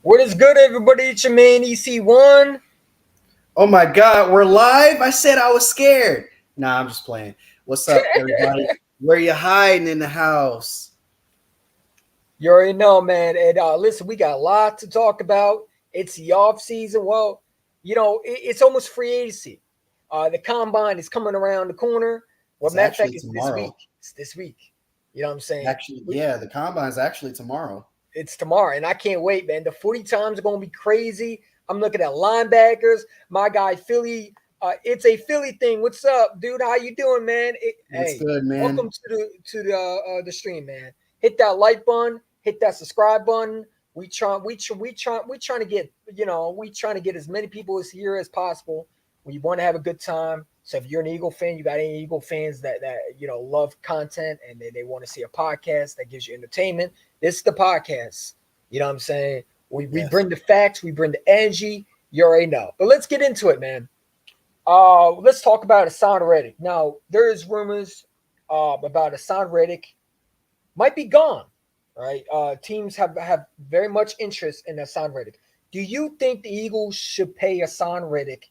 What is good, everybody? It's your man EC1. Oh my God, we're live? I said I was scared. Nah, I'm just playing. What's up, everybody? Where you hiding in the house? You already know, man. And listen, we got a lot to talk about. It's the off season. Well, it's almost free agency. The combine is coming around the corner. Well, matter of fact, it's tomorrow. this week. It's this week. You know what I'm saying? Actually, yeah, the combine's actually tomorrow. It's tomorrow, and I can't wait, man. The 40 times are going to be crazy. I'm looking at linebackers. My guy, Philly. It's a Philly thing. What's up, dude? How you doing, man? It's good, man. Welcome to the stream, man. Hit that like button. Hit that subscribe button. We trying to get as many people as here as possible. We want to have a good time. So if you're an Eagle fan, you got any Eagle fans that love content and they want to see a podcast that gives you entertainment, this is the podcast. You know what I'm saying? We bring the facts, we bring the energy. You already know. But let's get into it, man. Let's talk about Hassan Reddick. Now, there is rumors about Hassan Reddick might be gone. Right? Teams have very much interest in Hassan Reddick. Do you think the Eagles should pay Hassan Reddick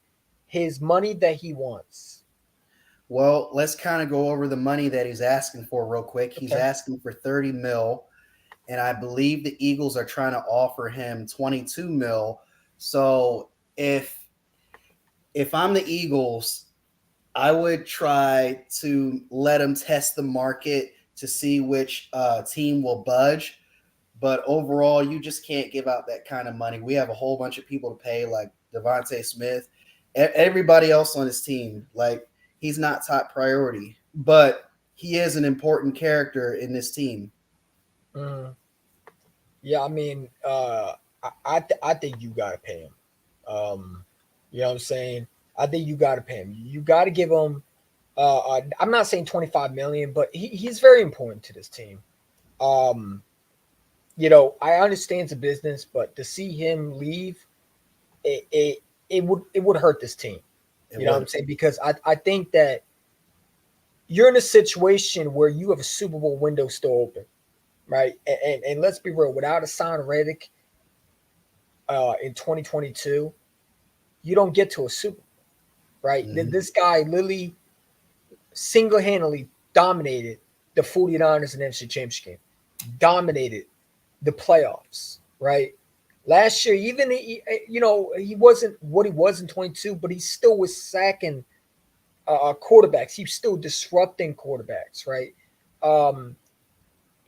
his money that he wants? Well, let's kind of go over the money that he's asking for real quick. He's asking for $30 million, and I believe the Eagles are trying to offer him $22 million. So if I'm the Eagles, I would try to let him test the market to see which team will budge. But overall, you just can't give out that kind of money. We have a whole bunch of people to pay, like Devontae Smith, everybody else on his team. Like, he's not top priority, but he is an important character in this team. Yeah, I mean, I think you got to pay him. You know what I'm saying? I think you got to pay him. You got to give him I'm not saying $25 million, but he's very important to this team. I understand it's a business, but to see him leave, it would hurt this team. You know what I'm saying? Because I think that you're in a situation where you have a Super Bowl window still open, right? And let's be real, without Hassan Reddick in 2022, you don't get to a Super Bowl, right? Mm-hmm. This guy literally single-handedly dominated the 49ers in the NFC Championship game, dominated the playoffs, right? Last year, even he wasn't what he was in 22, but he still was sacking quarterbacks. He's still disrupting quarterbacks, right?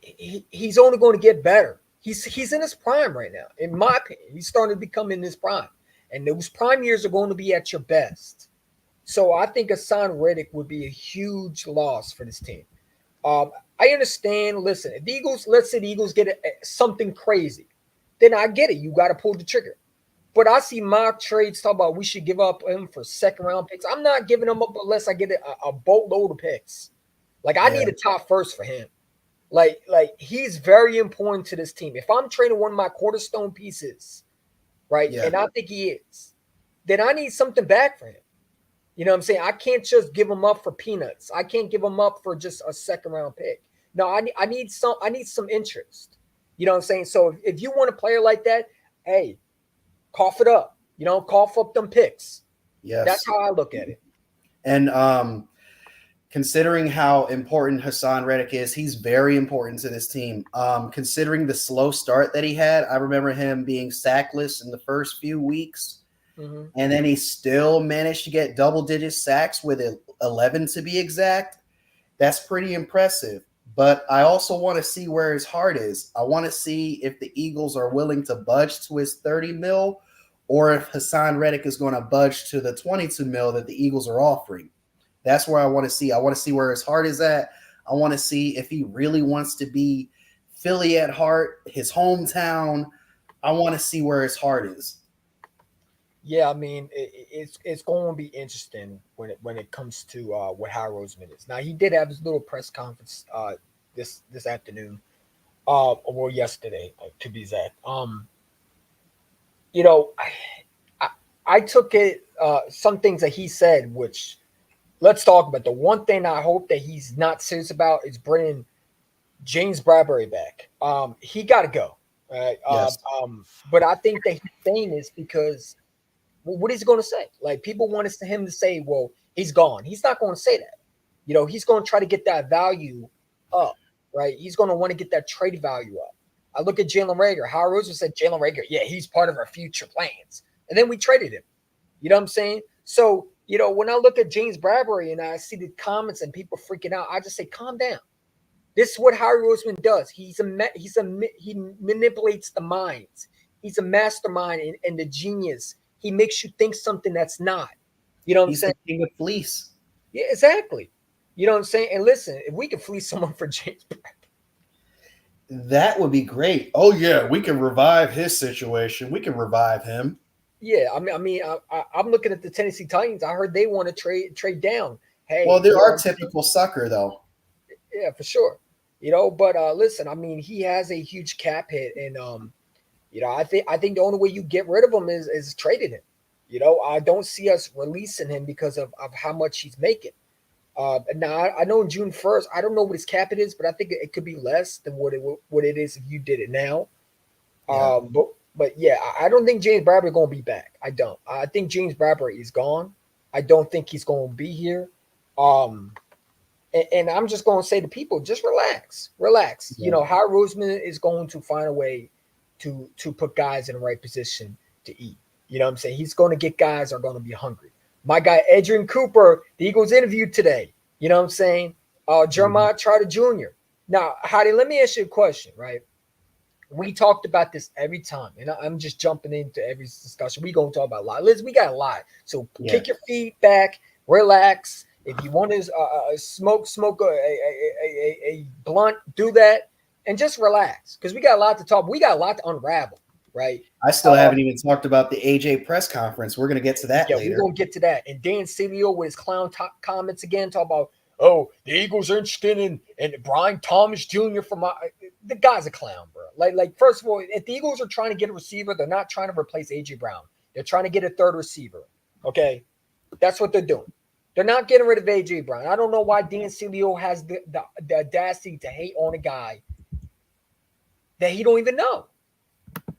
He's only going to get better. He's in his prime right now, in my opinion. He's starting to become in his prime, and those prime years are going to be at your best. So I think Hassan Reddick would be a huge loss for this team. I understand. Listen, if let's say the Eagles get something crazy, then I get it. You got to pull the trigger. But I see mock trades talk about we should give up him for second-round picks. I'm not giving him up unless I get a boatload of picks. Like, I need a top first for him. Like he's very important to this team. If I'm trading one of my cornerstone pieces, right, and I think he is, then I need something back for him. You know what I'm saying? I can't just give him up for peanuts. I can't give him up for just a second-round pick. No, I need some interest. You know what I'm saying? So if you want a player like that, hey, Cough it up. Cough up them picks. That's Yes. how I look at it. And considering how important Hassan Reddick is, he's very important to this team. Considering the slow start that he had, I remember him being sackless in the first few weeks, Mm-hmm. and then he still managed to get double-digit sacks with 11 to be exact. That's pretty impressive. But I also want to see where his heart is. I want to see if the Eagles are willing to budge to his 30 mil, or if Hassan Reddick is going to budge to the 22 mil that the Eagles are offering. That's where I want to see. I want to see where his heart is at. I want to see if he really wants to be Philly at heart, his hometown. I want to see where his heart is. Yeah, I mean, it's going to be interesting when it comes to what Howard Roseman is. Now, he did have his little press conference this afternoon, or yesterday, to be exact. You know, I, I took it some things that he said, which let's talk about. The one thing I hope that he's not serious about is bringing James Bradbury back. He got to go. Right. Yes. But I think that he's saying this because what is he going to say? Like people want him to say, "Well, he's gone." He's not going to say that. He's going to try to get that value up, right? He's going to want to get that trade value up. I look at Jalen Rager. Howard Rosen said Jalen Rager, yeah, he's part of our future plans, and then we traded him. You know what I'm saying? So when I look at James Bradbury and I see the comments and people freaking out, I just say, calm down. This is what Harry Roseman does. He manipulates the minds. He's a mastermind and the genius. He makes you think something that's not. You know what I'm He's saying? the king of fleece. Yeah, exactly. You know what I'm saying? And listen, if we could fleece someone for James Bradbury, That would be great. Oh yeah, we can revive his situation. We can revive him. yeah. I'm looking at the Tennessee Titans. I heard they want to trade down. Well, Hey, they're our typical sucker, though. yeah, for sure. But listen, I mean, he has a huge cap hit, and I think the only way you get rid of him is trading him. I don't see us releasing him because of how much he's making. Now I know in June 1st, I don't know what his cap it is, but I think it could be less than what it is if you did it now. Yeah. But yeah, I don't think James Bradbury going to be back. I don't. I think James Bradbury is gone. I don't think he's going to be here. Um, and I'm just going to say to people, just relax. Yeah. Howard Roseman is going to find a way to put guys in the right position to eat. You know what I'm saying? He's going to get guys are going to be hungry. My guy Adrian Cooper, the Eagles interviewed today. You know what I'm saying? Jeremiah Trotter Jr. Now, Heidi, let me ask you a question, right? We talked about this every time, and I'm just jumping into every discussion. We gonna talk about a lot. Liz, we got a lot. So kick your feet back, relax. If you want to smoke a blunt, do that, and just relax because we got a lot to talk. We got a lot to unravel, right? I still haven't even talked about the AJ press conference. We're going to get to that later. We're going to get to that. And Dan Sileo with his clown comments again, talk about, oh, the Eagles are interested in Brian Thomas Jr. The guy's a clown, bro. Like first of all, if the Eagles are trying to get a receiver, they're not trying to replace A.J. Brown. They're trying to get a third receiver, okay? That's what they're doing. They're not getting rid of A.J. Brown. I don't know why Dan Sileo has the audacity to hate on a guy that he don't even know.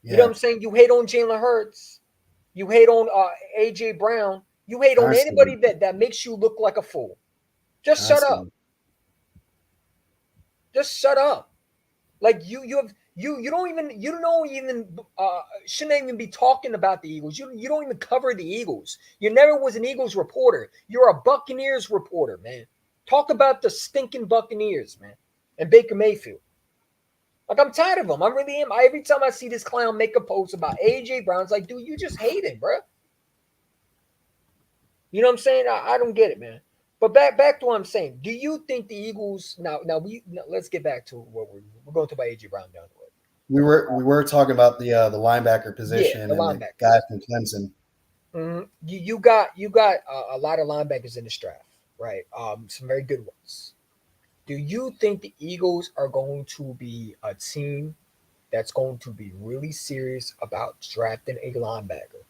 Yeah. You know what I'm saying? You hate on Jalen Hurts. You hate on A.J. Brown. You hate on anybody that makes you look like a fool. Just shut up. Just shut up. Like you shouldn't even be talking about the Eagles. You don't even cover the Eagles. You never was an Eagles reporter. You're a Buccaneers reporter, man. Talk about the stinking Buccaneers, man, and Baker Mayfield. Like, I'm tired of him. I really am. Every time I see this clown make a post about A.J. Brown, it's like, dude, you just hate him, bro. You know what I'm saying? I don't get it, man. But back to what I'm saying. Do you think the Eagles now let's get back to what we're going to talk about A.J. Brown down the road. We were talking about the linebacker position and the guy from Clemson. Mm-hmm. You got a lot of linebackers in this draft, right? Some very good ones. Do you think the Eagles are going to be a team that's going to be really serious about drafting a linebacker?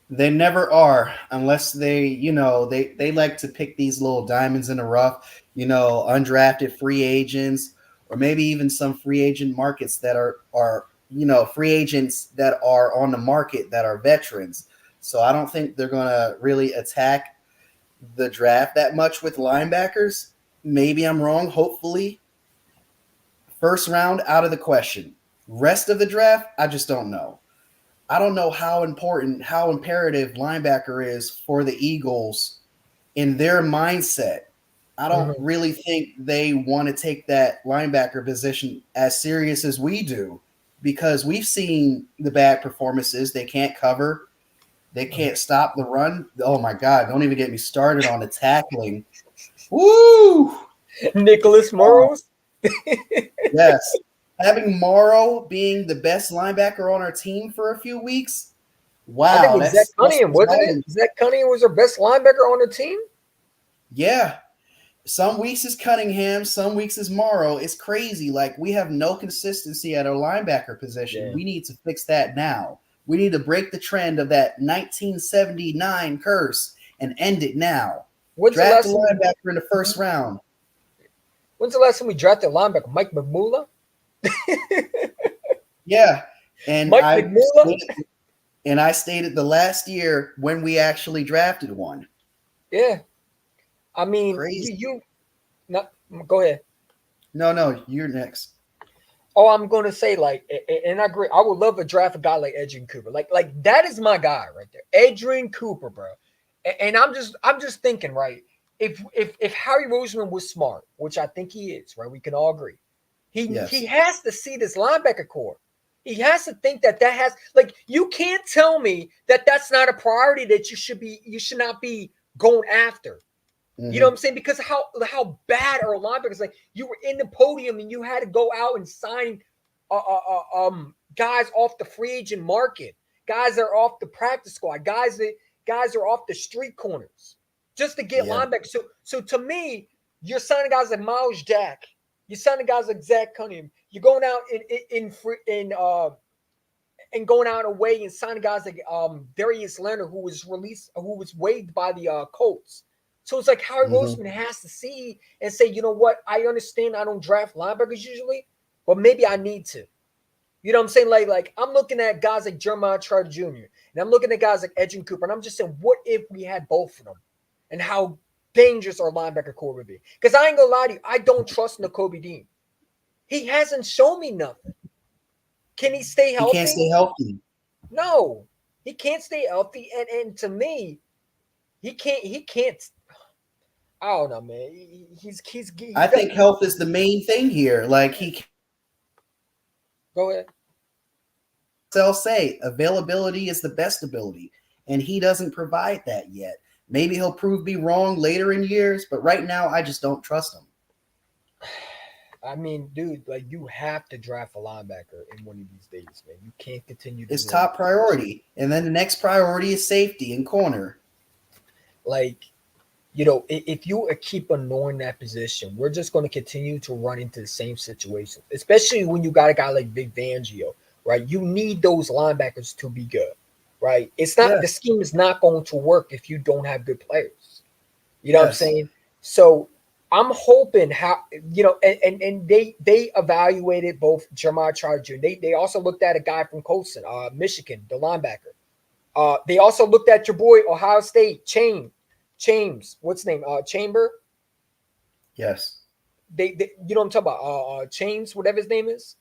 They never are unless they like to pick these little diamonds in the rough, undrafted free agents, or maybe even some free agent markets that are free agents that are on the market that are veterans. So I don't think they're going to really attack the draft that much with linebackers. Maybe I'm wrong. Hopefully, first round out of the question. Rest of the draft, I just don't know. I don't know how important, how imperative linebacker is for the Eagles in their mindset. I don't Mhm. really think they want to take that linebacker position as serious as we do because we've seen the bad performances. They can't cover, they can't stop the run. Oh my God, don't even get me started on the tackling. Woo! Nicholas Morrows. Yes. Having Morrow being the best linebacker on our team for a few weeks. I think it Wow, was Zach that's Cunningham, wasn't it? Zach Cunningham was our best linebacker on the team. yeah. Some weeks is Cunningham, some weeks is Morrow. It's crazy. Like we have no consistency at our linebacker position. Yeah. We need to fix that now. We need to break the trend of that 1979 curse and end it now. When's the Draft a last time? linebacker in the first round. When's the last time we drafted linebacker? Mike McMullah. Yeah. And Mike McMullah. I stated the last year when we actually drafted one. Yeah. I mean, Crazy. you not go ahead. No, you're next. Oh, I'm gonna say like, and I agree. I would love to draft a guy like Adrian Cooper. Like that is my guy right there, Adrian Cooper, bro. And I'm just thinking, right? If Harry Roseman was smart, which I think he is, right? We can all agree. He Yes. has to see this linebacker core. He has to think that has like you can't tell me that that's not a priority that you should not be going after. You know what I'm saying? Because how bad our linebackers like you were in the podium and you had to go out and sign guys off the free agent market, guys that are off the practice squad, guys are off the street corners just to get Yeah. linebackers. So to me, you're signing guys like Miles Jack, you're signing guys like Zach Cunningham, you're going out and going out away and signing guys like Darius Leonard, who was waived by the Colts. So it's like Harry Roseman has to see and say, you know what? I understand I don't draft linebackers usually, but maybe I need to. You know what I'm saying? Like I'm looking at guys like Jeremiah Trotter Jr. and I'm looking at guys like Edgin Cooper, and I'm just saying, what if we had both of them, and how dangerous our linebacker core would be? Because I ain't gonna lie to you, I don't trust Nakobe Dean. He hasn't shown me nothing. Can he stay He can't healthy? stay healthy. No, he can't stay healthy. And to me, he can't. I don't know, man. I He's got. think health is the main thing here. Like Go ahead. they'll say, availability is the best ability, and he doesn't provide that yet. Maybe he'll prove me wrong later in years, but right now I just don't trust him. I mean, dude, like you have to draft a linebacker in one of these days, man. You can't continue to It's do top priority, and then the next priority is safety and corner. like if you keep ignoring that position, we're just going to continue to run into the same situation, especially when you got a guy like Vic Fangio, right? You need those linebackers to be good, right? It's not the Yes, scheme is not going to work if you don't have good players. You know what I'm yes. saying? So I'm hoping and they evaluated both Jeremiah Charger. They also looked at a guy from Colson, Michigan, the linebacker. They also looked at your boy Ohio State, James, what's his name? Chamber. Yes. They you know what I'm talking about? Chains, whatever his name is.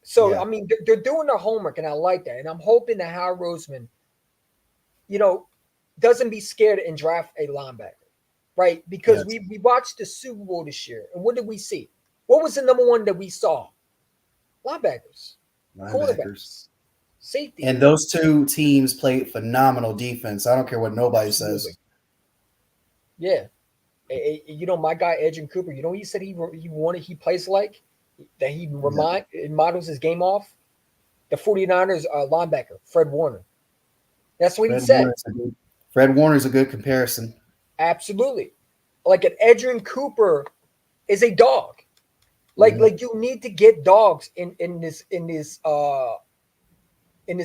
So I Yeah. mean, they're doing their homework, and I like that. And I'm hoping that Howard Roseman, you know, doesn't be scared and draft a linebacker, right? Because Yes. we watched the Super Bowl this year, and what did we see? What was the number one that we saw? Linebackers, Linebackers. cornerbacks, safety. And those two teams played phenomenal defense. I don't care what nobody Absolutely, says. yeah. My guy Edgin Cooper. You know, he said he wanted he plays like that. He Yeah. models his game off the 49ers linebacker Fred Warner. That's what he Fred said. Warner is a good, Fred Warner is a good comparison. Absolutely, like an Edgin Cooper is a dog. Mhm. Like you need to get dogs in this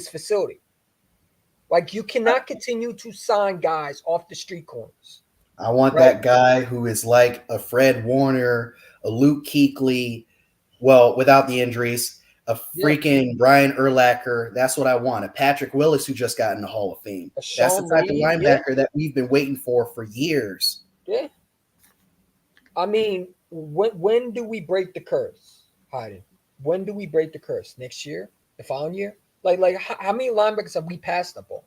facility. Like you cannot continue to sign guys off the street corners, I want right? that guy who is like a Fred Warner, a Luke Kuechly, well, without the injuries, a freaking Brian Urlacher. That's what I want. A Patrick Willis who just got in the Hall of Fame. That's the type of linebacker that we've been waiting for years. Yeah. I mean, when do we break the curse, Hayden? When do we break the curse? Next year? The following year? Like how many linebackers have we passed up on?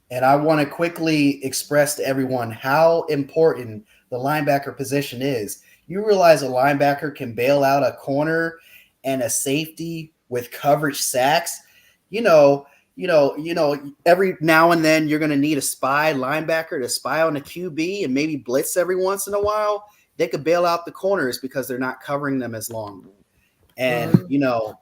And I want to quickly express to everyone how important the linebacker position is. You realize a linebacker can bail out a corner and a safety with coverage sacks. Every now and then you're going to need a spy linebacker to spy on the QB and maybe blitz every once in a while. They could bail out the corners because they're not covering them as long. And,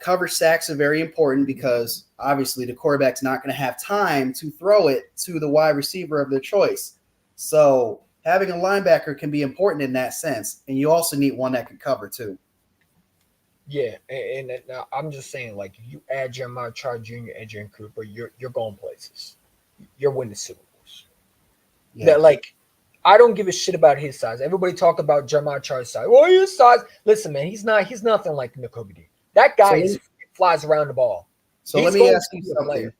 coverage sacks are very important because obviously the quarterback's not going to have time to throw it to the wide receiver of their choice. So having a linebacker can be important in that sense. And you also need one that can cover too. Yeah. And now I'm just saying, like, if you add Jeremiah Charles Jr., Adrian Cooper, you're going places. You're winning Super Bowls. Yeah. That, like, I don't give a shit about his size. Everybody talk about Jeremiah Charles' size. Well, his size. Listen, man, he's nothing like Nakobe Dean. That guy flies around the ball. So let me ask you something.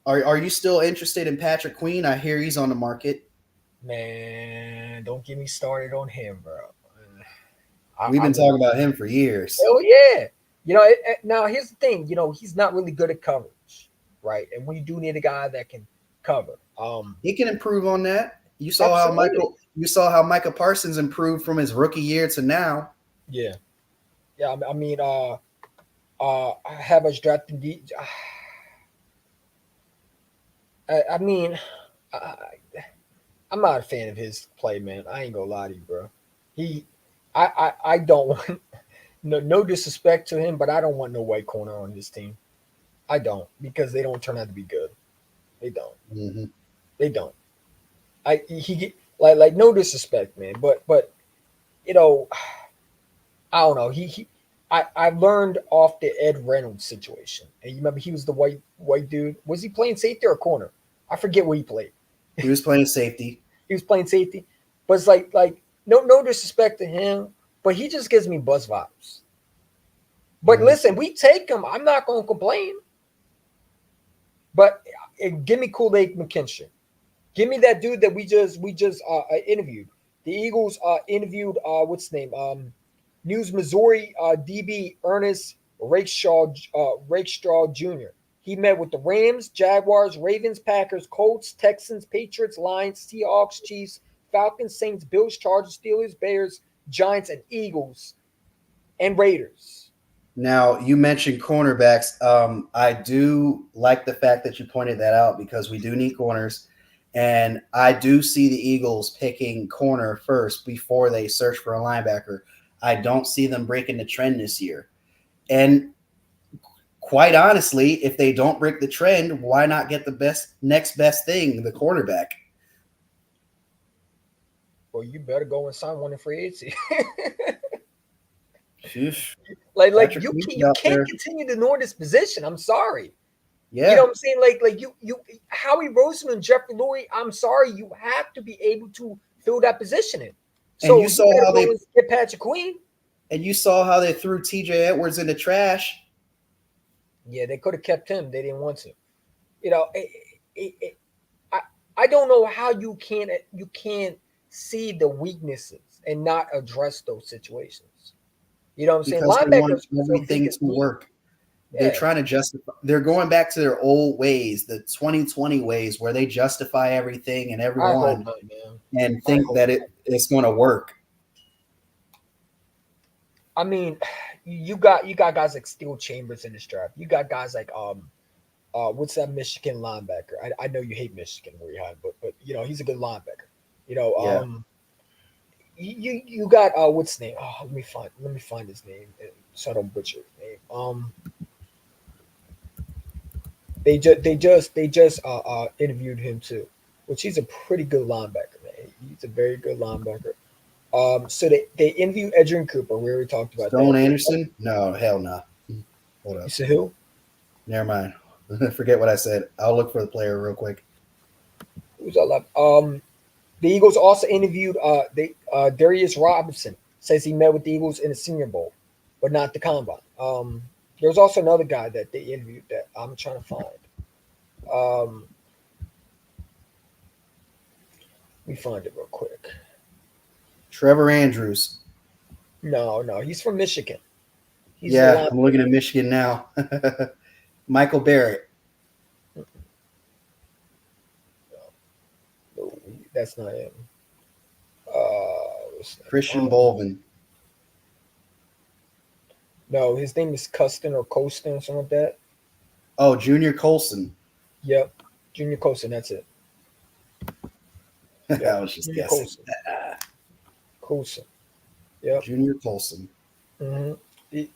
Are you still interested in Patrick Queen? I hear he's on the market. Man, don't get me started on him, bro. We've been talking about him for years. Oh, yeah. Now here's the thing. He's not really good at coverage, right? And we do need a guy that can cover. He can improve on that. You saw how Micah Parsons improved from his rookie year to now. Yeah. I mean, have us drafting I'm not a fan of his play, man. I ain't gonna lie to you, bro. I don't want no disrespect to him, but I don't want no white corner on this team. I don't, because they don't turn out to be good. They don't. Mm-hmm. They don't. Like no disrespect, man, but I don't know. I learned off the Ed Reynolds situation, and you remember he was the white dude. Was he playing safety or corner? I forget where he played. He was playing safety. He was playing safety, but it's like no disrespect to him, but he just gives me Buzz vibes. But listen, we take him. I'm not going to complain. But give me Kool-Aid McKinstry. Give me that dude that we just interviewed. The Eagles interviewed what's his name? News Missouri DB Ernest Rakestraw Jr. He met with the Rams, Jaguars, Ravens, Packers, Colts, Texans, Patriots, Lions, Seahawks, Chiefs, Falcons, Saints, Bills, Chargers, Steelers, Bears, Giants, and Eagles, and Raiders. Now, you mentioned cornerbacks. I do like the fact that you pointed that out because we do need corners. And I do see the Eagles picking corner first before they search for a linebacker. I don't see them breaking the trend this year. And quite honestly, if they don't break the trend, why not get the next best thing, the cornerback? Well, you better go and sign one in free agency. Like you can't continue to ignore this position. I'm sorry. Yeah. You know what I'm saying? Like you Howie Roseman and Jeffrey Lurie, I'm sorry, you have to be able to fill that position in. So and you saw how they get Patrick Queen. And you saw how they threw TJ Edwards in the trash. Yeah, they could have kept him. They didn't want to. I don't know how you can't see the weaknesses and not address those situations. You know what I'm saying? Because they want everything to work. Yeah. They're trying to justify. They're going back to their old ways, the 2020 ways, where they justify everything and everyone and think that it's going to work. I mean, you got guys like Steel Chambers in this draft. You got guys like what's that Michigan linebacker? I know you hate Michigan very high, but he's a good linebacker. You got what's his name? Oh, let me find his name so I don't butcher his name. They just interviewed him too, which he's a pretty good linebacker, man. He's a very good linebacker. So they interviewed Adrian Cooper. We already talked about Stone Anderson? No, hell no. Hold up. You said who? Never mind. Forget what I said. I'll look for the player real quick. Who's all up? The Eagles also interviewed Darius Robinson. Says he met with the Eagles in the Senior Bowl, but not the Combine. There's also another guy that they interviewed that I'm trying to find. Um, Let me find it real quick. Trevor Andrews. No, he's from Michigan. He's a Yeah, line. I'm looking at Michigan now. Michael Barrett. No, that's not him. What's his Christian name? Bolvin. No, his name is Custon or Colston or something like that. Oh, Junior Colson. Yep, Junior Colson. That's it. I Yep, was just Junior guessing. Colson. Colson. Yep. Junior Colson. Mm-hmm.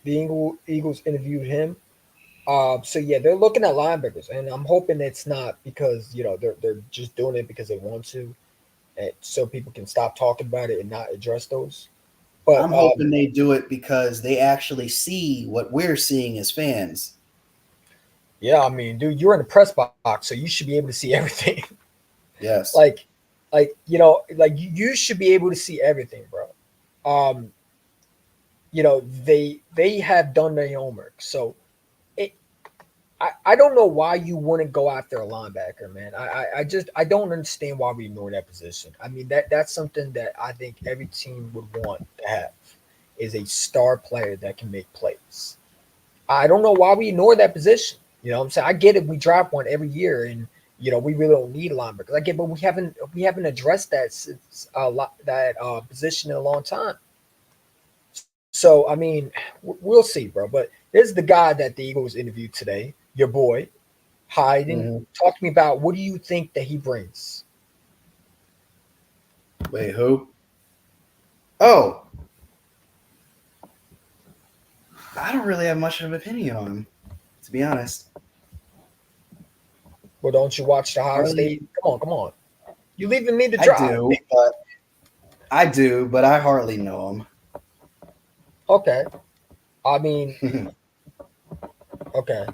The Eagles interviewed him. So yeah, they're looking at linebackers, and I'm hoping it's not because they're just doing it because they want to, and so people can stop talking about it and not address those. But I'm hoping they do it because they actually see what we're seeing as fans. yeah, I mean, dude, you're in the press box, so you should be able to see everything. Yes. like you should be able to see everything, bro. Um, they have done their homework, so it. I don't know why you wouldn't go after a linebacker, man. I don't understand why we ignore that position. I mean that's something that I think every team would want to have is a star player that can make plays. I don't know why we ignore that position. You know what I'm saying? I get it. We drop one every year, and we really don't need linebackers. I get, but we haven't addressed that since position in a long time. So I mean, we'll see, bro. But there's the guy that the Eagles interviewed today, your boy Hyden. Mm-hmm. Talk to me about what do you think that he brings? Wait, who? Oh, I don't really have much of an opinion on him, to be honest. Well, don't you watch the Ohio Hardly, State? Come on. You leaving me to I dry. do, but I hardly know Okay. I mean, him. okay.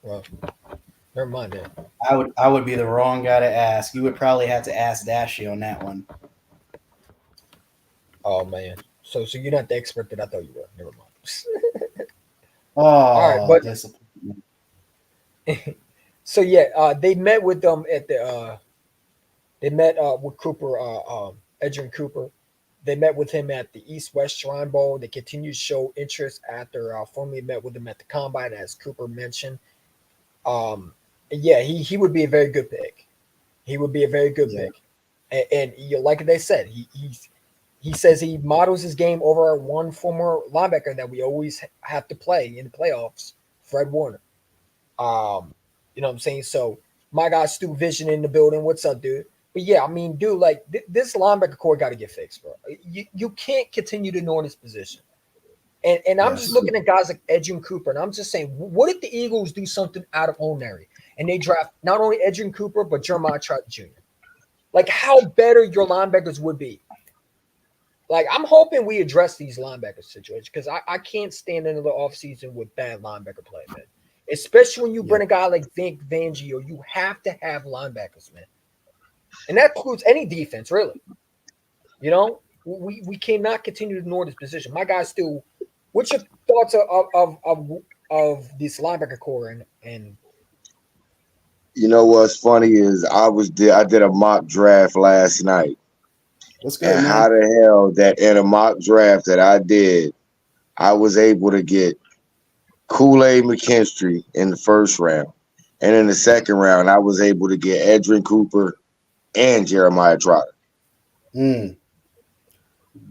Well, never mind then. I would be the wrong guy to ask. You would probably have to ask Dashi on that one. Oh man. So you're not the expert that I thought you were. Never mind. All right, Oh, but disappointment. so yeah, they met with them at the they met with Cooper, Edgerrin Cooper. They met with him at the East West Shrine Bowl. They continue to show interest after formally met with him at the combine, as Cooper mentioned. Yeah, he would be a very good pick. He would be a very good Yeah. pick, and like they said, he says he models his game over our one former linebacker that we always have to play in the playoffs, Fred Warner. You know what I'm saying? So my guy Stu Vision in the building. What's up, dude? But yeah, I mean, dude, like this linebacker core got to get fixed, bro. You can't continue to ignore this position. And I'm just Yes. looking at guys like Edgerrin Cooper, and I'm just saying, what if the Eagles do something out of ordinary and they draft not only Edgerrin Cooper but Jeremiah Trout Jr. Like how better your linebackers would be. Like I'm hoping we address these linebacker situations because I can't stand into the offseason with bad linebacker play, man. Especially when you bring a guy like Vic Fangio, you have to have linebackers, man. And that includes any defense, really. You know, we cannot continue to ignore this position. My guy's still. What's your thoughts of this linebacker core and You know what's funny is I did a mock draft last night, What's good, and man? how the hell that in a mock draft that I did, I was able to get Kool-Aid McKinstry in the first round, and in the second round I was able to get Edgerrin Cooper and Jeremiah Trotter.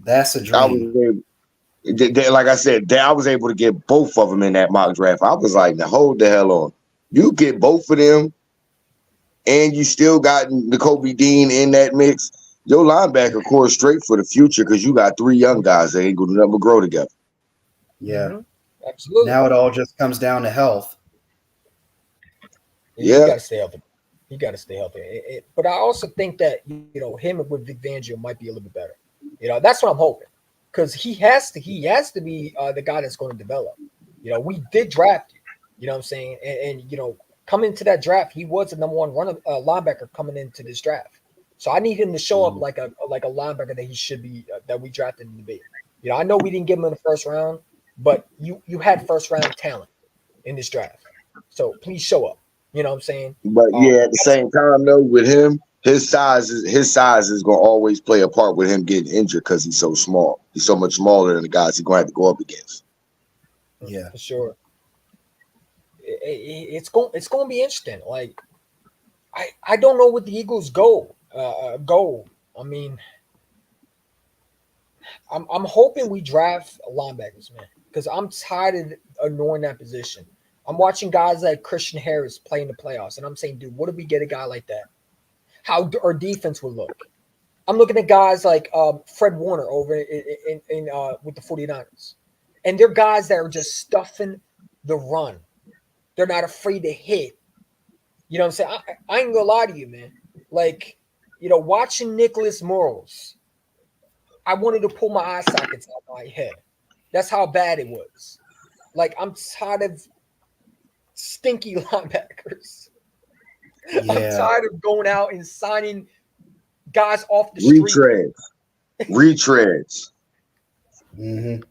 That's a I was dream. like I said, I was able to get both of them in that mock draft. I was like, now hold the hell on, you get both of them. And you still got N'Kobe Dean in that mix. Your linebacker core is straight for the future because you got three young guys that ain't gonna never grow together. Yeah. absolutely. Now it all just comes down to health. You Yeah, got to stay healthy. You got to stay healthy. But I also think that him with Vic Fangio might be a little bit better. That's what I'm hoping because he has to be the guy that's going to develop. We did draft you. You know what I'm saying? And coming into that draft, he was the number one linebacker coming into this draft. So I need him to show up like a linebacker that he should be that we drafted him to be. I know we didn't get him in the first round, but you had first round talent. in this draft. So please show up. You know what I'm saying? But yeah, at the same time though, with him, his size is gonna always play a part with him getting injured because he's so small. He's so much smaller than the guys he's gonna have to go up against. Yeah, for sure. It's going to be interesting. Like I don't know what the Eagles goal. I mean, I'm hoping we draft linebackers, man, because I'm tired of ignoring that position. I'm watching guys like Christian Harris play in the playoffs, and I'm saying, dude, what if we get a guy like that? How our defense would look. I'm looking at guys like Fred Warner over in with the 49ers. And they're guys that are just stuffing the run. They're not afraid to hit. You know what I'm saying? I ain't gonna lie to you, man. Like, watching Nicholas Morals, I wanted to pull my eye sockets out of my head. That's how bad it was. Like, I'm tired of stinky linebackers. yeah. I'm tired of going out and signing guys off the street. Retreads. Mm-hmm.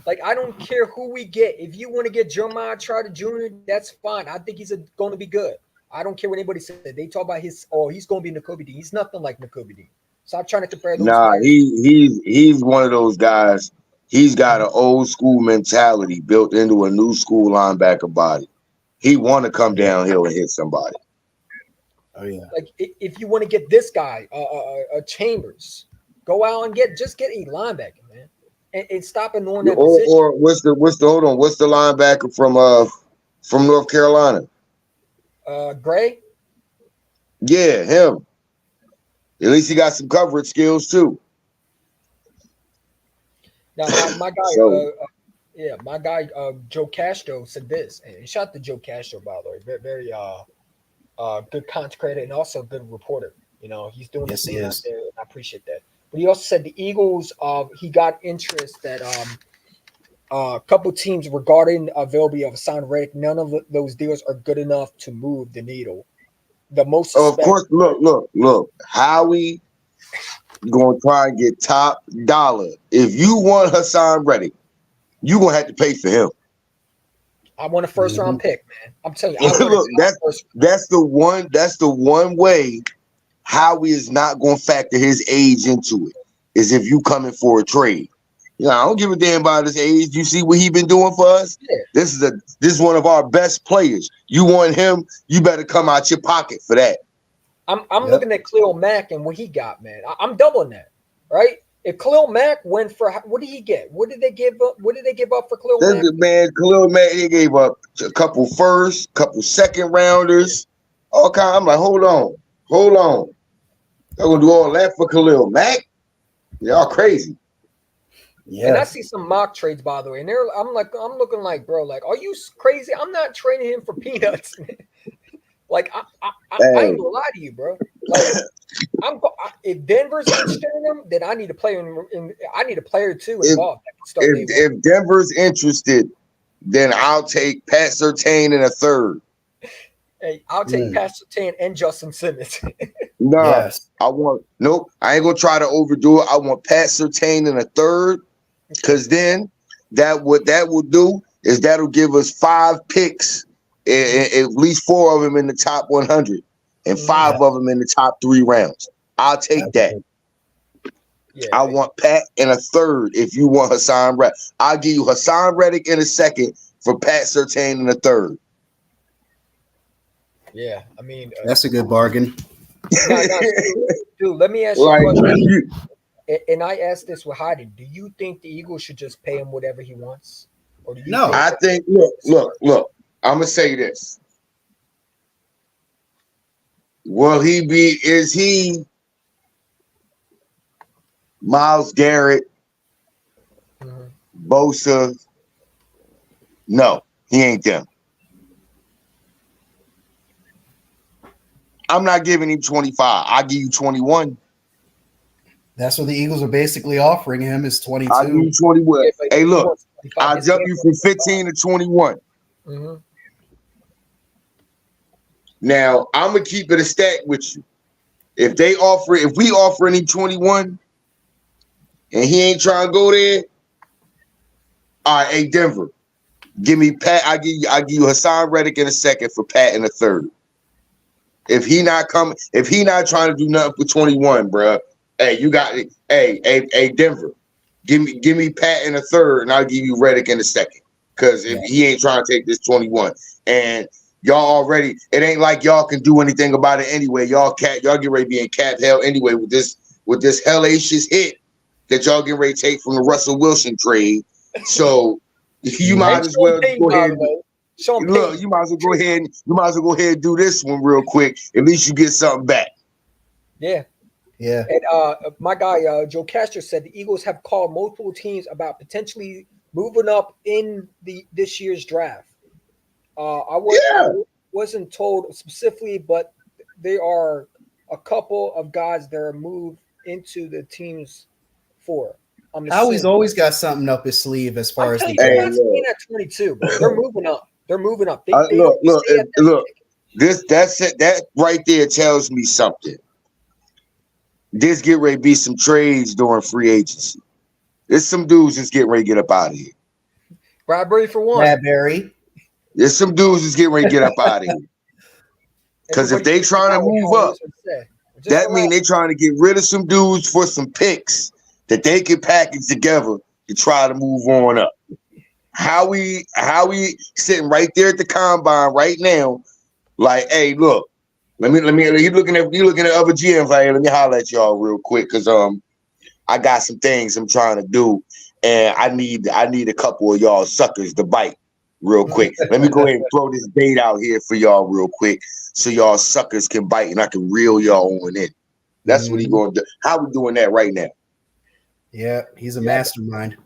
Like, I don't care who we get. If you want to get Jeremiah Trotter Jr., that's fine. I think he's going to be good. I don't care what anybody said. They talk about he's going to be Nakobe Dean. He's nothing like Nakobe Dean. Stop trying to compare those. Nah, he's one of those guys. He's got an old school mentality built into a new school linebacker body. He want to come downhill and hit somebody. Oh yeah. Like, if you want to get this guy, Chambers, go out and get a linebacker, man. And stop ignoring that position. Or what's the linebacker from North Carolina? Gray? Yeah, him. At least he got some coverage skills too. Now my guy, my guy Joe Castro said this, and shout out to Joe Castro, by the way, very, very good content creator and also good reporter. He's doing his thing out there, and I appreciate that. But he also said the Eagles, he got interest that a couple teams regarding availability of Hassan Reddick. None of those deals are good enough to move the needle. The most of course, look, Howie gonna try and get top dollar. If you want Hassan Reddick, you gonna have to pay for him. I want a first round pick, man. I'm telling you. Look, that's the one way Howie is not gonna factor his age into it. Is if you coming for a trade. I don't give a damn about his age. You see what he been doing for us? Yeah. This is one of our best players. You want him, you better come out your pocket for that. I'm looking at Khalil Mack and what he got, man. I'm doubling that, right? If Khalil Mack went for, what did he get? What did they give up? What did they give up for Khalil Mack? Man, Khalil Mack, he gave up a couple first, couple second rounders. All kind. I'm like, hold on. They're gonna do all that for Khalil Mack? Y'all crazy. Yeah. And I see some mock trades, by the way, and I'm looking like, bro, like, are you crazy? I'm not trading him for peanuts. Like, I ain't gonna lie to you, bro. Like, if Denver's interested in him, then I need a player I need a player too involved. If Denver's interested, then I'll take Pat Surtain in a third. Hey, I'll take Pat Surtain and Justin Simmons. No, yes. I ain't gonna try to overdo it. I want Pat Surtain in a third, because then what that will do is that'll give us 5 picks, at least 4 of them in the top 100, and 5 of them in the top 3 rounds. I'll take that. Yeah, I want Pat in a third. If you want Hassan Reddick, I'll give you Hassan Reddick in a second for Pat Surtain in a third. Yeah, I mean, that's a good bargain. Dude, let me ask you a question. And I asked this with Heidi. Do you think the Eagles should just pay him whatever he wants? Or do you I think look, I'm gonna say this. Is he Myles Garrett, Bosa? No, he ain't them. I'm not giving him 25. I'll give you 21. That's what the Eagles are basically offering him is 22. I'll give you 21. Hey, look, I'll jump you from 15 to 21. Mm-hmm. Now, I'm going to keep it a stack with you. If we offer him 21 and he ain't trying to go there, all right, hey, Denver, Give me Pat. I give you Hassan Reddick in a second for Pat in a third. If he not coming, if he not trying to do nothing for 21, bro. Hey, you got it. Hey, Denver. Give me Pat in a third, and I'll give you Reddick in a second. Because if he ain't trying to take this 21, and y'all already, it ain't like y'all can do anything about it anyway. Y'all get ready to be in cap hell anyway with this hellacious hit that y'all get ready to take from the Russell Wilson trade. So you might as well go ahead. Look, you might as well go ahead. You might as well go ahead and do this one real quick. At least you get something back. Yeah. Yeah. And my guy Joe Castro said the Eagles have called multiple teams about potentially moving up in this year's draft. I wasn't told specifically, but there are a couple of guys that are moved into the teams for. Howie's always got something up his sleeve as far as the they're not staying at 22, bro. They're moving up. They're moving up. Look. That right there tells me something. This get ready to be some trades during free agency. There's some dudes that's getting ready to get up out of here. Bradbury for one. There's some dudes that's getting ready to get up out of here. Because if they trying to move up, that means they trying to get rid of some dudes for some picks that they can package together to try to move on up. Howie sitting right there at the combine right now, like, hey, look, let me. You looking at other GMs like, hey, let me holler at y'all real quick because I got some things I'm trying to do, and I need a couple of y'all suckers to bite real quick. Let me go ahead and throw this bait out here for y'all real quick, so y'all suckers can bite and I can reel y'all on in. That's what he going to do. How we doing that right now? Yeah, he's a mastermind.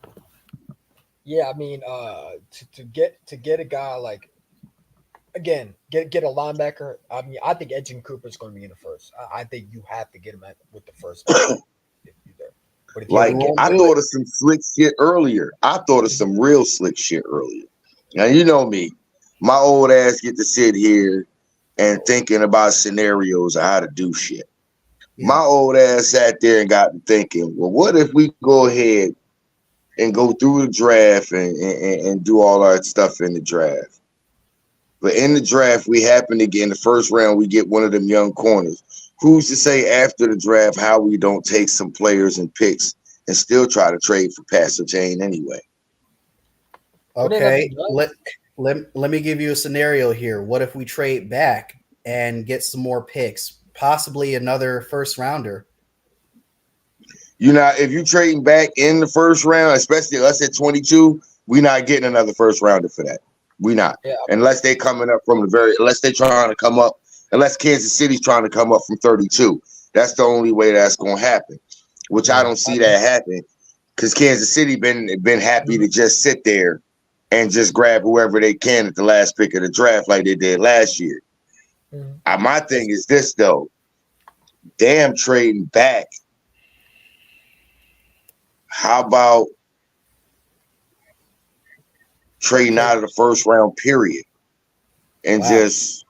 Yeah, I mean, to get a guy like, again, get a linebacker. I mean, I think Edgin Cooper is going to be in the first. I think you have to get him with the first. But I thought of some slick shit earlier. I thought of some real slick shit earlier. Now you know me, my old ass get to sit here and thinking about scenarios of how to do shit. Yeah. My old ass sat there and got to thinking, well, what if we go ahead and go through the draft and do all our stuff in the draft? But in the draft, we happen to get in the first round, we get one of them young corners. Who's to say after the draft how we don't take some players and picks and still try to trade for Pat Surtain anyway? Okay, let me give you a scenario here. What if we trade back and get some more picks, possibly another first rounder? You know, if you trading back in the first round, especially us at 22, we're not getting another first rounder for that. We not. Yeah. Unless they coming up from unless they trying to come up, unless Kansas City's trying to come up from 32. That's the only way that's going to happen, which I don't see that happen because Kansas City been happy to just sit there and just grab whoever they can at the last pick of the draft like they did last year. My thing is this, though. Damn, trading back. How about trading out of the first round period and just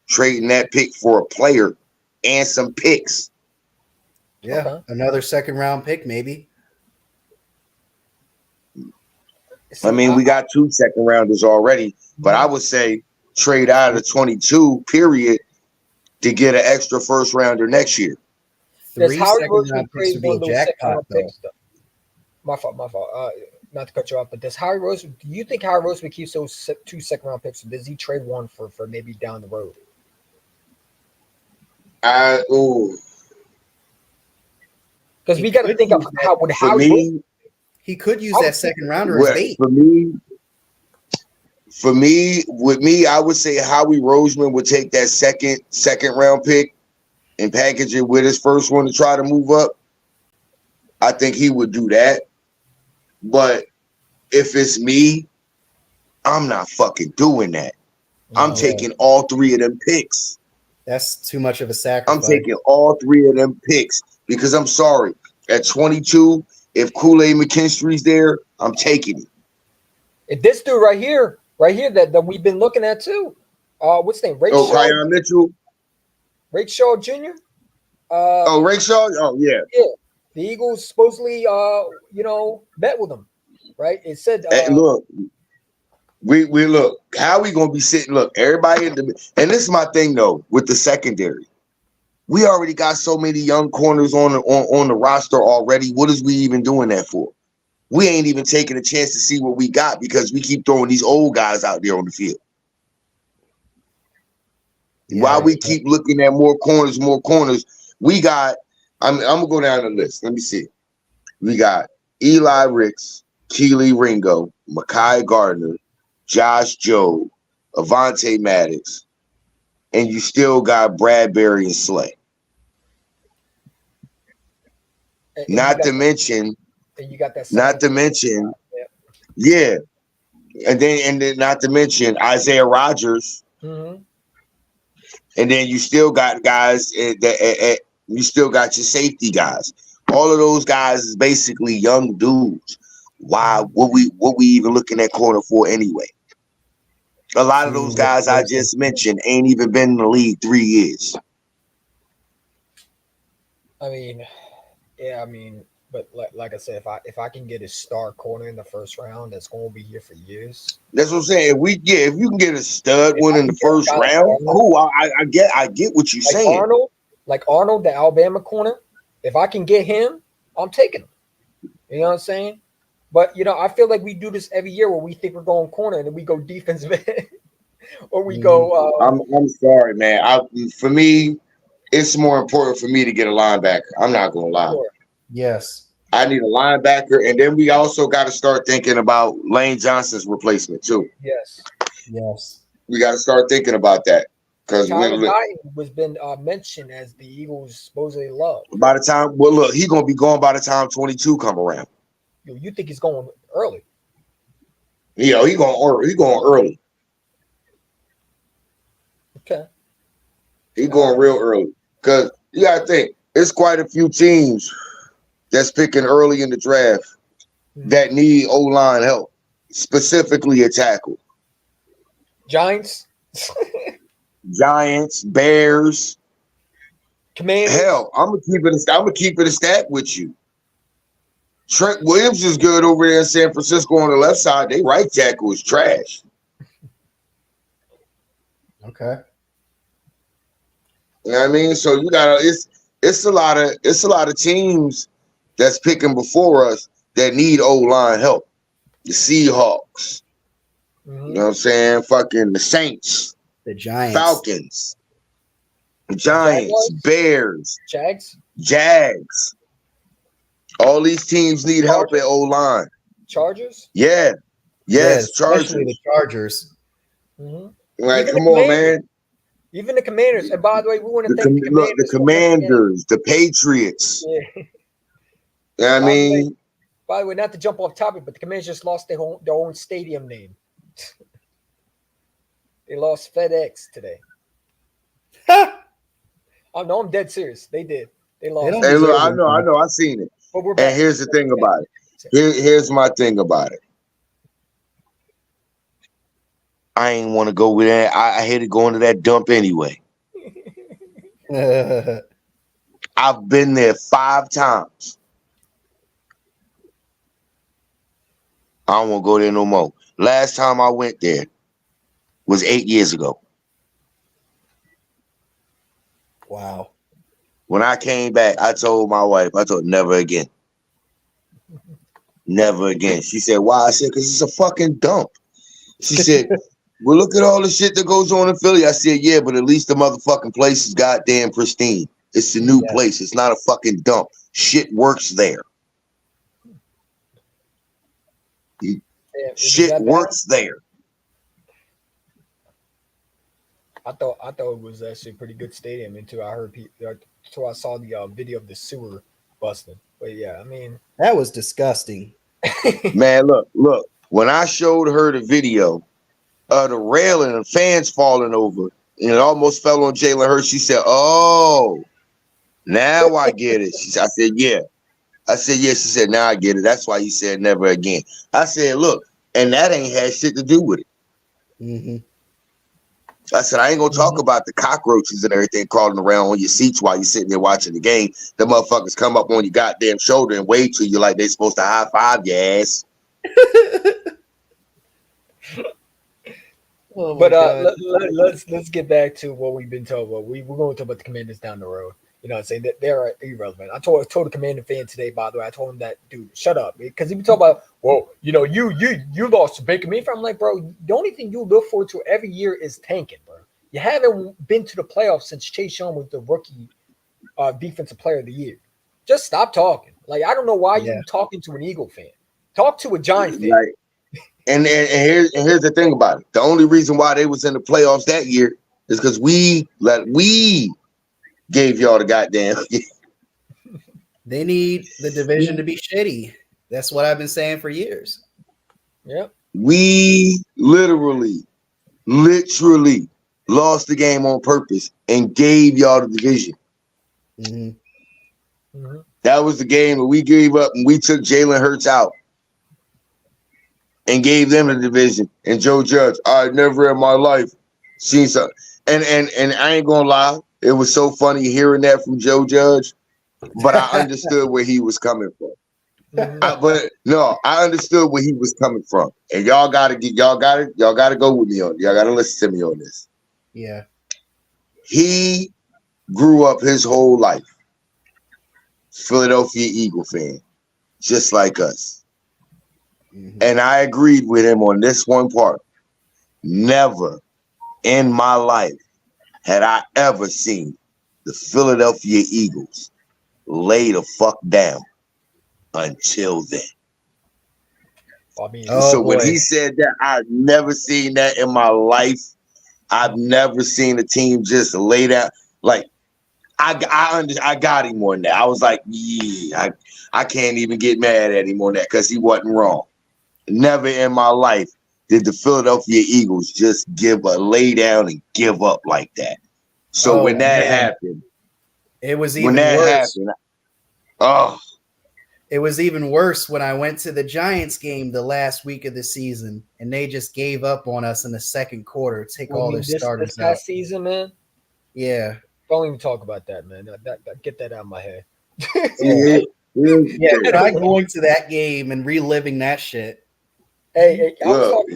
trading that pick for a player and some picks? Yeah, another second round pick maybe. I mean, we got 2 second rounders already, but I would say trade out of the 22 period to get an extra first rounder next year. 3 second round picks would be a jackpot, though. My fault. Not to cut you off, but does Howie Rose? Do you think Howie Rose would keep those 2 second round picks? Or does he trade one for maybe down the road? Because we got to think of how would Howie. He could use that second rounder as bait. For me, I would say Howie Roseman would take that second round pick and package it with his first one to try to move up. I think he would do that. But if it's me, I'm not fucking doing that. I'm taking all 3 of them picks. That's too much of a sacrifice. I'm taking all 3 of them picks because I'm sorry. At 22, if Kool-Aid McKinstry's there, I'm taking it. If this dude right here that we've been looking at too. What's his name? Kyon Mitchell. Rake Shaw Jr. Rake Shaw? Oh, yeah. Yeah. The Eagles supposedly, met with him. right? It said, Hey, look, we look, how we gonna be sitting? Look, everybody in the, and this is my thing though with the secondary. We already got so many young corners on the roster already. What is we even doing that for? We ain't even taking a chance to see what we got because we keep throwing these old guys out there on the field. Yeah, While we keep looking at more corners, we got. I'm gonna go down the list. Let me see. We got Eli Ricks, Keely Ringo, Mekhi Gardner, Josh Jobe, Avonte Maddox, and you still got Bradbury and Slay. Not to mention, yeah, and then not to mention Isaiah Rodgers, and then you still got guys that you still got your safety guys. All of those guys is basically young dudes. Why? What we even looking at corner for anyway? A lot of those guys I just mentioned ain't even been in the league 3 years. I mean, yeah, but like I said, if I can get a star corner in the first round, that's going to be here for years. That's what I'm saying. If you can get a stud one in the first round, cool. I get what you're saying. Arnold, the Alabama corner. If I can get him, I'm taking him. You know what I'm saying? But I feel like we do this every year where we think we're going corner and then we go defensive end, or we go. I'm sorry, man. For me, it's more important for me to get a linebacker. I'm not gonna lie. Sure. Yes. I need a linebacker, and then we also got to start thinking about Lane Johnson's replacement too. Yes. We got to start thinking about that because was been mentioned as the Eagles supposedly love. By the time, well, look, he's gonna be gone by the time 22 come around. You think he's going early? He going early. Okay. He going real early because you got to think it's quite a few teams that's picking early in the draft that need O-line help, specifically a tackle. Giants, Bears, Commanders. Hell, I'm gonna keep it a stack with you. Trent Williams is good over there in San Francisco on the left side. They right tackle is trash. Okay. You know what I mean? So you gotta it's a lot of teams that's picking before us that need O-line help. The Seahawks. You know what I'm saying? Fucking the Saints. The Giants. Falcons. The Giants. Bears. Jags. All these teams need help at O-line. Chargers? Yeah. Yes, especially the Chargers. Like, come on, man. Even the Commanders. And by the way, we want to thank the Commanders, the Patriots. Yeah. You know what I mean? By the way, not to jump off topic, but the Commanders just lost their own stadium name. They lost FedEx today. Oh no, I'm dead serious. They did. They lost. Hey, look, I know. I seen it. But we're back. And here's the thing about it. Here's my thing about it. I ain't want to go with that. I hated going to that dump anyway. I've been there 5 times. I don't want to go there no more. Last time I went there was 8 years ago. Wow. When I came back, I told my wife, never again. Never again. She said, why? I said, because it's a fucking dump. She said, well, look at all the shit that goes on in Philly. I said, yeah, but at least the motherfucking place is goddamn pristine. It's a new place. It's not a fucking dump. Shit works there. Shit works there. I thought it was actually a pretty good stadium until I heard until I saw the video of the sewer busting. But yeah, I mean, that was disgusting. Man, look. When I showed her the video of the railing and fans falling over, and it almost fell on Jalen Hurts, she said, "Oh, now I get it." I said, "Yeah." I said, "Yeah." She said, "Now I get it. That's why you said never again." I said, "Look, and that ain't had shit to do with it." Mm-hmm. I said, I ain't gonna talk about the cockroaches and everything crawling around on your seats while you're sitting there watching the game. The motherfuckers come up on your goddamn shoulder and wave to you like they supposed to high five your ass. Oh my But God. let's get back to what we've been told. Well, we're going to talk about the Commanders down the road. You know what I'm saying? That they're irrelevant. I told a Commander fan today, by the way, I told him that, dude, shut up. Because he be talking about, well, you know, you lost to Baker Mayfield. I'm like, bro, the only thing you look forward to every year is tanking, bro. You haven't been to the playoffs since Chase Young was the rookie defensive player of the year. Just stop talking. Like, I don't know why Yeah. you talking to an Eagle fan. Talk to a Giant fan. Like, and here's the thing about it. The only reason why they was in the playoffs that year is because we gave y'all the goddamn. They need the division to be shitty. That's what I've been saying for years. Yep. We literally lost the game on purpose and gave y'all the division. Mm-hmm. Mm-hmm. That was the game that we gave up, and we took Jalen Hurts out and gave them the division. And Joe Judge, I never in my life seen something. And I ain't gonna lie, it was so funny hearing that from Joe Judge, but I understood where he was coming from. Mm-hmm. I understood where he was coming from. And y'all gotta go with me on it. Y'all gotta listen to me on this. Yeah. He grew up his whole life Philadelphia Eagle fan, just like us. Mm-hmm. And I agreed with him on this one part. Never in my life had I ever seen the Philadelphia Eagles lay the fuck down until then. I mean, So when he said that, I've never seen that in my life. I've never seen a team just lay down. Like, I got him on that. I was like, yeah, I can't even get mad at him on that because he wasn't wrong. Never in my life did the Philadelphia Eagles just lay down and give up like that. So when that happened, it was even worse. Oh, it was even worse when I went to the Giants game the last week of the season, and they just gave up on us in the second quarter. Take all their starters this out. past season, man. Yeah. Don't even talk about that, man. Get that out of my head. Yeah. Try going to that game and reliving that shit. Hey, I think I was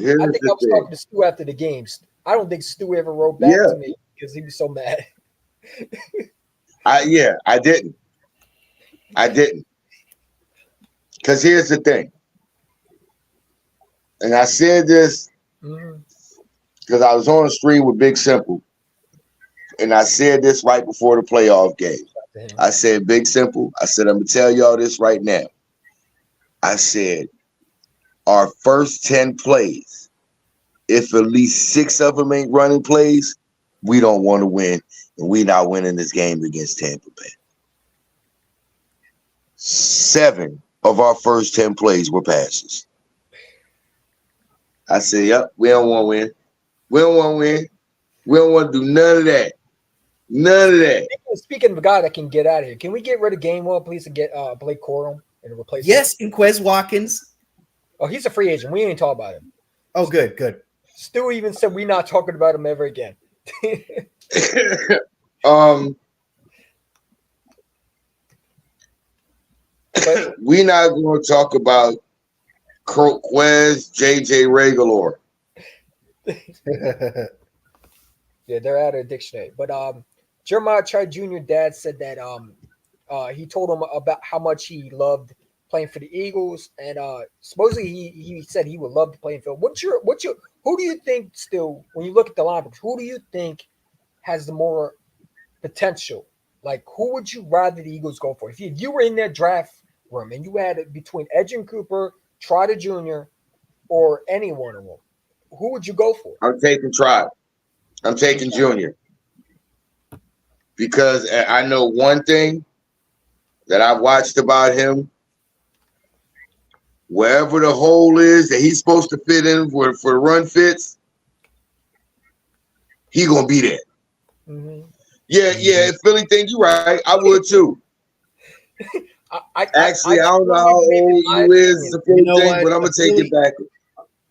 talking to Stu after the games. I don't think Stu ever wrote back to me because he was so mad. I didn't. Because here's the thing. And I said this because I was on the stream with Big Simple. And I said this right before the playoff game. I said, Big Simple, I said, I'm going to tell y'all this right now. I said, our first 10 plays, if at least 6 of them ain't running plays, we don't want to win. And we not winning this game against Tampa Bay. 7 of our first 10 plays were passes. I said, yep, we don't want to win. We don't want to win. We don't want to do none of that. None of that. Speaking of a guy that can get out of here, can we get rid of Gainwell, please, and get Blake Corum and replace him? Yes, and Quez Watkins. Oh, he's a free agent. We ain't talk about him. Oh, good. Stu even said we're not talking about him ever again. We're not going to talk about Quez, JJ Regalor. Yeah, they're out of the dictionary. But Jeremiah Trey Jr. dad said that he told him about how much he loved playing for the Eagles, and supposedly he said he would love to play in Philly. Who do you think still, when you look at the lineup, who do you think has the more potential? Like, who would you rather the Eagles go for? If you were in their draft room and you had it between Edgerrin Cooper, Trotter Jr., or any one of them, who would you go for? I'm taking Trotter. I'm taking Junior. Because I know one thing that I've watched about him. Wherever the hole is that he's supposed to fit in for the run fits, he gonna be there. Mm-hmm. Yeah. If Philly think you're right, I would too. I don't know how old you is, but I'm gonna take it back.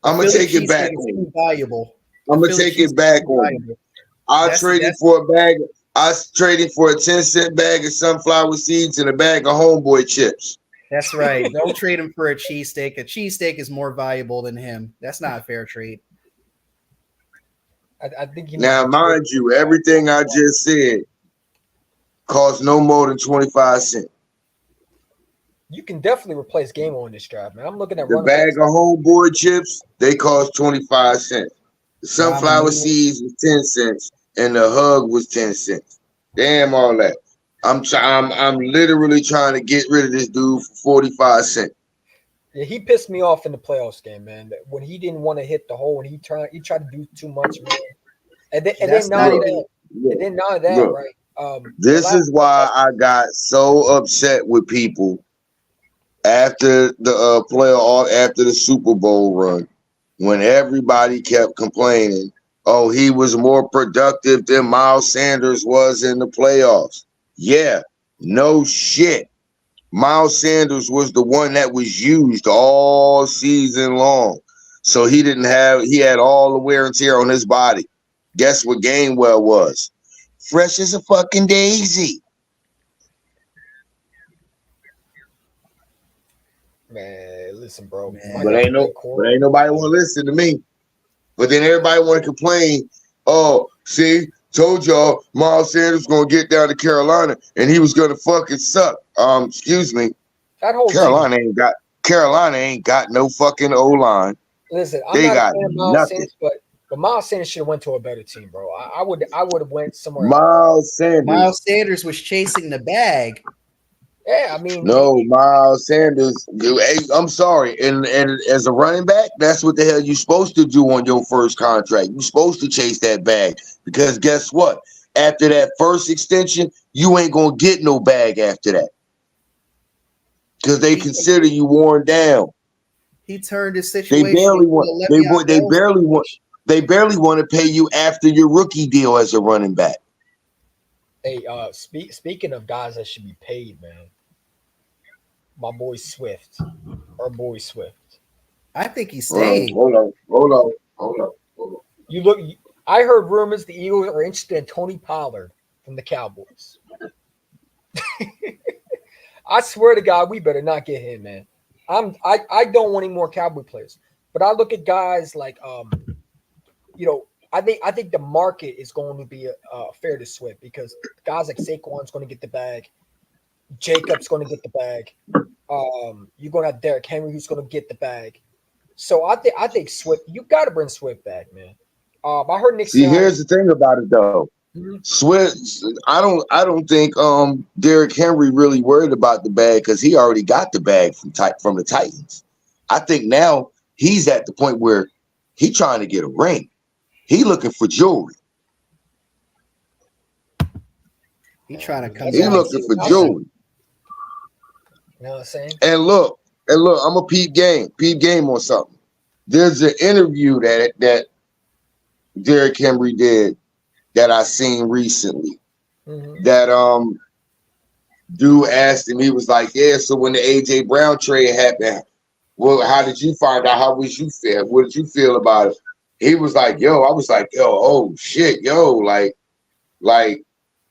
I'm gonna take it back. Valuable. I'm gonna take it back on. I'll trade it for a bag. I was trading for a 10-cent bag of sunflower seeds and a bag of homeboy chips. That's right. Don't trade him for a cheesesteak. A cheesesteak is more valuable than him. That's not a fair trade. I think you Now, mind you, everything I just said costs no more than 25 cents. You can definitely replace Game on this draft, man. I'm looking at The bag of homeboy chips, they cost 25 cents. The sunflower seeds was 10 cents, and the hug was 10 cents. Damn all that. I'm literally trying to get rid of this dude for 45 cents. Yeah, he pissed me off in the playoffs game, man. When he didn't want to hit the hole and he tried to do too much, man. And then none of that, right? This is why I got so upset with people after the after the Super Bowl run, when everybody kept complaining, oh, he was more productive than Miles Sanders was in the playoffs. Yeah, no shit. Miles Sanders was the one that was used all season long. So he had all the wear and tear on his body. Guess what Gainwell was? Fresh as a fucking daisy. Man, listen, bro. But ain't nobody want to listen to me. But then everybody want to complain. Oh, see, told y'all Miles Sanders going to get down to Carolina and he was going to fucking suck. Excuse me. Carolina ain't got no fucking O-line. Listen, I'm not a fan of Miles Sanders, but Miles Sanders should have went to a better team, bro. I would have went somewhere else. Miles Sanders was chasing the bag. Yeah, I mean, no, Miles Sanders. I'm sorry, and as a running back, that's what the hell you're supposed to do on your first contract. You're supposed to chase that bag because guess what? After that first extension, you ain't gonna get no bag after that because they consider you worn down. He turned his situation. They barely want to pay you after your rookie deal as a running back. Hey, speaking of guys that should be paid, man, my boy Swift, our boy Swift. I think he stayed. Hold on. You look. I heard rumors the Eagles are interested in Tony Pollard from the Cowboys. I swear to God, we better not get him, man. I don't want any more Cowboy players, but I look at guys like I think the market is going to be fair to Swift because guys like Saquon's going to get the bag, Jacob's going to get the bag. You're going to have Derrick Henry who's going to get the bag. So I think Swift, you got to bring Swift back, man. I heard Nick. See, here's the thing about it though. Mm-hmm. Swift, I don't think Derrick Henry really worried about the bag because he already got the bag from the Titans. I think now he's at the point where he's trying to get a ring. He looking for jewelry. He trying to come. He looking for jewelry. You know what I'm saying? And look, I'm a peep game on something. There's an interview that Derrick Henry did that I seen recently. Mm-hmm. That dude asked him, he was like, yeah, so when the AJ Brown trade happened, well, how did you find out? How was you feel? What did you feel about it? He was like, yo, I was like, yo, oh shit, yo, like,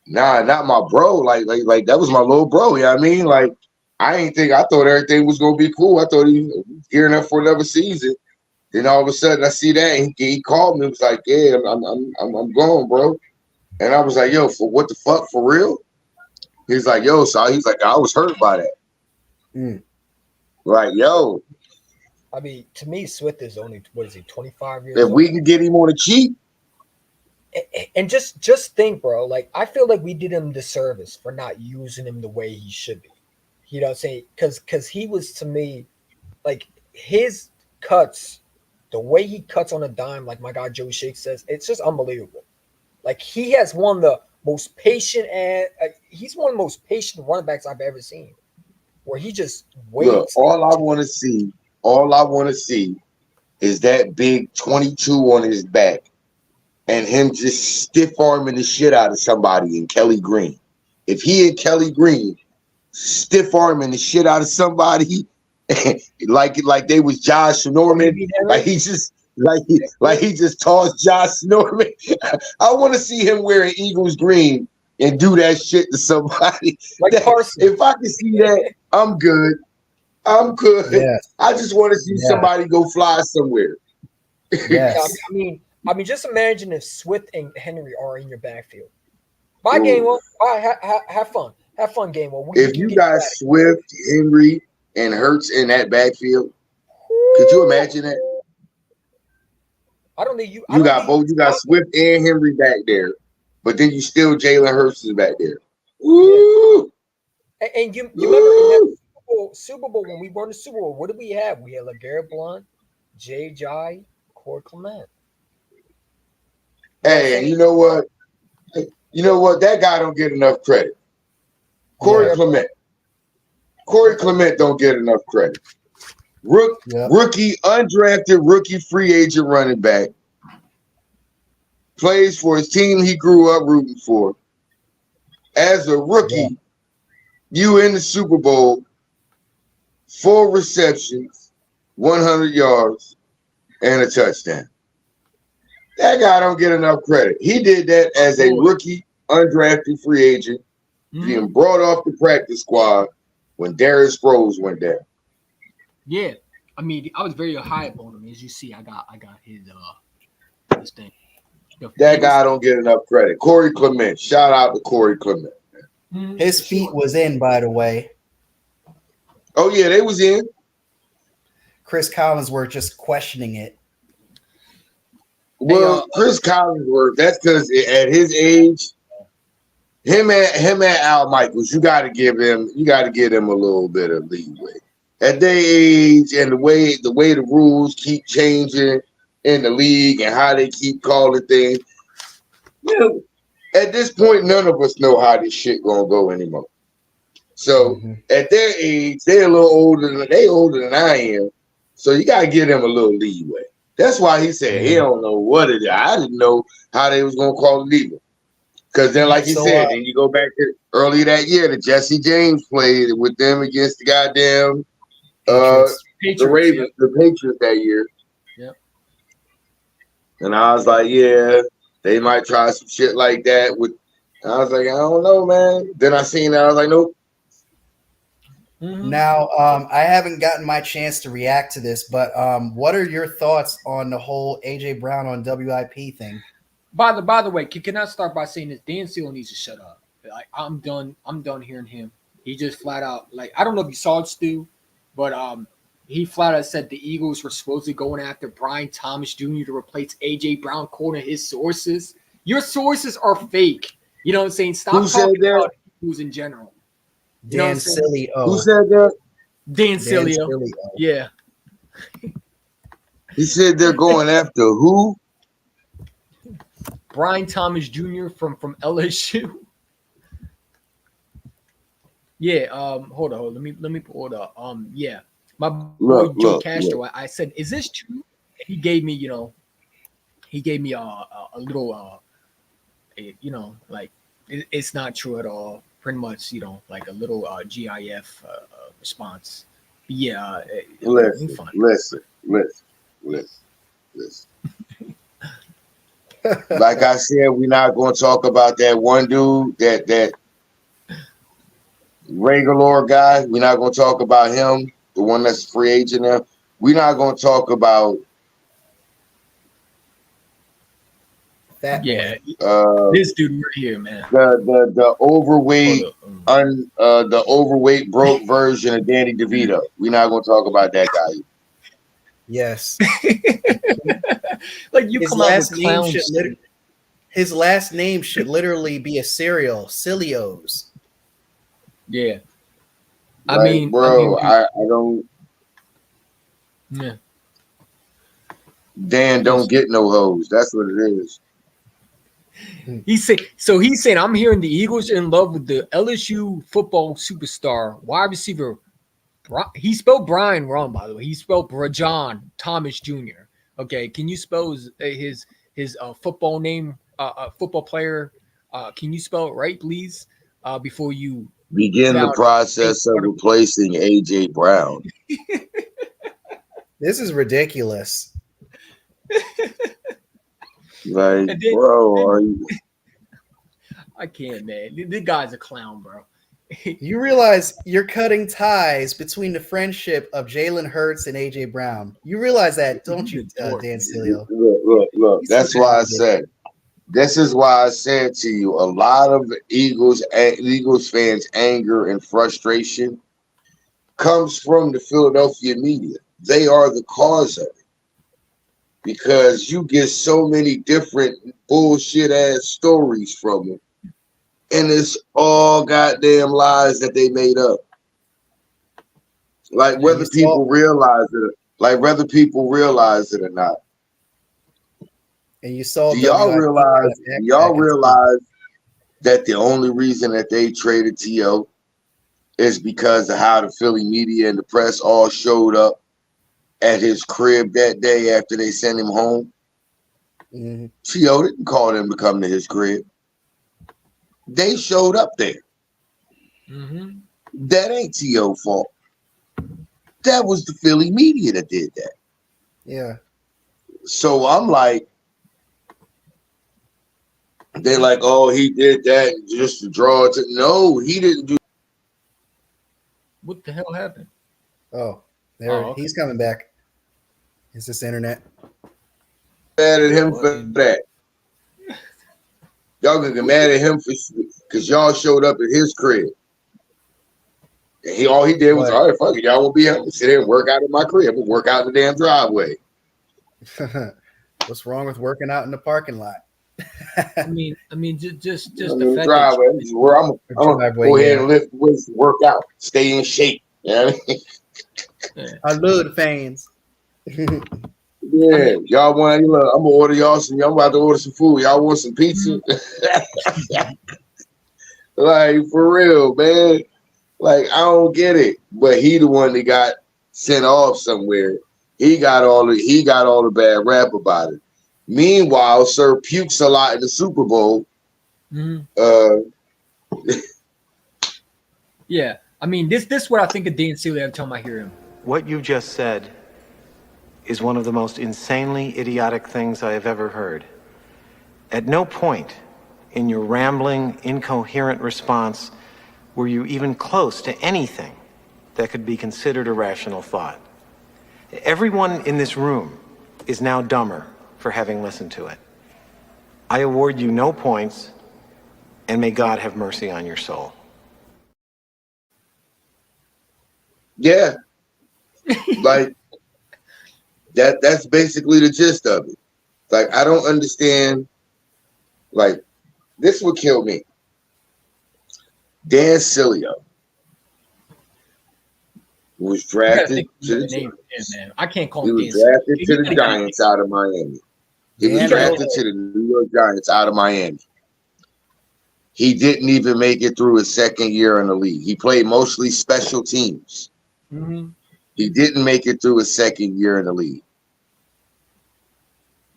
nah, not my bro. Like that was my little bro. You know what I mean? Like, I thought everything was gonna be cool. I thought he was gearing up for another season. Then all of a sudden I see that and he called me. He was like, yeah, I'm going, bro. And I was like, yo, for what the fuck, for real? He's like, yo, so he's like, I was hurt by that. Mm. Like, yo. I mean, to me, Swift is only, 25 years old? If we can get him on the cheap. And just think, bro, like, I feel like we did him disservice for not using him the way he should be. You know what I'm saying? Because he was, to me, like, his cuts, the way he cuts on a dime, like my guy Joey Shake says, it's just unbelievable. Like, he has one of the most patient he's one of the most patient running backs I've ever seen. Where he just waits. Look, all I want to see is that big 22 on his back and him just stiff arming the shit out of somebody in Kelly Green. If he and Kelly Green stiff arming the shit out of somebody like they was Josh Norman, like he just tossed Josh Norman. I want to see him wearing Eagles green and do that shit to somebody. Like Carson. If I can see that, I'm good. I'm good. Yes. I just want to see Yeah. somebody go fly somewhere. Yeah, Yes. I mean, just imagine if Swift and Henry are in your backfield. Bye, Ooh. Gainwell. Bye. Have fun. Have fun, Gainwell. We If can you get got back. Swift, Henry, and Hurts in that backfield, could you imagine that? I don't need you. I You don't got need. both. You got Swift and Henry back there, but then you still Jalen Hurts is back there. Woo! And you remember in that Super Bowl when we won the Super Bowl, what did we have? We had LeGarrette Blount, Jay Jai, Corey Clement. Hey, and you know what? You know what? That guy don't get enough credit. Corey Clement. Corey Clement don't get enough credit. Rookie, undrafted rookie free agent running back. Plays for his team he grew up rooting for. As a rookie, you in the Super Bowl, 4 receptions, 100 yards, and a touchdown. That guy don't get enough credit. He did that as a rookie, undrafted free agent, being brought off the practice squad when Darius Sproles went down. Yeah, I mean, I was very high up on him. As you see, I got his thing. That guy don't get enough credit. Corey Clement. Shout out to Corey Clement. His feet was in, by the way. Oh, yeah, they was in. Chris Collinsworth just questioning it. Well, Chris Collinsworth, that's because at his age, him and Al Michaels, you got to give him a little bit of leeway. At their age and the way the rules keep changing in the league and how they keep calling things, you know, at this point, none of us know how this shit gonna go anymore. So at their age, they're a little older than I am. So you gotta give them a little leeway. That's why he said he don't know what it is. I didn't know how they was gonna call it either. Because then, like you said, then you go back to early that year, the Jesse James played with them against the goddamn the Ravens, the Patriots that year. Yep. And I was like, yeah, they might try some shit like that. I was like, I don't know, man. Then I seen that, I was like, nope. Now, I haven't gotten my chance to react to this, but what are your thoughts on the whole AJ Brown on WIP thing? By the way, can I start by saying this? Dan Seal needs to shut up. Like I'm done hearing him. He just flat out, like, I don't know if you saw it, Stu, but he flat out said the Eagles were supposedly going after Brian Thomas Jr. to replace AJ Brown, according to his sources. Your sources are fake. You know what I'm saying? Stop talking about Eagles in general. Dan Silio. Who said that? Dan Silio. Yeah. He said they're going after who? Brian Thomas Jr. from LSU. Yeah. Hold on. Let me pull it up. Yeah. My boy Joe Castro. I said, "Is this true?" He gave me, a little, like it's not true at all. Pretty much, like a little GIF response. Yeah. Listen. Like I said, we're not going to talk about that one dude, that regular guy. We're not going to talk about him, the one that's a free agent now. We're not going to talk about that. Yeah, this dude right here, man. The overweight, the overweight broke version of Danny DeVito. We're not going to talk about that guy. Yes. Like you come out with clowns. His last name should literally be a cereal, Cilios. Yeah. I don't. Yeah. Dan don't get no hoes. That's what it is. He's saying, I'm hearing the Eagles are in love with the LSU football superstar, wide receiver. He spelled Brian wrong, by the way. He spelled Brajon Thomas Jr. Okay, can you spell his football name, football player? Can you spell it right, please? Before you begin the process of replacing AJ Brown. This is ridiculous. Like, bro, are you? I can't, man. The guy's a clown, bro. You realize you're cutting ties between the friendship of Jalen Hurts and AJ Brown. You realize that, don't you, Dan Celio? Look. That's why I said. This is why I said to you, a lot of Eagles fans' anger and frustration comes from the Philadelphia media. They are the cause of it because you get so many different bullshit ass stories from them, and it's all goddamn lies that they made up. Like whether people realize it, or not. And you saw. Do y'all realize? That the only reason that they traded T.O. is because of how the Philly media and the press all showed up at his crib that day after they sent him home? Mm-hmm. T.O. didn't call them to come to his crib. They showed up there. Mm-hmm. That ain't T.O. fault. That was the Philly media that did that. Yeah. So I'm like, they're like, oh, he did that just to draw it. No, he didn't do. What the hell happened? Oh, there he's coming back. It's this internet. Mad at him for that. Y'all gonna get mad at him because y'all showed up at his crib. And all he did was, all right, fuck it, y'all won't be able to sit there and work out in my crib. We'll work out in the damn driveway. What's wrong with working out in the parking lot? I mean, just the fact driveway. Where I'm gonna go ahead and lift weights, work out, stay in shape. You know what I mean? I love the fans. Yeah, y'all want? I'm gonna order y'all some. I'm about to order some food. Y'all want some pizza? Like for real, man. Like I don't get it. But he the one that got sent off somewhere. He got all the bad rap about it. Meanwhile, Sir pukes a lot in the Super Bowl. Mm-hmm. Yeah, I mean, this is what I think of Dan Seeley every time I hear him. What you just said is one of the most insanely idiotic things I have ever heard. At no point in your rambling, incoherent response were you even close to anything that could be considered a rational thought. Everyone in this room is now dumber for having listened to it. I award you no points, and may God have mercy on your soul. Yeah. Like that's basically the gist of it. Like I don't understand. Like this would kill me. Dan Cilio was drafted to the Giants. Man. I can't call him. He was drafted to the Giants out of Miami. He was drafted to the New York Giants out of Miami. He didn't even make it through his second year in the league. He played mostly special teams. Mm-hmm. He didn't make it through his second year in the league.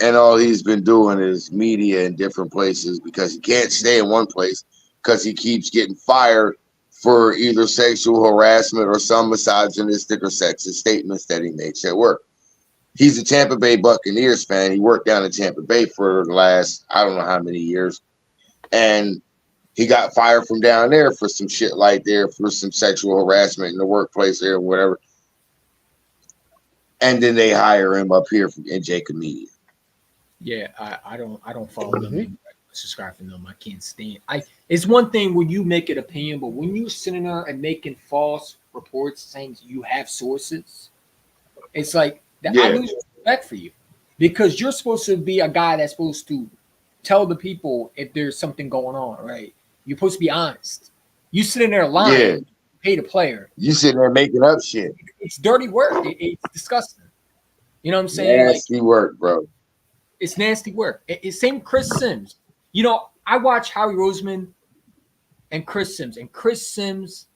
And all he's been doing is media in different places because he can't stay in one place because he keeps getting fired for either sexual harassment or some misogynistic or sexist statements that he makes at work. He's a Tampa Bay Buccaneers fan. He worked down in Tampa Bay for the last, I don't know how many years. And he got fired from down there for some shit like there for some sexual harassment in the workplace there or whatever. And then they hire him up here in Jacob Media. Yeah, I don't follow them. I subscribe to them. I can't stand. It's one thing when you make an opinion, but when you sitting there and making false reports saying you have sources, it's like that. I lose respect for you because you're supposed to be a guy that's supposed to tell the people if there's something going on, right? You're supposed to be honest. You sitting there lying, pay the player. You sitting there making up shit. It's dirty work. It's disgusting. You know what I'm saying? Nasty work, bro. It's nasty work. It's same Chris Sims. You know, I watch Howie Roseman and Chris Sims. And Chris Sims,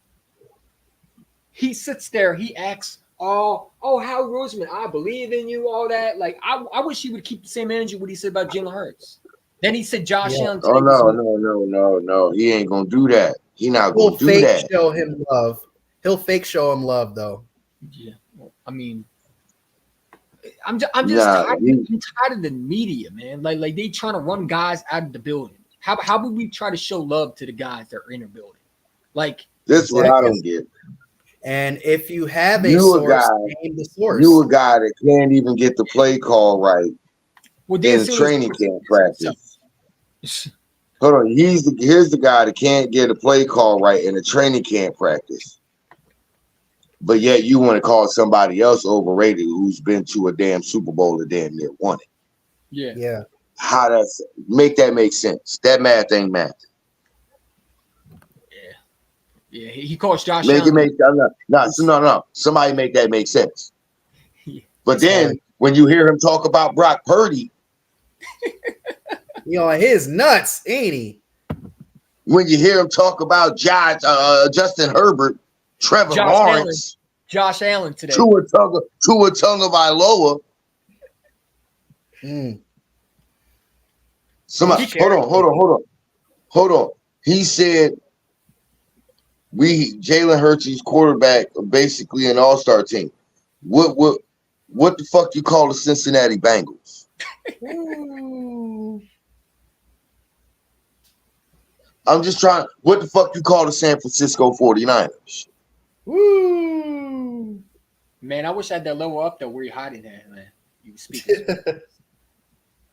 he sits there, he acts, oh, Howie Roseman, I believe in you, all that. Like, I wish he would keep the same energy what he said about Jalen Hurts. Then he said Josh Allen. Oh, no. He ain't going to do that. He not going to do that. Show him love. He'll fake show him love, though. Yeah. Well, I mean, I'm just tired of the media, man. Like they trying to run guys out of the building. How would we try to show love to the guys that are in the building? Like This is what I don't get. And if you have a You a source, guy, name the source. you a guy that can't even get the play call right Well, in training camp practice. Hold on, here's the guy that can't get a play call right in a training camp practice. But yet you want to call somebody else overrated who's been to a damn Super Bowl and damn near won it. Yeah. How does make sense? That math ain't math. Yeah, he coached Josh Make Allen. it make no. Somebody make that make sense. But then when you hear him talk about Brock Purdy, you know, his nuts, ain't he? When you hear him talk about Justin Herbert, Trevor Lawrence, Josh Allen today, Tua Tagovailoa. Somebody, hold on. He said Jalen Hurts is quarterback, basically an all-star team. What the fuck you call the Cincinnati Bengals? I'm just trying. What the fuck you call the San Francisco 49ers? Woo! Man, I wish I had that lower up there where you're hiding at, man. You speaking.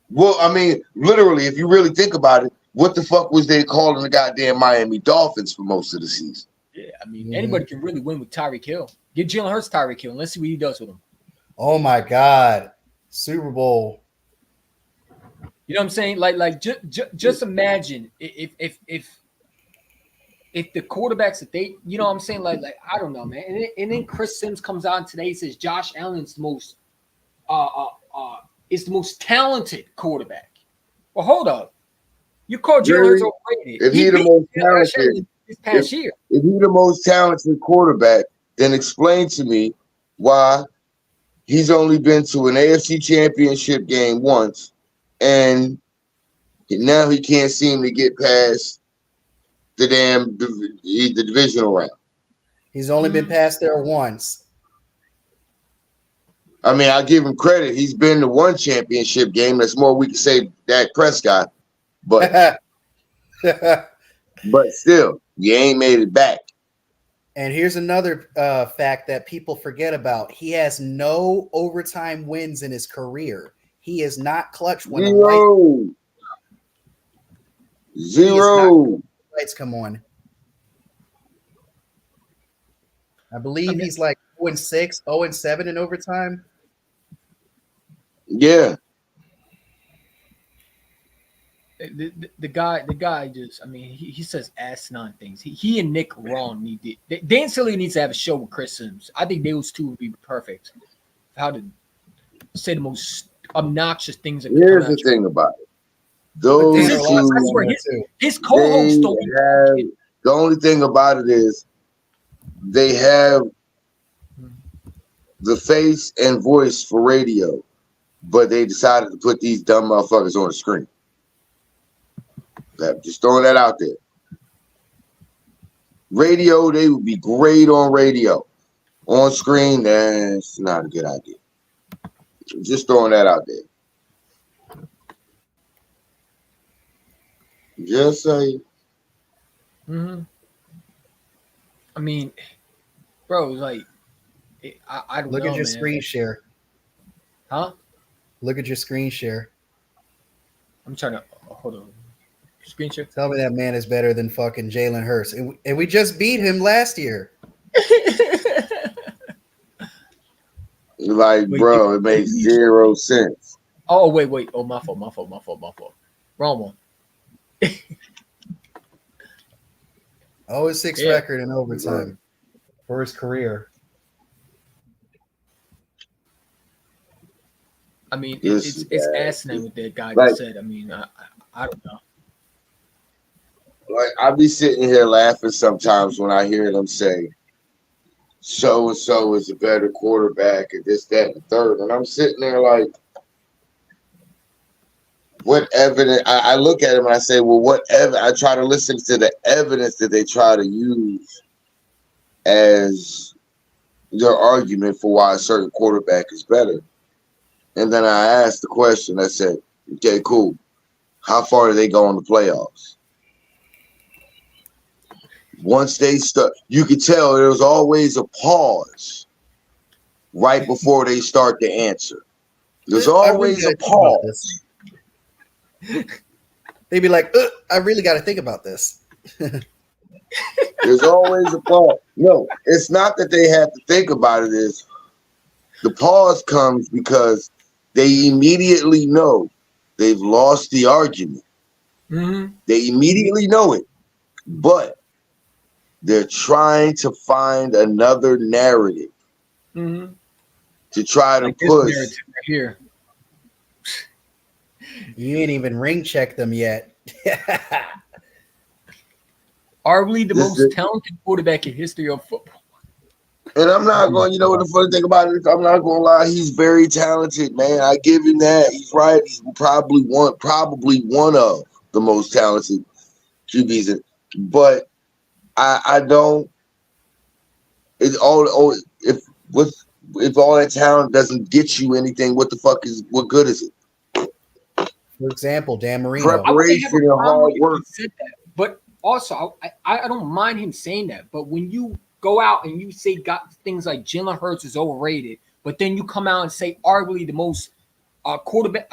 Well, I mean, literally, if you really think about it, what the fuck was they calling the goddamn Miami Dolphins for most of the season? Yeah, I mean, anybody can really win with Tyreek Hill. Get Jalen Hurts Tyreek Hill, and let's see what he does with him. Oh my God, Super Bowl. You know what I'm saying? Like just imagine if the quarterbacks that they, you know what I'm saying? Like I don't know, man. And then Chris Sims comes out today and says Josh Allen's the most is the most talented quarterback. Well, hold up. You call Jalen Hurts overrated. If he the most talented this past year. If he the most talented quarterback, then explain to me why he's only been to an AFC championship game once. And now he can't seem to get past the divisional round. He's only been past there once. I mean, I give him credit. He's been to one championship game. That's more we can say Dak Prescott. But but still, you ain't made it back. And here's another fact that people forget about. He has no overtime wins in his career. He is not clutch when Zero. Lights come on. I believe he's like 0-6, 0-7 in overtime. Yeah. The guy just, I mean, he says asinine things. He and Nick Ron need to, Dan Silly needs to have a show with Chris Sims. I think those two would be perfect. How to say the most obnoxious things. Here's the thing about it. Those two, his co-host don't have, the only thing about it is they have the face and voice for radio, but they decided to put these dumb motherfuckers on the screen. Just throwing that out there. Radio, they would be great on radio. On screen, that's not a good idea. Just throwing that out there. Just say. I mean, bro, like, I don't know. Look at your man. screen share. Huh? Look at your screen share. I'm trying to hold on. Screen share. Tell me that man is better than fucking Jalen Hurts, and we just beat him last year. Like, bro, it makes zero sense. Oh, wait. Oh, my fault. Wrong one. 0-6 record in overtime for his career. I mean, it's asinine what that guy just said. I mean, I don't know. Like, I be sitting here laughing sometimes when I hear them say, so and so is a better quarterback, and this, that, and the third. And I'm sitting there like, what evidence? I look at him and I say, well, what evidence? I try to listen to the evidence that they try to use as their argument for why a certain quarterback is better. And then I asked the question, I said, okay, cool. How far do they go in the playoffs? once they start, you could tell there was always a pause right before they start to answer. There's always a pause. They'd be like, I really got to think about this. There's always a pause. No, it's not that they have to think about it. Is the pause comes because they immediately know they've lost the argument. Mm-hmm. They immediately know it, but they're trying to find another narrative to try to like this push. narrative right here. You ain't even ring checked them yet. Arguably the most talented quarterback in history of football. And I'm not going, you know what the funny thing about it is, I'm not going to lie, he's very talented, man. I give him that. He's right. He's probably one of the most talented QBs. But I don't. It's all if all that talent doesn't get you anything, what good is it? For example, Dan Marino. Preparation and hard work. Said that. But also, I don't mind him saying that. But when you go out and you say things like Jalen Hurts is overrated, but then you come out and say arguably the most quarterback,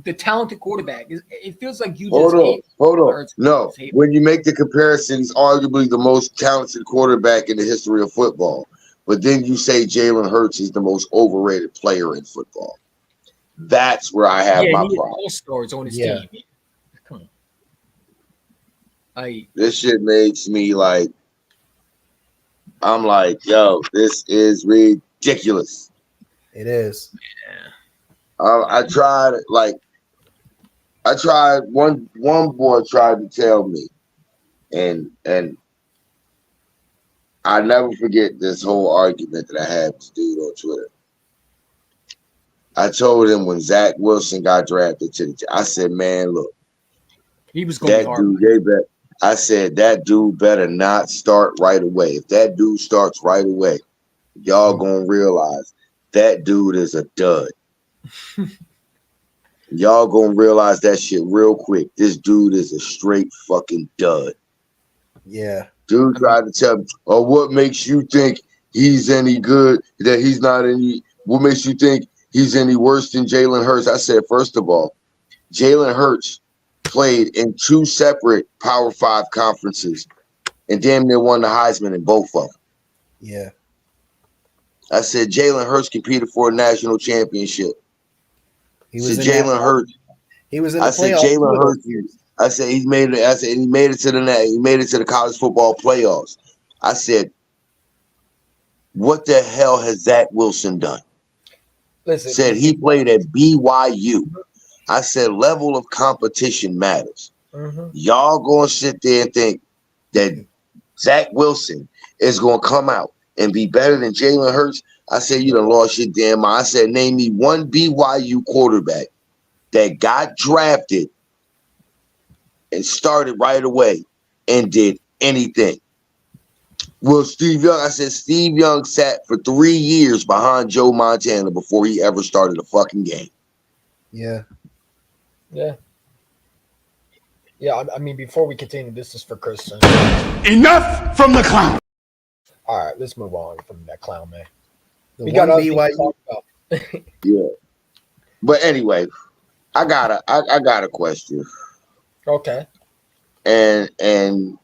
the talented quarterback, it feels like you just hate. Hold on. No, when you make the comparison, he's arguably the most talented quarterback in the history of football. But then you say Jalen Hurts is the most overrated player in football. That's where I have my problem. All-stars on his team. Come on. This shit makes me like, I'm like, yo, this is ridiculous. It is. Yeah. I tried one boy tried to tell me, and I never forget this whole argument that I had with this dude on Twitter. I told him when Zach Wilson got drafted I said, man, look, he was going I said that dude better not start right away. If that dude starts right away, y'all gonna realize that dude is a dud. Y'all gonna realize that shit real quick. This dude is a straight fucking dud. Yeah. Dude tried to tell me, oh, what makes you think he's any good, that he's not any, what makes you think he's any worse than Jalen Hurts? I said, first of all, Jalen Hurts played in 2 separate Power 5 conferences and damn near won the Heisman in both of them. Yeah. I said Jalen Hurts competed for a national championship. He was Jalen Hurts. He was in the I said Jalen Hurts. I said he made it. I said he made it to the college football playoffs. I said, what the hell has Zach Wilson done? Listen, said he played at BYU. I said level of competition matters. Y'all gonna sit there and think that Zach Wilson is gonna come out and be better than Jalen Hurts? I said you done lost your damn mind. I said name me one BYU quarterback that got drafted and started right away and did anything. Well, Steve Young, I said Steve Young sat for 3 years behind Joe Montana before he ever started a fucking game. Yeah. Yeah. Yeah, I mean, before we continue, this is for Chris. Enough from the clown. All right, let's move on from that clown, man. We got other things to talk about. Yeah. But anyway, I got a question. Okay. And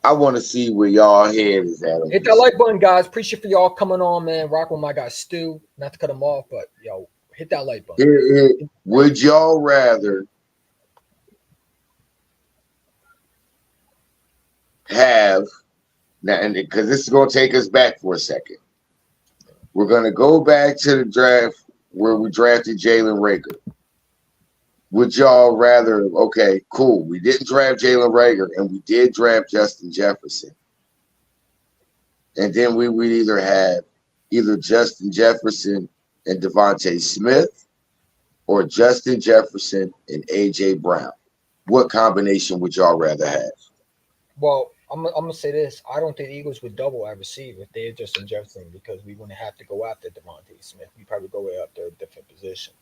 I want to see where y'all head is at. Hit that like button, guys. Appreciate for y'all coming on, man. Rock with my guy Stu. Not to cut him off, but yo, hit that like button. Would y'all rather have now, and because this is going to take us back for a second, we're going to go back to the draft where we drafted Jalen Reagor. Would y'all rather, okay, cool, we didn't draft Jalen Reagor and we did draft Justin Jefferson. And then we would either have Justin Jefferson and Devontae Smith or Justin Jefferson and A.J. Brown. What combination would y'all rather have? Well, I'm gonna say this. I don't think the Eagles would double our receiver if they had Justin Jefferson because we wouldn't have to go after Devontae Smith. We'd probably go way up there a different position.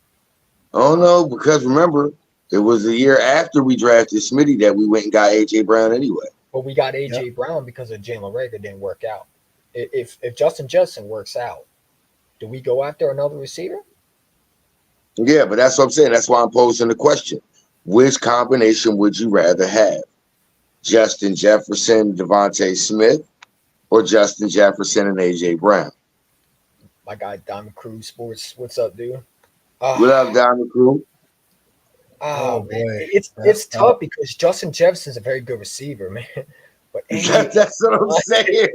Oh, no, because remember, it was the year after we drafted Smitty that we went and got A.J. Brown anyway. but we got AJ Brown because of Jalen Reagor didn't work out. If Justin Jefferson works out, do we go after another receiver? Yeah, but that's what I'm saying. That's why I'm posing the question. Which combination would you rather have? Justin Jefferson, Devontae Smith, or Justin Jefferson and AJ Brown? My guy Diamond Cruz Sports, what's up, dude? What up, Diamond Crew? Oh man, boy. it's tough because Justin Jefferson's a very good receiver, man. But AJ, That's what I'm saying.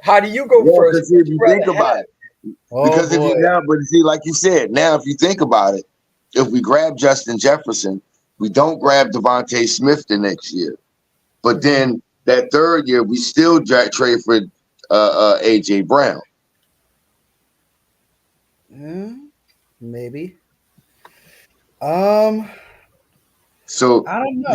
how do you go first? Because if you think about it, because if you now, but see, like you said, now if you think about it, if we grab Justin Jefferson, we don't grab Devontae Smith the next year, but then that third year we still trade for AJ Brown. Maybe. So I don't know.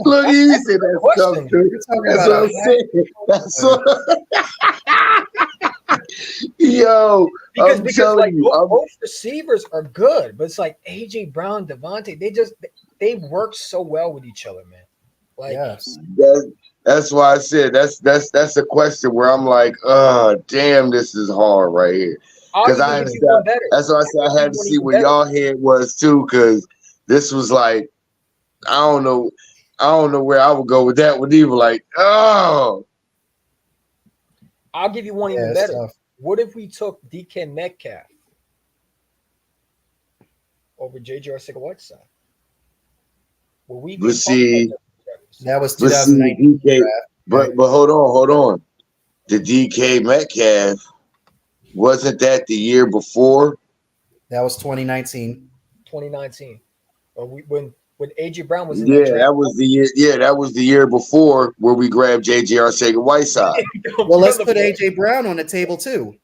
look, you said that's tough, dude. That's what I'm saying. That's what. Yo, because telling like you, both receivers are good, but it's like AJ Brown, Devontae, they work so well with each other, man. Like that's why I said that's a question where I'm like, oh damn, this is hard right here. Because I understand. That's why I said I had to see where y'all head was too, because this was like, I don't know where I would go with that one either. Like, oh, I'll give you one even better. Tough. What if we took DK Metcalf over JJ Arcega-Whiteside? Well, let's see. That was 2019. But hold on. The DK Metcalf, wasn't that the year before? That was 2019. 2019. When AJ Brown was in that was the year. Yeah, that was the year before where we grabbed JJ Arcega-Whiteside. Well, let's put AJ Brown on the table too.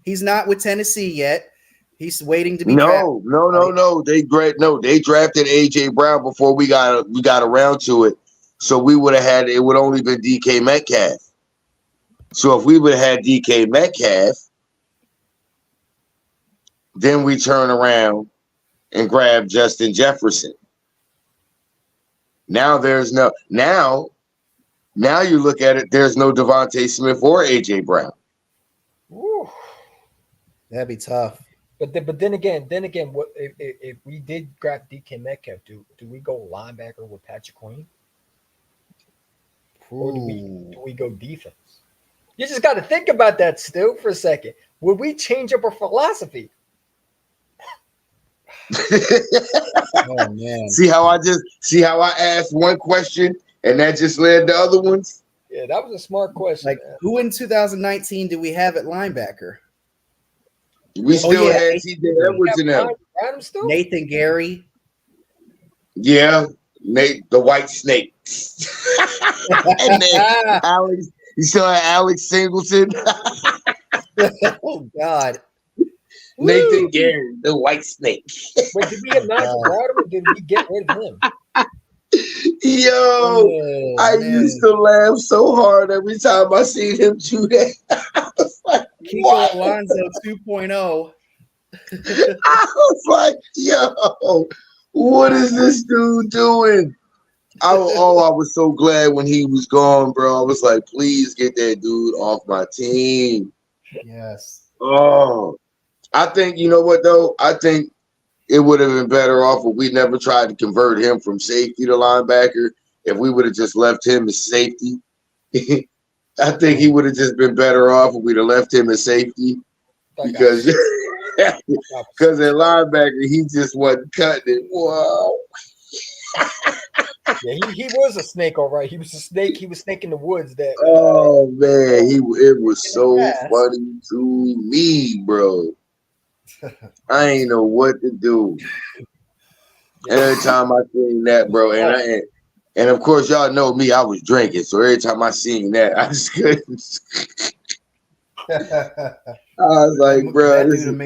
He's not with Tennessee yet. He's waiting to be drafted. No. They drafted AJ Brown before we got around to it. So we would have had it would only been DK Metcalf. So if we would have had DK Metcalf, then we turn around and grab Justin Jefferson. Now you look at it, there's no Devontae Smith or AJ Brown. Ooh. That'd be tough. But then again, what if we did grab DK Metcalf? Do we go linebacker with Patrick Queen, or do we go defense? You just got to think about that still for a second. Would we change up our philosophy? Oh man! See how I asked one question and that just led to other ones? Yeah, that was a smart question. Like, who in 2019 do we have at linebacker? We still had TJ Edwards in there. Nathan Gary. Yeah, Nate, the white snake. And then Alex, you still had Alex Singleton. Oh God. Nathan Gary, the white snake. Wait, did we have Nigel Bradham or did we get rid of him? Yo, I used to laugh so hard every time I seen him do that. I was like, Kiko Alonso 2.0. I was like, yo, what is this dude doing? I was so glad when he was gone, bro. I was like, please get that dude off my team. Yes. Oh, I think, you know what, though? I think it would have been better off if we never tried to convert him from safety to linebacker. If we would have just left him as safety. I think he would have just been better off if we'd have left him as safety. Because at linebacker, he just wasn't cutting it. Whoa. Yeah, he was a snake, all right. He was a snake. He was snake in the woods. Oh man, it was so funny to me, bro. I ain't know what to do. Every time I seen that, bro, and of course y'all know me, I was drinking, so every time I seen that, I just couldn't. I was like, bro, this is... and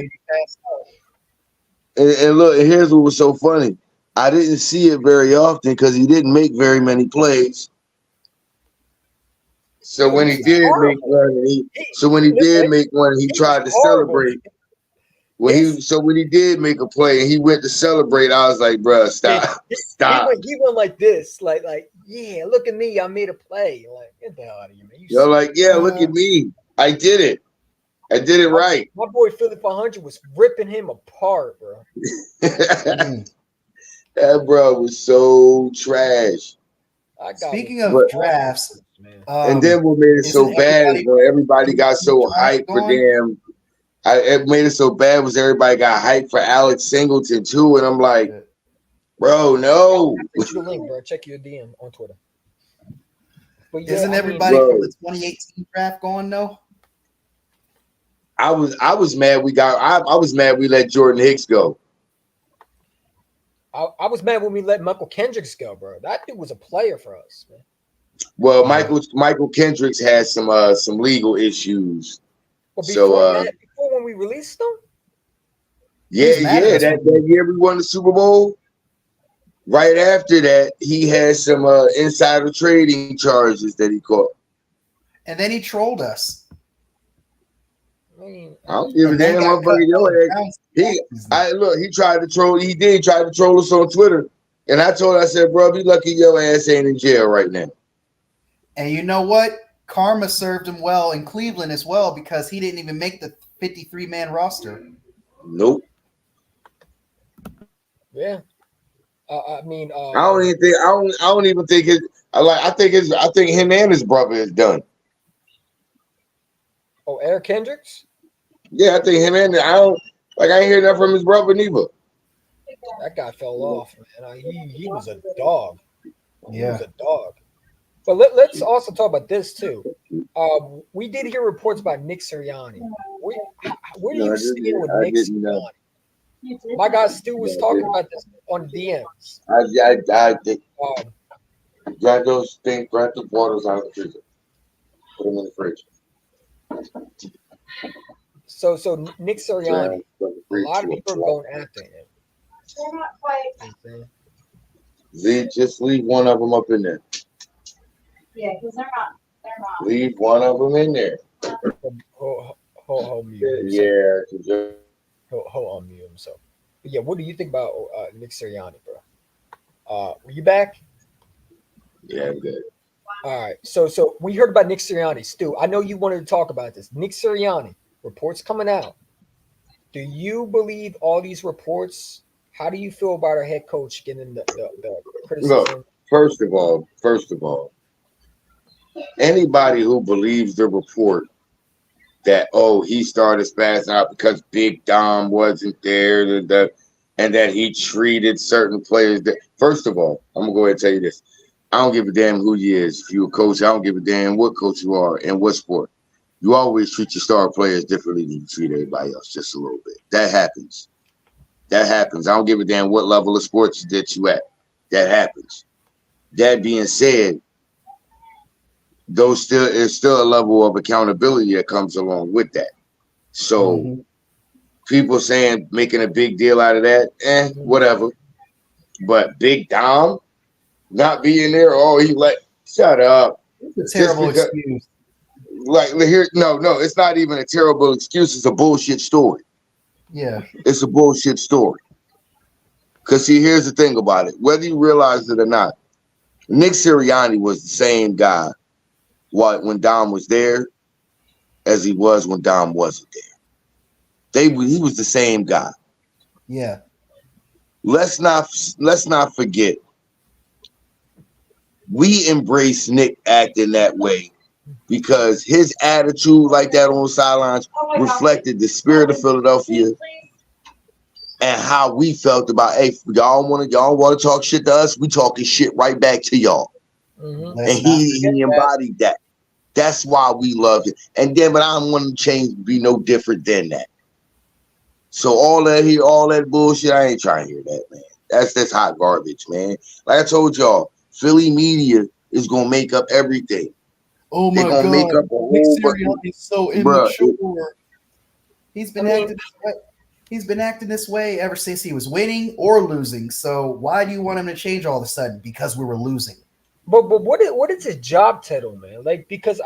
look, and here's what was so funny. I didn't see it very often because he didn't make very many plays. So when he did make one, he tried to celebrate. when he did make a play and he went to celebrate, I was like, bro, stop. Stop. He went like this, like, yeah, look at me, I made a play. Like, get the hell out of here, man. You're like, yeah, look at me. I did it. I did it right. My boy Philly 500 was ripping him apart, bro. That bro was so trash. Speaking of drafts, and then what made it so bad is when everybody got so hyped for damn. It made it so bad was everybody got hyped for Alex Singleton too, and I'm like, bro, no. Check your link, bro. Check your DM on Twitter. But yeah, isn't everybody from the 2018 draft going though? I was mad we let Jordan Hicks go. I was mad when we let Michael Kendricks go, bro. That dude was a player for us, man. Well, Michael Kendricks had some legal issues. Well, before when we released them? Yeah, that year we won the Super Bowl. Right after that, he had some insider trading charges that he caught. And then he trolled us. I don't give a damn, motherfucker. He tried to troll. He did try to troll us on Twitter, and I said, bro, be lucky your ass ain't in jail right now. And you know what? Karma served him well in Cleveland as well because he didn't even make the 53-man roster. Nope. Yeah. I mean, I don't even think it. I think him and his brother is done. Oh, Eric Kendricks? Yeah, I think him and I ain't hear that from his brother neither. That guy fell off, man. He was a dog. Yeah. He was a dog. But let's also talk about this too. We did hear reports about Nick Sirianni. Where do you stand with Nick Sirianni? My guy Stu was talking about this on DMs. I think. Grab those things. Grab the waters out of the freezer. Put them in the fridge. So Nick Sirianni, a lot of people are going after him. They're not quite. Just leave one of them up in there. Yeah, because they're not. Leave one of them in there. Hold mute. Yeah. Hold on mute himself. But yeah, what do you think about Nick Sirianni, bro? Were you back? Yeah, I'm good. All right. So we heard about Nick Sirianni. Stu, I know you wanted to talk about this. Nick Sirianni, reports coming out. Do you believe all these reports? How do you feel about our head coach getting the criticism? Look, first of all, anybody who believes the report that, he started spazzing out because Big Dom wasn't there, and that he treated certain players that, first of all, I'm gonna go ahead and tell you this. I don't give a damn who you is. If you're a coach, I don't give a damn what coach you are and what sport. You always treat your star players differently than you treat everybody else, just a little bit. That happens. I don't give a damn what level of sports that you at. That happens. That being said, there's still a level of accountability that comes along with that. So people making a big deal out of that, whatever. But Big Dom not being there, shut up. It's a terrible excuse. No, it's not even a terrible excuse. It's a bullshit story. Yeah. It's a bullshit story. Because see, here's the thing about it. Whether you realize it or not, Nick Sirianni was the same guy when Dom was there as he was when Dom wasn't there. He was the same guy. Yeah. Let's not forget. We embrace Nick acting that way because his attitude like that on the sidelines reflected the spirit of Philadelphia and how we felt about, hey, y'all want to talk shit to us? We talking shit right back to y'all. Mm-hmm. And he embodied that. That's why we loved it. And then, but I don't want to change, be no different than that. So all that bullshit, I ain't trying to hear that, man. That's hot garbage, man. Like I told y'all, Philly media is gonna make up everything. Oh my God! Make up a whole Nick Sirianni's so immature. He's been acting this way ever since he was winning or losing. So why do you want him to change all of a sudden? Because we were losing. But what is his job title, man? Like, because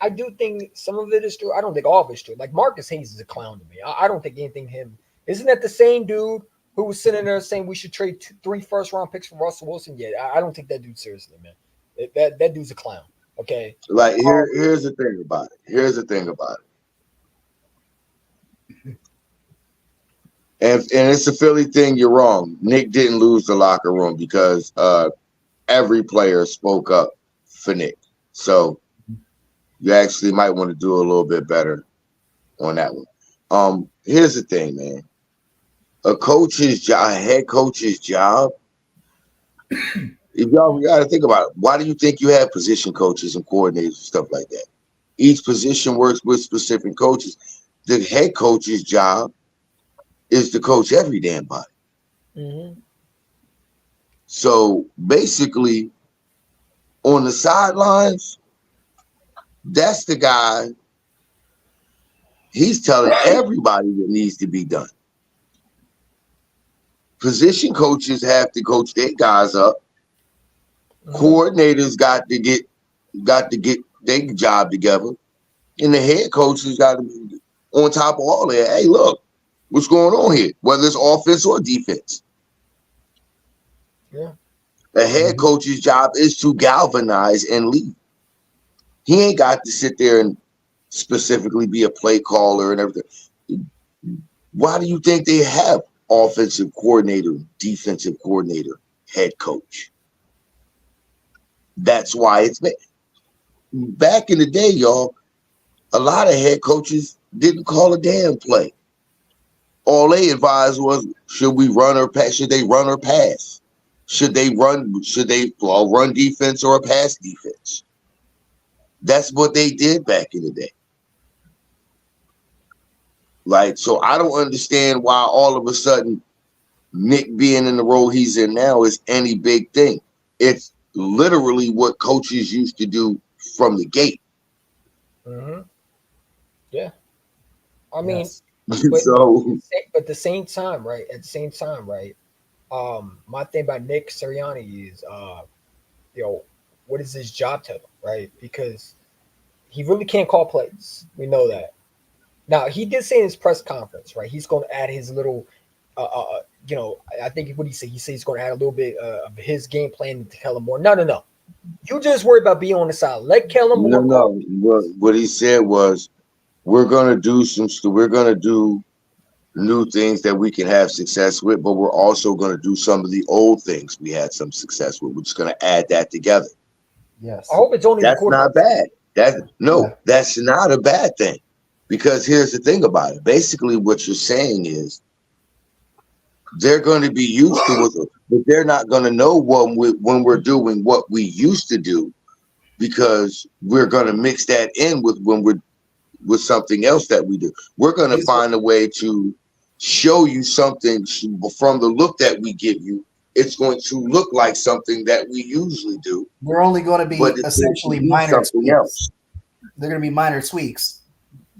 I do think some of it is true. I don't think all of it's true. Like Marcus Hayes is a clown to me. I don't think anything him. Isn't that the same dude who was sitting there saying we should trade 3 first-round picks for Russell Wilson? Yeah, I don't take that dude seriously, man. That dude's a clown. Okay. Like here's the thing about it. Here's the thing about it. And it's a Philly thing. You're wrong. Nick didn't lose the locker room because every player spoke up for Nick. So you actually might want to do a little bit better on that one. Here's the thing, man. A head coach's job. If y'all got to think about it, why do you think you have position coaches and coordinators and stuff like that? Each position works with specific coaches. The head coach's job is to coach every damn body. Mm-hmm. So basically, on the sidelines, that's the guy. He's telling everybody what needs to be done. Position coaches have to coach their guys up. Coordinators got to get their job together, and the head coaches got to be on top of all that. Hey, look, what's going on here? Whether it's offense or defense. Yeah. The head coach's job is to galvanize and lead. He ain't got to sit there and specifically be a play caller and everything. Why do you think they have offensive coordinator, defensive coordinator, head coach? That's why it's been. Back in the day, y'all, a lot of head coaches didn't call a damn play. All they advised was, should we run or pass? Should they run or pass? Should they run defense or a pass defense? That's what they did back in the day. Like, so I don't understand why all of a sudden Nick being in the role he's in now is any big thing. It's literally what coaches used to do from the gate. Mm-hmm. Yeah. I mean, Yes. but at the same time, right? My thing about Nick Sirianni is, what is his job title, right? Because he really can't call plays. We know that. Now, he did say in his press conference, right? He's going to add his little, I think what he said. He said he's going to add a little bit of his game plan to Kellen Moore. No. You just worry about being on the side. Let Kellen Moore go. What he said was, we're going to do new things that we can have success with, but we're also going to do some of the old things we had some success with. We're just going to add that together. Yes. I hope it's only That's not bad. That's not a bad thing. Because here's the thing about it. Basically, what you're saying is they're going to be used to it, but they're not going to know when we're doing what we used to do, because we're going to mix that in with something else that we do. We're going to find a way to show you something from the look that we give you. It's going to look like something that we usually do. We're only going to be essentially minor tweaks. Else. They're going to be minor tweaks.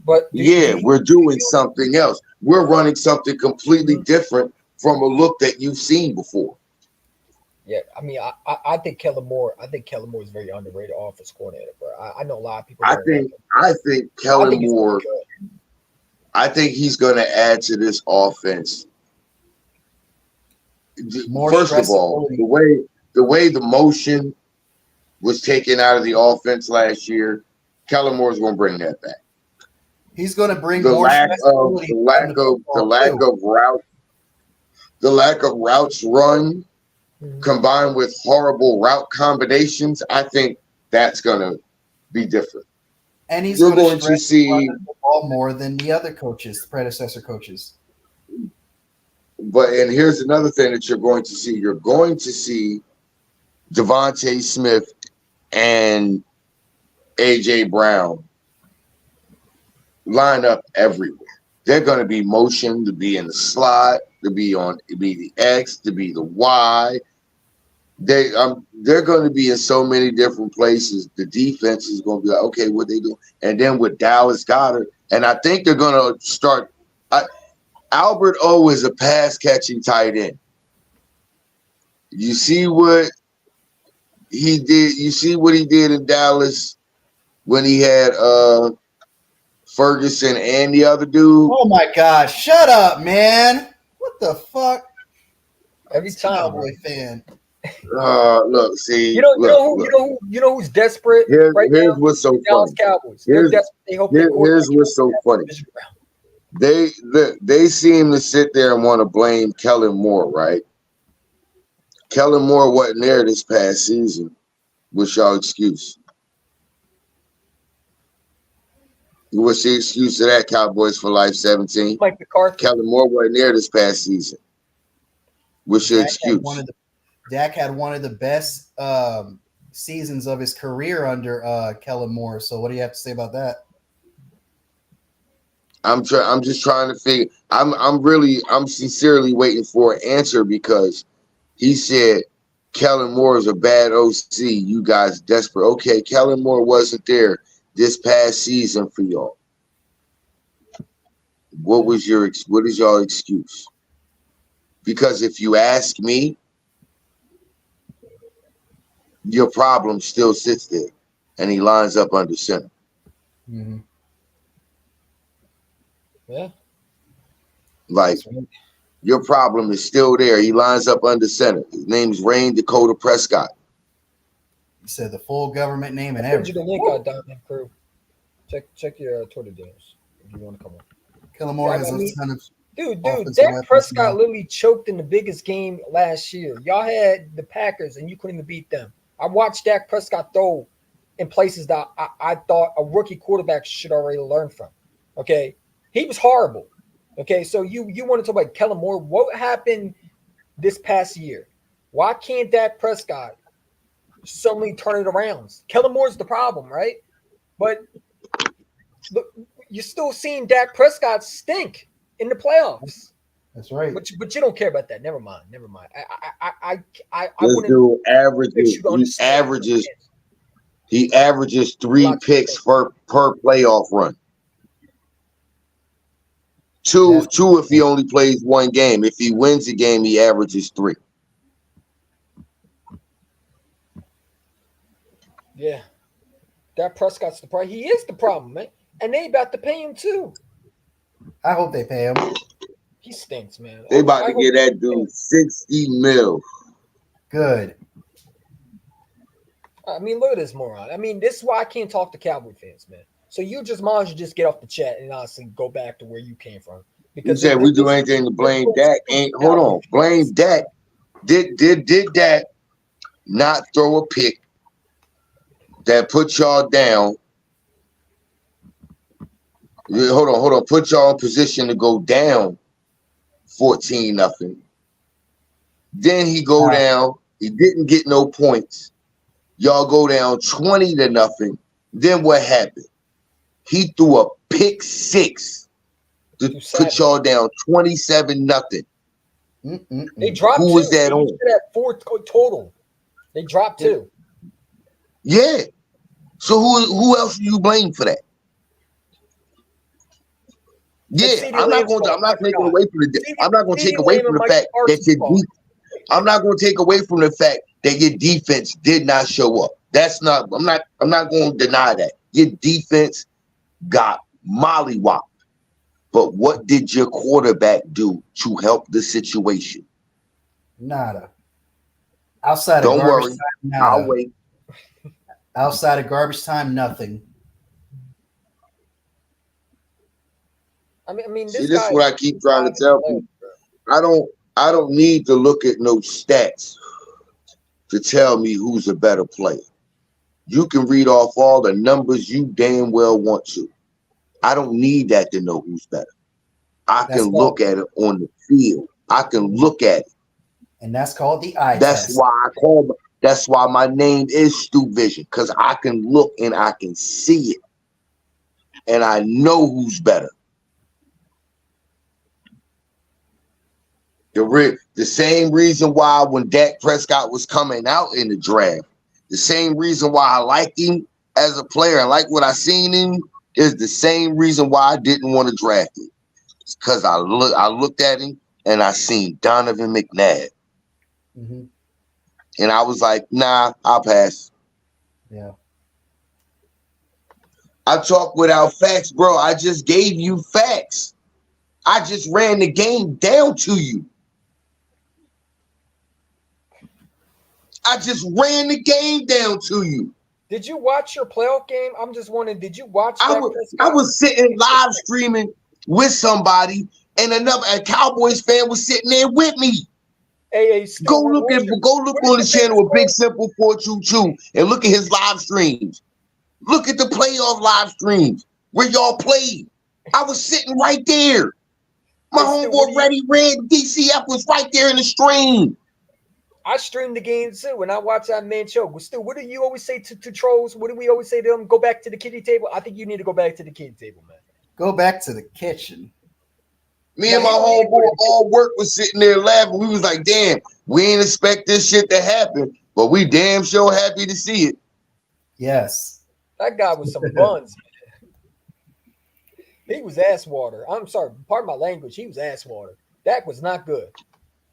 But we're doing something else. We're running something completely different from a look that you've seen before. Yeah, I mean, I think Kellen Moore. I think Kellen Moore is a very underrated offense coordinator, bro. I know a lot of people. I think Kellen Moore. I think he's going to add to this offense. First of all, the way the motion was taken out of the offense last year, Kellen Moore's going to bring that back. He's going to bring the more lack of routes run combined with horrible route combinations. I think that's going to be different. And he's going to see the ball more than the other coaches, the predecessor coaches. And here's another thing that you're going to see. You're going to see Devontae Smith and A.J. Brown line up everywhere. They're going to be motion to be in the slot, to be the X, to be the Y. They're going to be in so many different places. The defense is going to be like, okay, what they do? And then with Dallas Goedert, and I think they're going to start. Albert O is a pass catching tight end. You see what he did. You see what he did in Dallas when he had Ferguson and the other dude. Oh my gosh! Shut up, man! What the fuck? Every time, Cowboy fan. Look, see, you know look. you know who's desperate Here's right now? what's so Dallas funny. Cowboys. They're desperate. They hope their quarterback Here's what's so funny. They seem to sit there and want to blame Kellen Moore, right? Kellen Moore wasn't there this past season. What's y'all excuse? What's the excuse of that, Cowboys for Life 17? Mike McCarthy. Kellen Moore wasn't there this past season. What's your excuse? Dak had one of the best seasons of his career under Kellen Moore. So what do you have to say about that? I'm just trying to figure. I'm sincerely waiting for an answer because he said Kellen Moore is a bad OC. You guys desperate. Okay, Kellen Moore wasn't there this past season for y'all. What is y'all excuse? Because if you ask me, your problem still sits there, and he lines up under center. Mm-hmm. Yeah. Like, your problem is still there. He lines up under center. His name's Rain Dakota Prescott. You said the full government name and Send you everything. the link, Diamond Crew. Check your Twitter DMs if you want to come on. Kellen Moore has I mean, a ton of Dude, offensive Dak weapons Prescott now. literally choked in the biggest game last year. Y'all had the Packers, and you couldn't even beat them. I watched Dak Prescott throw in places that I thought a rookie quarterback should already learn from. Okay, he was horrible. Okay, so you want to talk about Kellen Moore? What happened this past year? Why can't Dak Prescott suddenly turn it around? Kellen Moore's the problem, right? But look, you're still seeing Dak Prescott stink in the playoffs. That's right. But you don't care about that. Never mind. I This wouldn't. dude averages 3 picks per playoff run. Two if he only plays one game. If he wins a game, he averages 3. Yeah, Dak Prescott's the problem. He is the problem, man. And they about to pay him too. I hope they pay him. He stinks, man. They about to get that dude 60 mil. Good. I mean, look at this moron. I mean, this is why I can't talk to Cowboy fans, man. So you just might as well just get off the chat and honestly go back to where you came from. Because you said we do anything to blame Dak. Hold on, blame Dak. Did Dak not throw a pick that put y'all down? Hold on. Put y'all in position to go down 14-0. Then he go down. He didn't get no points. Y'all go down 20-0. Then what happened? He threw a pick 6 to put y'all down 27-0. They dropped Who was that on? At 4 total. They dropped 2. Yeah. So who else do you blame for that? Yeah, I'm not taking away from the. I'm not going to take away from the fact that I'm not going to take away from the fact that your defense did not show up. That's not. I'm not going to deny that your defense got mollywopped. But what did your quarterback do to help the situation? Nada. Outside of garbage time, nada. I'll wait. Outside of garbage time, nothing. I mean, this is what I keep trying to tell people. I don't need to look at no stats to tell me who's a better player. You can read off all the numbers you damn well want to. I don't need that to know who's better. I can look at it on the field. I can look at it. And that's called the eye test. That's why my name is Stu Vision, because I can look and I can see it. And I know who's better. The same reason why when Dak Prescott was coming out in the draft, the same reason why I liked him as a player and like what I seen him is the same reason why I didn't want to draft him. It's because I looked at him and I seen Donovan McNabb. Mm-hmm. And I was like, nah, I'll pass. Yeah. I talk without facts, bro. I just gave you facts. I just ran the game down to you. I just ran the game down to you. Did you watch your playoff game? I'm just wondering, did you watch I that? was sitting live streaming with somebody, and a Cowboys fan was sitting there with me. Hey, Stu, Go look on the channel of Big Simple 422 and look at his live streams. Look at the playoff live streams where y'all played. I was sitting right there. My homeboy Reddy Red DCF was right there in the stream. I streamed the game too, and I watched that man choke. Stu, what do you always say to trolls? What do we always say to them? Go back to the kiddie table. I think you need to go back to the kiddie table, man. Go back to the kitchen. Me and my homeboy all work was sitting there laughing. We was like, damn, we ain't expect this shit to happen, but we damn sure happy to see it. Yes. That guy was some buns, man. He was ass water. I'm sorry, pardon my language. He was ass water. Dak was not good.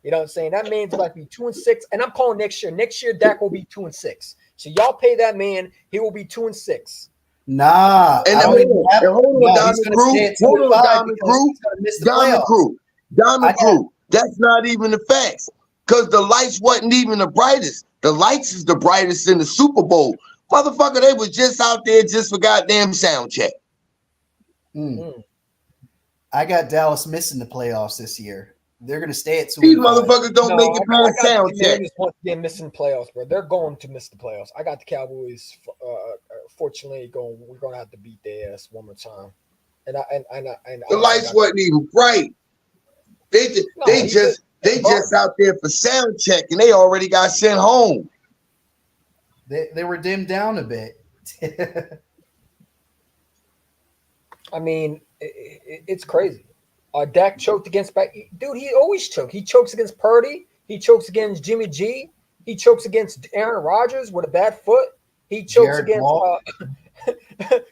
You know what I'm saying? That man's about to be 2-6, and I'm calling next year. Next year, Dak will be 2-6. So y'all pay that man. He will be 2-6. Nah. And hold on, Diamond Crew. That's not even the facts, because the lights wasn't even the brightest. The lights is the brightest in the Super Bowl. Motherfucker, they was just out there just for goddamn sound check. I got Dallas missing the playoffs this year. They're going to stay at 2. These motherfuckers don't make it past sound check. Once again, missing playoffs, bro. They're going to miss the playoffs. I got the Cowboys. Fortunately, we're going to have to beat their ass one more time. And the lights wasn't even bright. They just out there for sound check, and they already got sent home. They were dimmed down a bit. I mean, it's crazy. Dak choked against dude. He always chokes. He chokes against Purdy. He chokes against Jimmy G. He chokes against Aaron Rodgers with a bad foot. He chokes against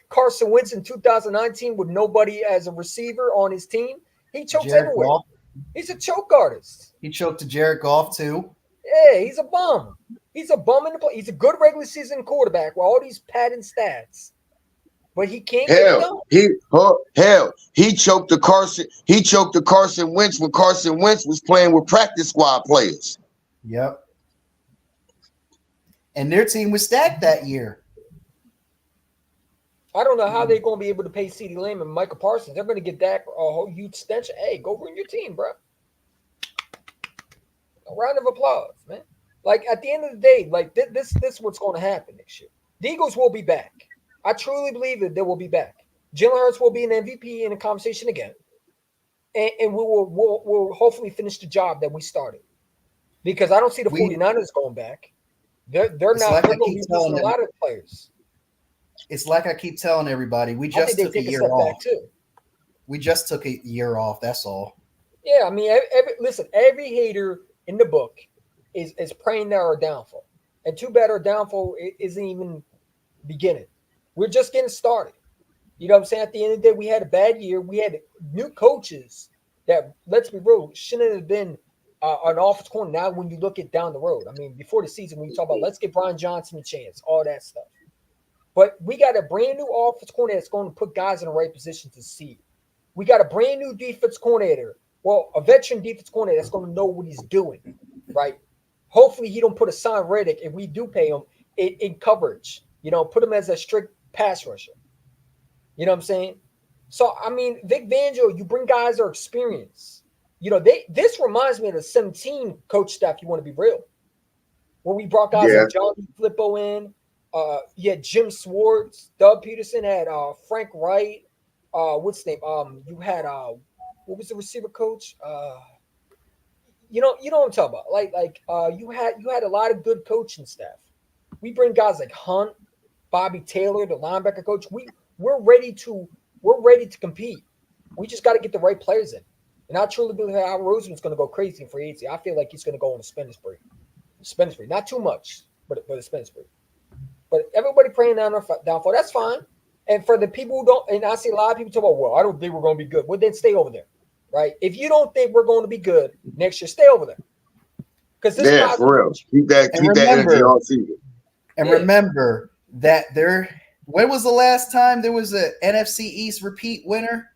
Carson Wentz in 2019 with nobody as a receiver on his team. He chokes everywhere. Goff. He's a choke artist. He choked to Jared Goff too. Yeah, he's a bum. He's a bum in the play. He's a good regular season quarterback with all these padding stats. But he can't get it done. He choked the Carson Wentz when Carson Wentz was playing with practice squad players. Yep. And their team was stacked that year. I don't know how they're going to be able to pay CeeDee Lamb and Michael Parsons. They're going to get Dak a whole huge extension. Hey, go run your team, bro. A round of applause, man. Like, at the end of the day, like, this is what's going to happen next year. The Eagles will be back. I truly believe that they will be back. Jalen Hurts will be an MVP in the conversation again. And we'll hopefully finish the job that we started. Because I don't see the 49ers going back. They're not like going to be losing a lot of players. It's like I keep telling everybody, we just took a year off. We just took a year off. That's all. Yeah, I mean, every hater in the book is praying that our downfall. And too bad our downfall isn't even beginning. We're just getting started. You know what I'm saying? At the end of the day, we had a bad year. We had new coaches that, let's be real, shouldn't have been an offense corner. Now, when you look at down the road, I mean, before the season, when you talk about let's give Brian Johnson a chance, all that stuff. But we got a brand new offense coordinator that's going to put guys in the right position to see. We got a brand new defense coordinator. Well, a veteran defense coordinator that's going to know what he's doing, right? Hopefully, he don't put a Son Reddick, if we do pay him, in coverage. You know, put him as a strict pass rusher. You know what I'm saying? So, I mean, Vic Fangio, you bring guys that are experienced. You know, this reminds me of the 17 coach staff, you want to be real. When we brought guys like John Flippo in, you had Jim Swartz, Doug Peterson had Frank Wright. What's his name? You had what was the receiver coach? You know what I'm talking about. Like you had a lot of good coaching staff. We bring guys like Hunt, Bobby Taylor, the linebacker coach. We're ready to compete. We just got to get the right players in. And I truly believe Al Roseman's going to go crazy in free agency. I feel like he's going to go on a spending spree. Not too much, but a spending spree. But everybody praying downfall. That's fine. And for the people who don't, and I see a lot of people talk about, well, I don't think we're going to be good. Well, then stay over there, right? If you don't think we're going to be good next year, stay over there. Because for real. Keep that energy all season. And remember that When was the last time there was a NFC East repeat winner?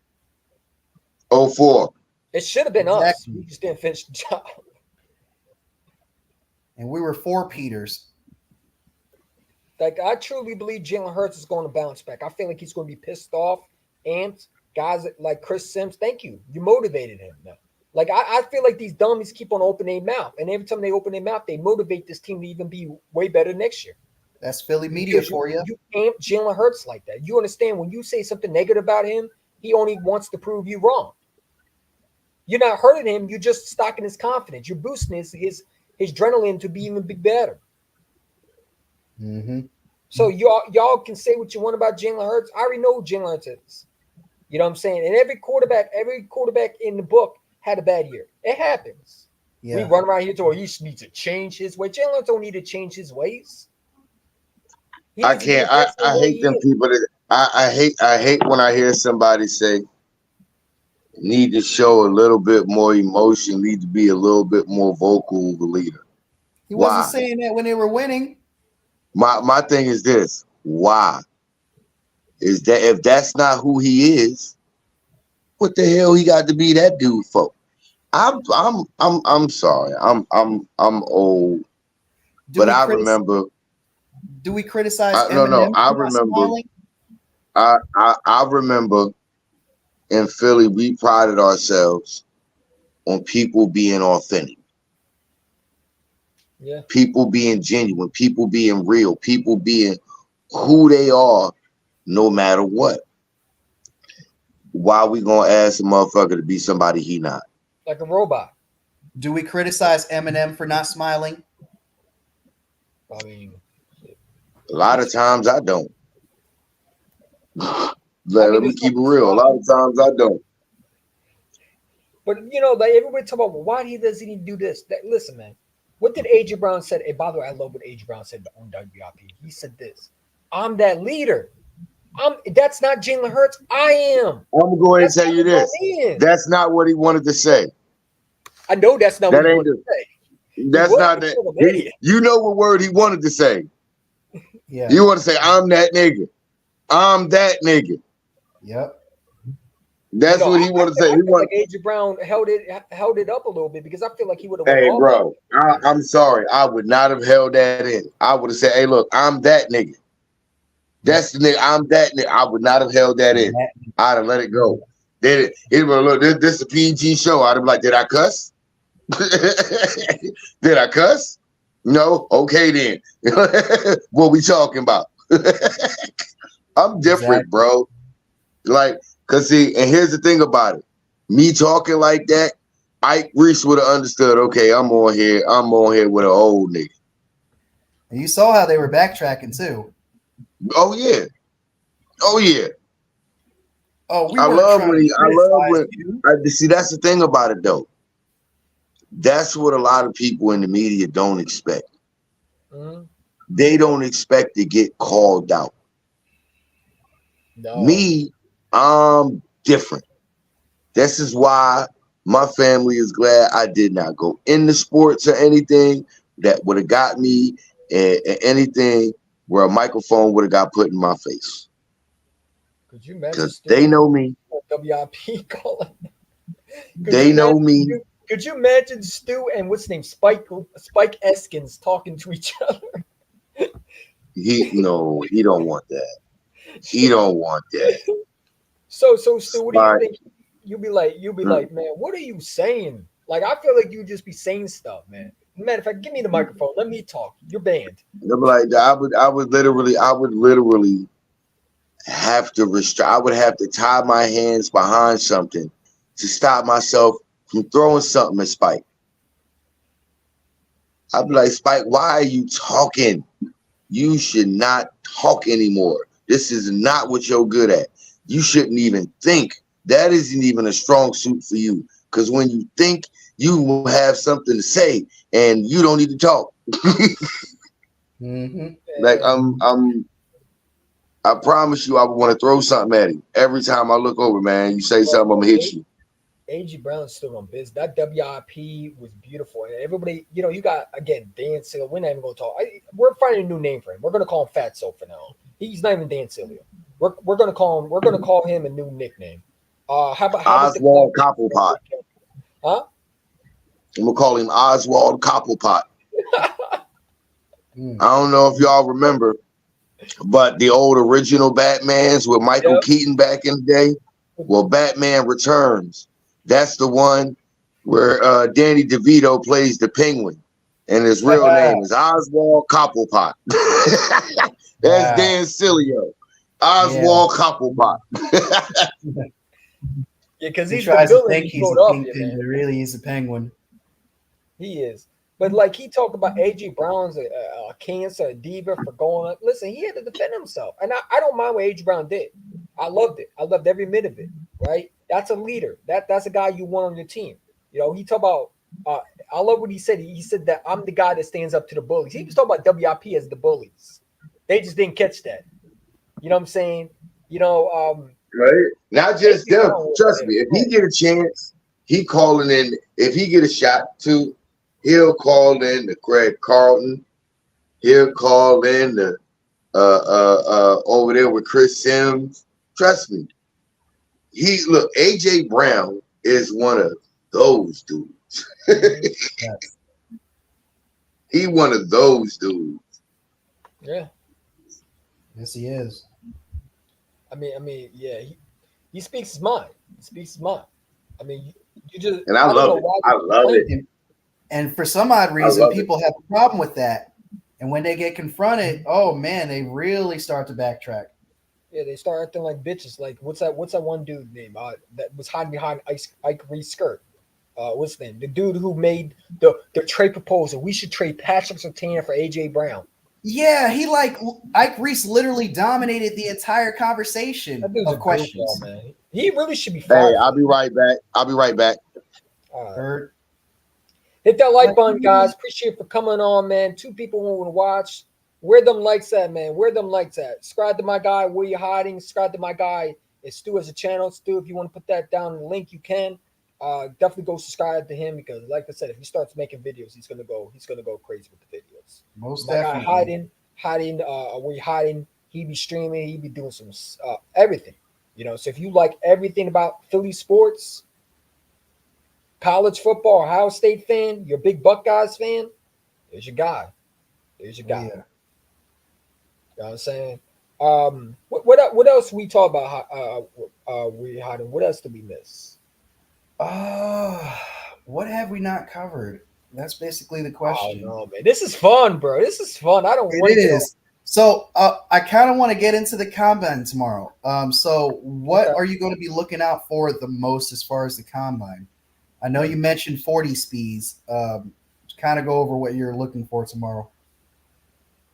04. It should have been us. Exactly. We just didn't finish the job. And we were 4 Peters. Like, I truly believe Jalen Hurts is going to bounce back. I feel like he's going to be pissed off. Amped. Guys like Chris Sims, thank you. You motivated him now. Like, I feel like these dummies keep on opening their mouth. And every time they open their mouth, they motivate this team to even be way better next year. That's Philly media for you. You amp Jalen Hurts like that. You understand when you say something negative about him, he only wants to prove you wrong. You're not hurting him. You're just stocking his confidence. You're boosting his adrenaline to be even be better. Mm-hmm. So y'all can say what you want about Jalen Hurts. I already know who Jalen Hurts is. You know what I'm saying? And every quarterback in the book had a bad year. It happens. Yeah. We run around here to, he needs to change his way. Jalen Hurts don't need to change his ways. I can't. I hate them people that I hate when I hear somebody say need to show a little bit more emotion, need to be a little bit more vocal the leader. He wasn't saying that when they were winning. My thing is this. Why? Is that if that's not who he is, what the hell he got to be that dude for? I'm sorry. I'm old. But I remember. Do we criticize no, I remember. I remember in Philly, we prided ourselves on people being authentic. Yeah. People being genuine, people being real, people being who they are, no matter what. Why we gonna ask a motherfucker to be somebody he not? Like a robot. Do we criticize Eminem for not smiling? I mean, a lot of times I don't. Let me keep it real. A lot of times I don't. But you know, like everybody talk about, well, why does he do this? Listen, man. What did AJ Brown said? And by the way, I love what AJ Brown said on WIP. He said this: "I'm that leader. That's not Jalen Hurts. I am." I'm gonna go ahead and tell you this. That's not what he wanted to say. I know that's not what he wanted to say. That's not that. You know what word he wanted to say. Yeah. You want to say, "I'm that nigga. I'm that nigga." Yep. That's what he wanted to say. I feel like AJ Brown held it up a little bit because I feel like he would have. Hey, bro, I'm sorry. I would not have held that in. I would have said, "Hey, look, I'm that nigga. That's the nigga. I'm that nigga." I would not have held that in. I'd have let it go. Did it? Look, this is a PG show. I'd have like, did I cuss? Did I cuss? No. Okay, then. What we talking about? I'm different, bro. Like, cause see, and here's the thing about it. Me talking like that, Ike Reese would have understood. Okay, I'm on here with an old nigga. And you saw how they were backtracking too. Oh yeah. Oh yeah. Oh, I love when see, that's the thing about it though. That's what a lot of people in the media don't expect. Mm-hmm. They don't expect to get called out. No. Me, I'm different. This is why my family is glad I did not go into sports or anything that would have got me anything where a microphone would have got put in my face. Could you imagine? Because they know me. WIP calling. They know me. Could you imagine Stu and what's his name, Spike Eskins talking to each other? He don't want that. He don't want that. So Stu, what do you think? You'll be like, man, what are you saying? Like, I feel like you just be saying stuff, man. Matter of fact, give me the microphone. Let me talk. You're banned. Like, I would literally have to restrict. I would have to tie my hands behind something to stop myself from throwing something at Spike. I'd be like, Spike, why are you talking? You should not talk anymore. This is not what you're good at. You shouldn't even think. That isn't even a strong suit for you. Because when you think, you will have something to say, and you don't need to talk. Mm-hmm. Like I promise you, I would want to throw something at him every time I look over. Man, you say something, I'm gonna hit you. AJ Brown stood on business. That WIP was beautiful, and everybody, you got again Dan Siegel. We're not even gonna talk. We're finding a new name for him. We're gonna call him Fatso for now. He's not even Dan Silio. We're gonna call him a new nickname. How about Oswald Cobblepot. Huh? I'm gonna call him Oswald Cobblepot. Mm. I don't know if y'all remember, but the old original Batmans with Michael Keaton back in the day. Well, Batman Returns. That's the one where Danny DeVito plays the Penguin, and his real name is Oswald Cobblepot. That's Dan Silio. Oswald Cobblepot. Yeah, because He he's tries the to villain think in he's a Philadelphia, kingpin, man. but really he's a penguin. He is. But like he talked about AJ Brown's a cancer, a diva for going up. Listen, he had to defend himself. And I don't mind what AJ Brown did. I loved it. I loved every minute of it. Right? That's a leader. That's a guy you want on your team. You know, he talked about I love what he said. He said that I'm the guy that stands up to the bullies. He was talking about WIP as the bullies. They just didn't catch that. You know what I'm saying? You know, Right? Not just them. Trust me, if he get a chance, he calling in. If he get a shot too, he'll call in the Craig Carlton. He'll call in the over there with Chris Sims. Trust me. Look, AJ Brown is one of those dudes. Yes. He one of those dudes. Yeah. Yes, he is. I mean, yeah, he speaks his mind. He speaks his mind. I mean, you just And I don't love know it. why I they love complain. it. And for some odd I reason, love it. people have a problem with that. And when they get confronted, oh man, they really start to backtrack. Yeah, they start acting like bitches. Like what's that one dude name that was hiding behind Ike Reed's skirt? What's his name? The dude who made the trade proposal. We should trade Patrick Surtain for AJ Brown. Yeah, Ike Reese literally dominated the entire conversation That dude's a of questions. goofball, man. He really should be Hey, fired. I'll be right back. Heard. Hit that like button, guys. Appreciate it for coming on, man. 2 people want to watch. Where them likes at, man? Where them likes at? Subscribe to my guy. Where you hiding? Subscribe to my guy. It's Stu as a channel. Stu, if you want to put that down in the link, you can. Definitely go subscribe to him because, like I said, if he starts making videos, he's gonna go crazy with the videos. Most My definitely. guy hiding. Where you hiding? He be streaming. He be doing some everything. You know. So if you like everything about Philly sports, college football, Ohio State fan, you're a big Buckeyes fan, there's your guy. There's your guy. Yeah. You know what I'm saying? What else we talk about? We hiding. What else did we miss? What have we not covered? That's basically the question. Oh no, man, this is fun, bro. This is fun. I don't want It is. So I kind of want to get into the combine tomorrow. So what are you going to be looking out for the most as far as the combine? I know you mentioned 40 speeds. Kind of go over what you're looking for tomorrow.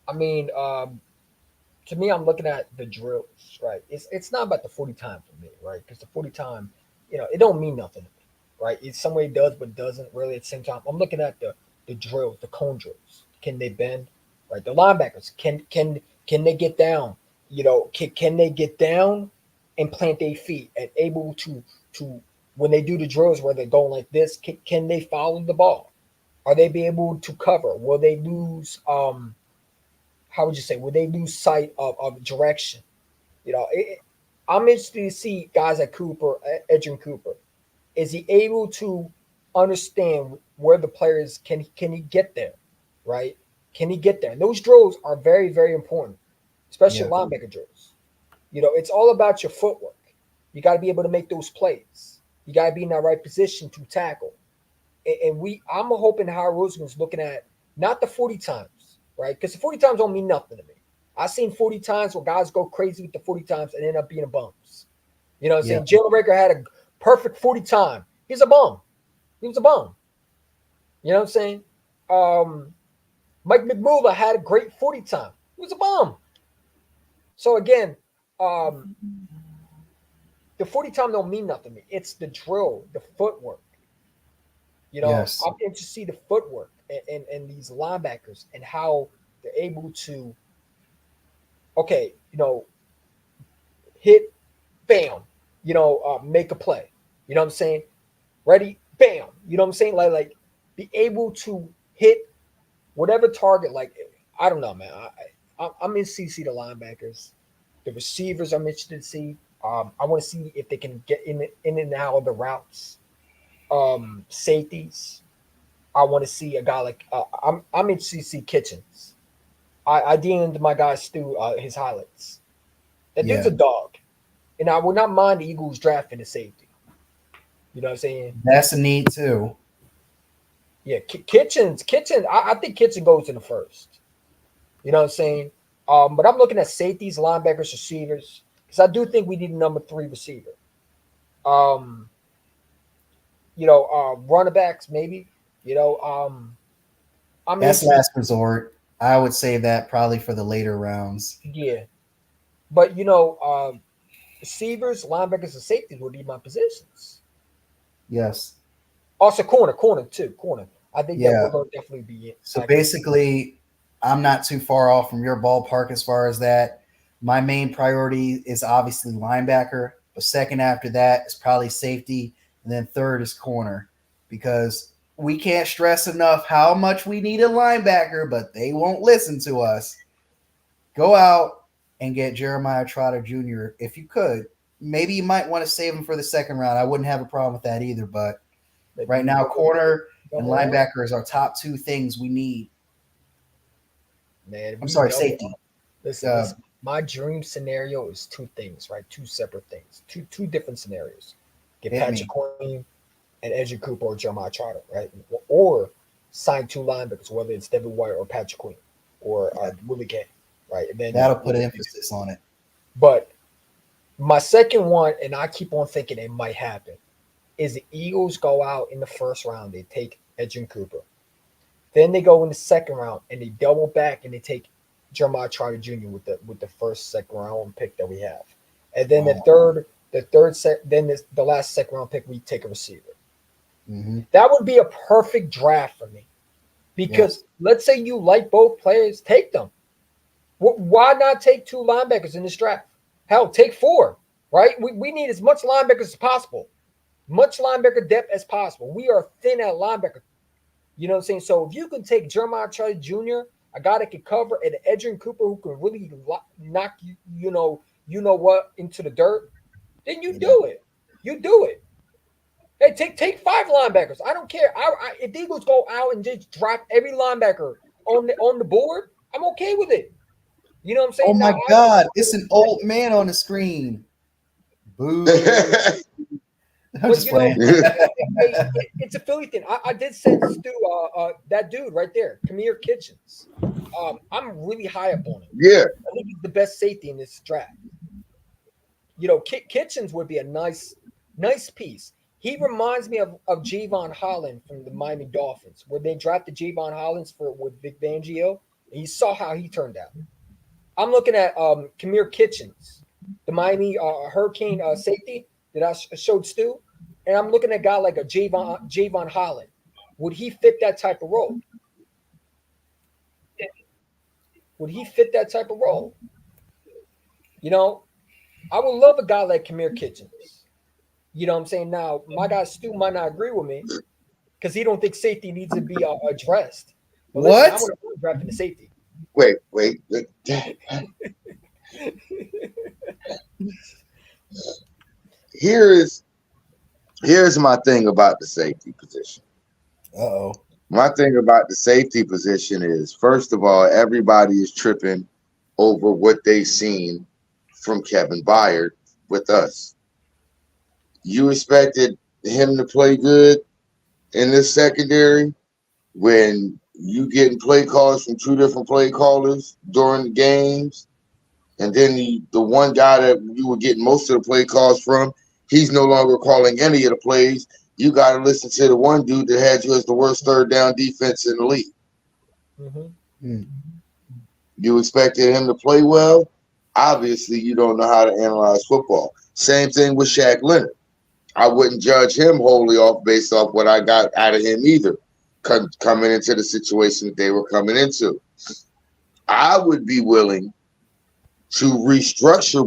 I mean, to me, I'm looking at the drills, right? It's not about the 40 time for me, right? Because the 40 time, you know, it don't mean nothing to me, right? It some way it does, but doesn't really at the same time. I'm looking at the drills, the cone drills. Can they bend? Right? The linebackers, can they get down? You know, can they get down and plant their feet and able to when they do the drills where they're going like this, can they follow the ball? Are they be able to cover? Will they lose how would you say, will they lose sight of direction? You know, I'm interested to see guys like Edgerrin Cooper. Is he able to understand where the players can he get there, right? Can he get there? And those drills are very, very important, especially linebacker drills. You know, it's all about your footwork. You got to be able to make those plays. You got to be in that right position to tackle. And I'm hoping Howard Roseman's looking at not the 40 times, right? Because the 40 times don't mean nothing to me. I've seen 40 times where guys go crazy with the 40 times and end up being bums. You know what I'm saying? Jalen Rager had a perfect 40 time. He's a bum. He was a bum. You know what I'm saying? Mike McMullen had a great 40 time. He was a bum. So again, the 40 time don't mean nothing to me. It's the drill, the footwork. You know, I'm interested to see the footwork and these linebackers and how they're able to, okay, you know, hit, bam, you know, make a play. You know what I'm saying? Ready, bam. You know what I'm saying? Like be able to hit whatever target. Like, I don't know, man. I'm in CC the linebackers, the receivers. I'm interested to see. I want to see if they can get in and out of the routes. Safeties. I want to see a guy like I'm interested to see Kitchens. I DM'd my guy Stu his highlights. That dude's a dog, and I would not mind the Eagles drafting a safety. You know what I'm saying? That's a need too. Yeah, Kitchens. I think Kitchen goes in the first. You know what I'm saying? But I'm looking at safeties, linebackers, receivers, because I do think we need a number 3 receiver. Running backs maybe. That's last resort. I would say that probably for the later rounds. Yeah, but receivers, linebackers, and safeties would be my positions. Yes. Also, corner too. Corner. I think that we're going to definitely be it. So basically, I'm not too far off from your ballpark as far as that. My main priority is obviously linebacker, but second after that is probably safety, and then third is corner, because we can't stress enough how much we need a linebacker, but they won't listen to us. Go out and get Jeremiah Trotter Jr. if you could. Maybe you might want to save him for the second round. I wouldn't have a problem with that either, but right now, corner and linebacker is our top 2 things we need. Man, I'm sorry, safety. Listen, my dream scenario is 2 things, right? 2 separate things, two different scenarios. Get Patrick Queen and Edger Cooper or Jeremiah Trotter, right? Or sign 2 linebackers, whether it's Devin White or Patrick Queen or Willie Gay, right? And then that'll put emphasis on it. But my second one, and I keep on thinking it might happen, is the Eagles go out in the first round. They take Edger Cooper. Then they go in the second round and they double back and they take Jeremiah Trotter Jr. with the first second round pick that we have. And then the last second round pick, we take a receiver. Mm-hmm. That would be a perfect draft for me. Because let's say you like both players, take them. Why not take 2 linebackers in this draft? Hell, take 4, right? We need as much linebackers as possible. Much linebacker depth as possible. We are thin at linebacker. You know what I'm saying? So if you can take Jeremiah Trotter Jr., a guy that can cover, and Edger Cooper who can really knock you know what into the dirt, then you do it. You do it. Hey, take 5 linebackers. I don't care. If the Eagles go out and just drop every linebacker on the board, I'm okay with it. You know what I'm saying? Oh my God, it's an old man on the screen. Boo. I'm just playing. It's a Philly thing. I did send Stu that dude right there, Kamir Kitchens. I'm really high up on him. Yeah. I think he's the best safety in this draft. Kitchens would be a nice piece. He reminds me of Javon Holland from the Miami Dolphins, where they drafted Javon Holland with Vic Fangio, and you saw how he turned out. I'm looking at Kamir Kitchens, the Miami Hurricane safety that I showed Stu, and I'm looking at a guy like a Javon Holland. Would he fit that type of role? Would he fit that type of role? I would love a guy like Kamir Kitchens. You know what I'm saying? Now, my guy Stu might not agree with me because he don't think safety needs to be addressed. But what? Listen, I want to draft in the safety. Wait. Here's my thing about the safety position. Uh-oh. My thing about the safety position is, first of all, everybody is tripping over what they've seen from Kevin Byard with us. You expected him to play good in this secondary when you getting play calls from 2 different play callers during the games, and then the one guy that you were getting most of the play calls from, he's no longer calling any of the plays. You got to listen to the one dude that had you as the worst 3rd down defense in the league. Mm-hmm. You expected him to play well. Obviously, you don't know how to analyze football. Same thing with Shaq Leonard. I wouldn't judge him wholly based off what I got out of him either, coming into the situation that they were coming into. I would be willing to restructure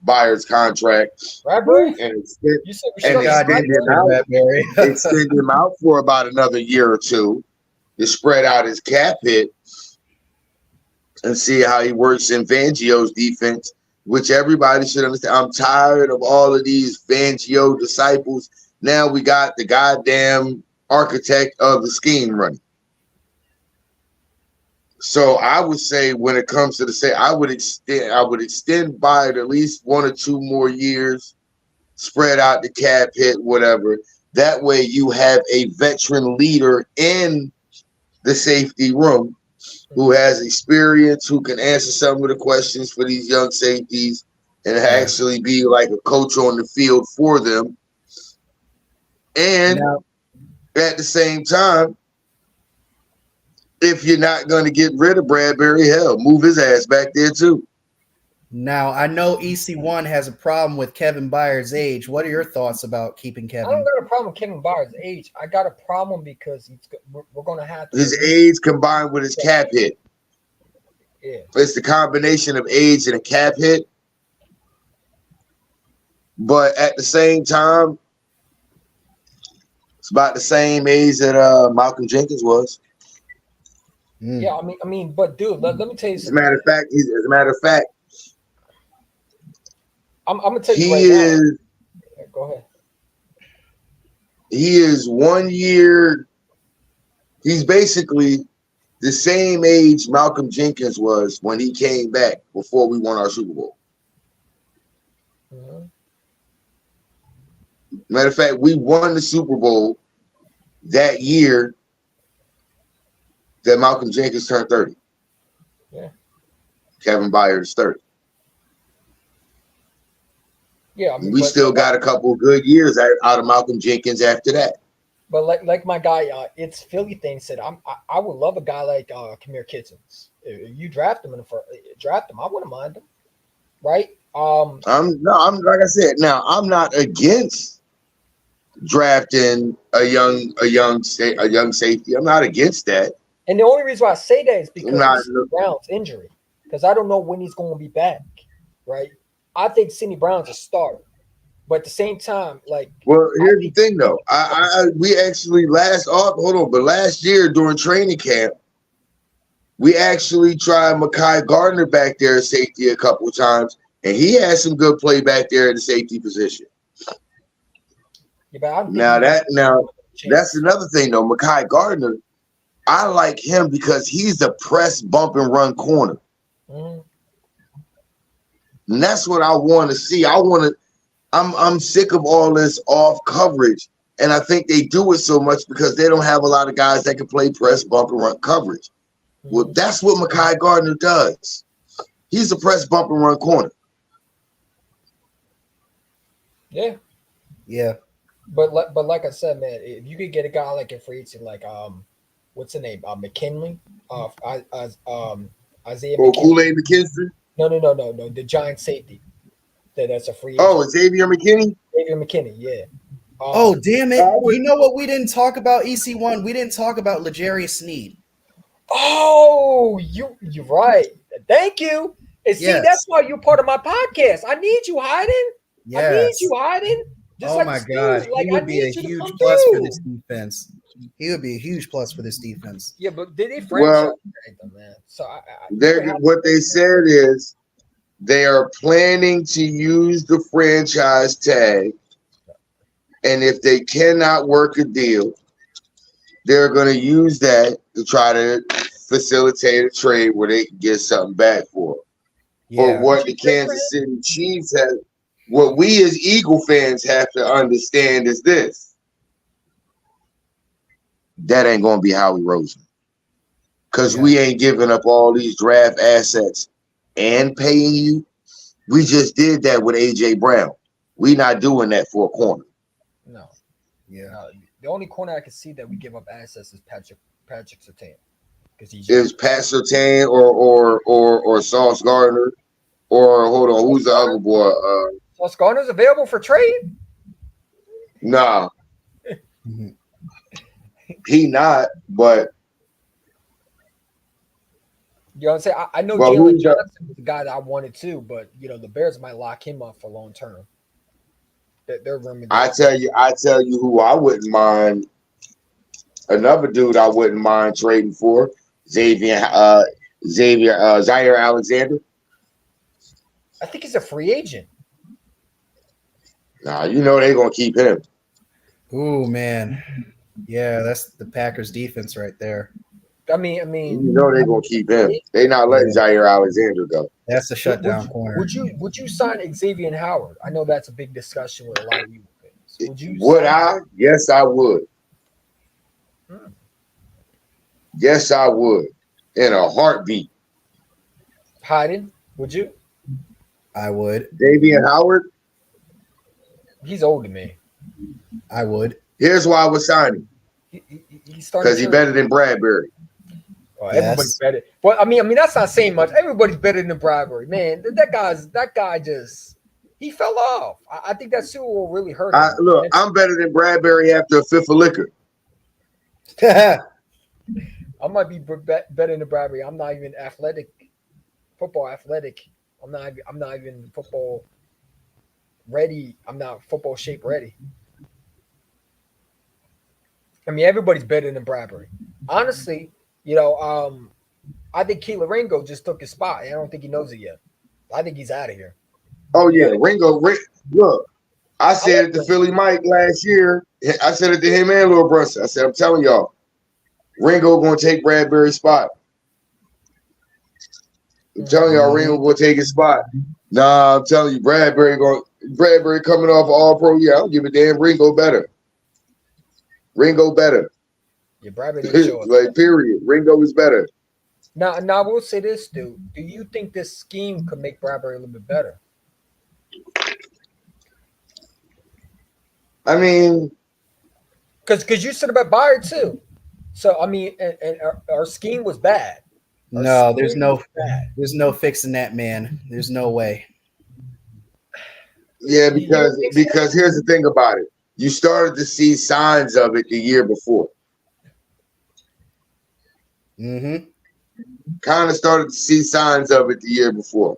Byard's contract Bradbury? and extend him out for about another year or 2 to spread out his cap hit. and see how he works in Fangio's defense, which everybody should understand. I'm tired of all of these Fangio disciples. Now we got the goddamn architect of the scheme running. So I would say when it comes to I would extend by at least 1 or 2 more years, spread out the cap hit, whatever. That way you have a veteran leader in the safety room who has experience, who can answer some of the questions for these young safeties and actually be like a coach on the field for them. And at the same time, if you're not going to get rid of Bradbury, hell, move his ass back there too. Now, I know EC1 has a problem with Kevin Byard's age. What are your thoughts about keeping Kevin? I don't got a problem with Kevin Byard's age. I got a problem because we're going to have to. His age combined with his cap hit. Yeah. It's the combination of age and a cap hit. But at the same time, it's about the same age that Malcolm Jenkins was. Yeah, I mean, but dude, let me tell you something. As a matter of fact, I'm gonna tell you right now. Go ahead. He is 1 year. He's basically the same age Malcolm Jenkins was when he came back before we won our Super Bowl. Mm-hmm. Matter of fact, we won the Super Bowl that year that Malcolm Jenkins turned 30. Yeah. Kevin Byard is 30. Yeah, I mean, we still got a couple of good years out of Malcolm Jenkins after that. But like my guy, it's Philly thing said, I would love a guy like Kamir Kitchens. If you draft him draft him. I wouldn't mind him, right? I'm like I said. Now I'm not against drafting a young safety. I'm not against that. And the only reason why I say that is because of Brown's injury. Because I don't know when he's going to be back, right? I think Sidney Brown's a starter, but at the same time, like. Well, here's the thing, though. We actually last year during training camp, we actually tried Mekhi Gardner back there at safety a couple of times, and he had some good play back there at the safety position. Yeah, that's another thing, though. Mekhi Gardner, I like him because he's a press, bump, and run corner. Mm-hmm. And that's what I want to see. I'm sick of all this off coverage. And I think they do it so much because they don't have a lot of guys that can play press, bump, and run coverage. Mm-hmm. Well, that's what Mekhi Gardner does. He's a press, bump, and run corner. Yeah. Yeah. But like I said, man, if you could get a guy like a free agent, like what's the name? McKinley? Isaiah McKinley. Kool-Aid McKinstry? No. The giant safety. That's a free agent. Oh, Xavier McKinney? Xavier McKinney, yeah. Oh, damn it. You know what we didn't talk about, EC1? We didn't talk about L'Jarius Sneed. Oh, you're right. Thank you. And see, that's why you're part of my podcast. I need you, Hayden. Yes. I need you, Hayden. Just my God. Like, he would be a huge plus for this defense. He would be a huge plus for this defense. Yeah, but did they franchise them, man? So what they said is they are planning to use the franchise tag, and if they cannot work a deal, they're going to use that to try to facilitate a trade where they can get something back for it. Yeah. But what the Kansas City Chiefs have, what we as Eagle fans have to understand is this. That ain't going to be Howie Roseman. Because we ain't giving up all these draft assets and paying you. We just did that with A.J. Brown. We not doing that for a corner. No. Yeah. No, the only corner I can see that we give up assets is Patrick Surtain. Is Pat Surtain or Sauce Gardner or hold on, who's the other boy? Sauce Gardner's available for trade? Nah. He not, but you know what I'm saying? I know Jalen Johnson was the guy that I wanted too, but the Bears might lock him up for long term. I tell you who I wouldn't mind. Another dude I wouldn't mind trading for, Xavier Zaire Alexander. I think he's a free agent. Nah, you know they're gonna keep him. Ooh, man. Yeah, that's the Packers defense right there. I mean, You know they're gonna keep him. They not letting Zaire Alexander go. That's the shutdown corner. Would you sign Xavier Howard? I know that's a big discussion with a lot of you fans. Would you? Would I? Yes, I would. Yes, I would. In a heartbeat. Hayden, would you? I would. Xavier Howard. He's old to me. I would. Here's why I would sign him. He's starting Because he's better than Bradbury. Oh, everybody's better. But I mean, that's not saying much. Everybody's better than Bradbury, man. That guy just he fell off. I think that Super Bowl really hurt him. Look, I'm better than Bradbury after a fifth of liquor. I might be better than Bradbury. I'm not even football athletic. I'm not even football ready. I'm not football shape ready. I mean, everybody's better than Bradbury. Honestly, I think Keelan Ringo just took his spot. I don't think he knows it yet. I think he's out of here. Oh, yeah. Ringo, look, I said it to Philly Mike last year. I said it to him and Lil Brunson. I said, I'm telling y'all, Ringo going to take Bradbury's spot. I'm telling y'all, Ringo going to take his spot. Nah, I'm telling you, Bradbury coming off All-Pro. Yeah, I don't give a damn. Ringo better. Yeah, Bradbury didn't show up. Like, period. Ringo is better. Now, I will say this, dude. Do you think this scheme could make Bradbury a little bit better? I mean, because you said about Byard too. So I mean, and our scheme was bad. There's no fixing that, man. There's no way. Yeah, because here's the thing about it. You started to see signs of it the year before. Mm-hmm. Kind of started to see signs of it the year before.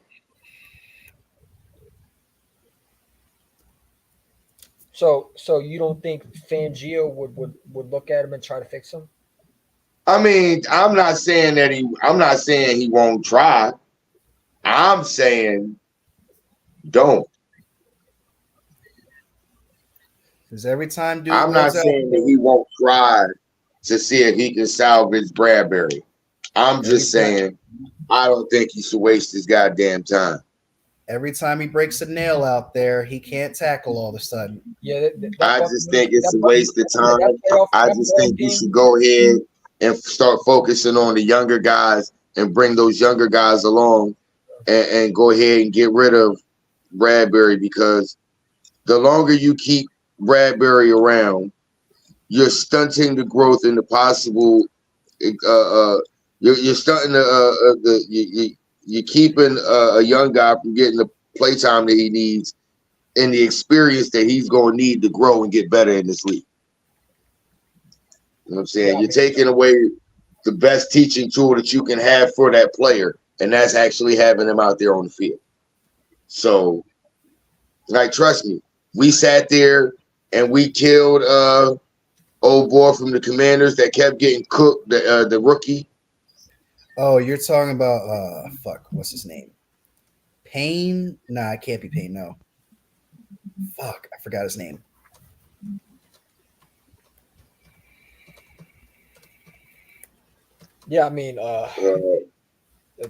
So you don't think Fangio would look at him and try to fix him? I mean, I'm not saying he won't try. I'm saying don't. Because every time dude I'm not saying that he won't try to see if he can salvage Bradbury. I'm just saying I don't think he should waste his goddamn time. Every time he breaks a nail out there, he can't tackle all of a sudden. Yeah, I just think it's a waste of time. I just think you should go ahead and start focusing on the younger guys and bring those younger guys along and go ahead and get rid of Bradbury, because the longer you keep Bradbury around, you're stunting the growth and the possible. You're stunting you're keeping a young guy from getting the playtime that he needs and the experience that he's going to need to grow and get better in this league. You know what I'm saying? You're taking away the best teaching tool that you can have for that player, and that's actually having him out there on the field. So, like, trust me, we sat there and we killed old boy from the Commanders that kept getting cooked, the rookie. Oh, you're talking about what's his name? Payne? Nah, it can't be Payne. No. Fuck, I forgot his name. Yeah, I mean,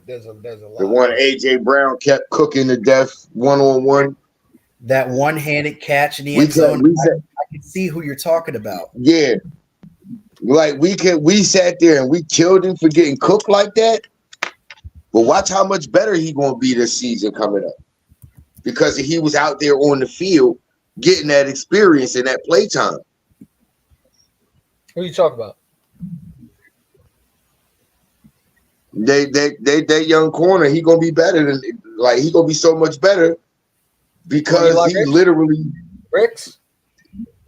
there's a lot. The one AJ Brown kept cooking to death 1-on-1. That one-handed catch in the end zone. I can see who you're talking about. Yeah. Like we sat there and we killed him for getting cooked like that. But watch how much better he gonna be this season coming up, because he was out there on the field getting that experience and that play time. Who you talking about? That young corner, he gonna be better than, like, he gonna be so much better because he Ricks? Literally Ricks.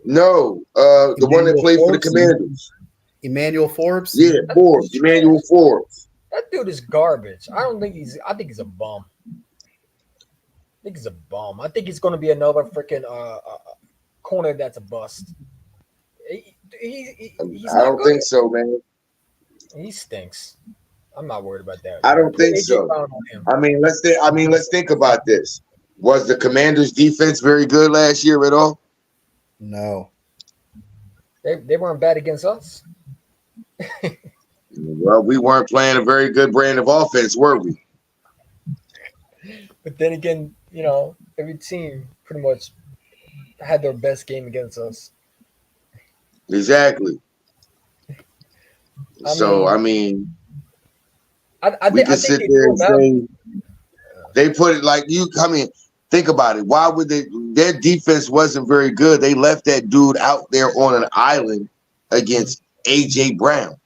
No, the one that played for the Commanders. Emmanuel Forbes? Yeah, Forbes. Emmanuel Forbes. That dude is garbage. I think he's a bum. I think he's going to be another freaking corner that's a bust. He's I don't think so, man. He stinks. I'm not worried about that. I don't Put think AJ so. Brown on him. Let's think about this. Was the Commanders' defense very good last year at all? No. They weren't bad against us. Well, we weren't playing a very good brand of offense, were we? But then again, every team pretty much had their best game against us. Exactly. I mean, I we think can sit they there threw and him out. say they put it like you. I mean, think about it. Why would they? Their defense wasn't very good. They left that dude out there on an island against AJ Brown.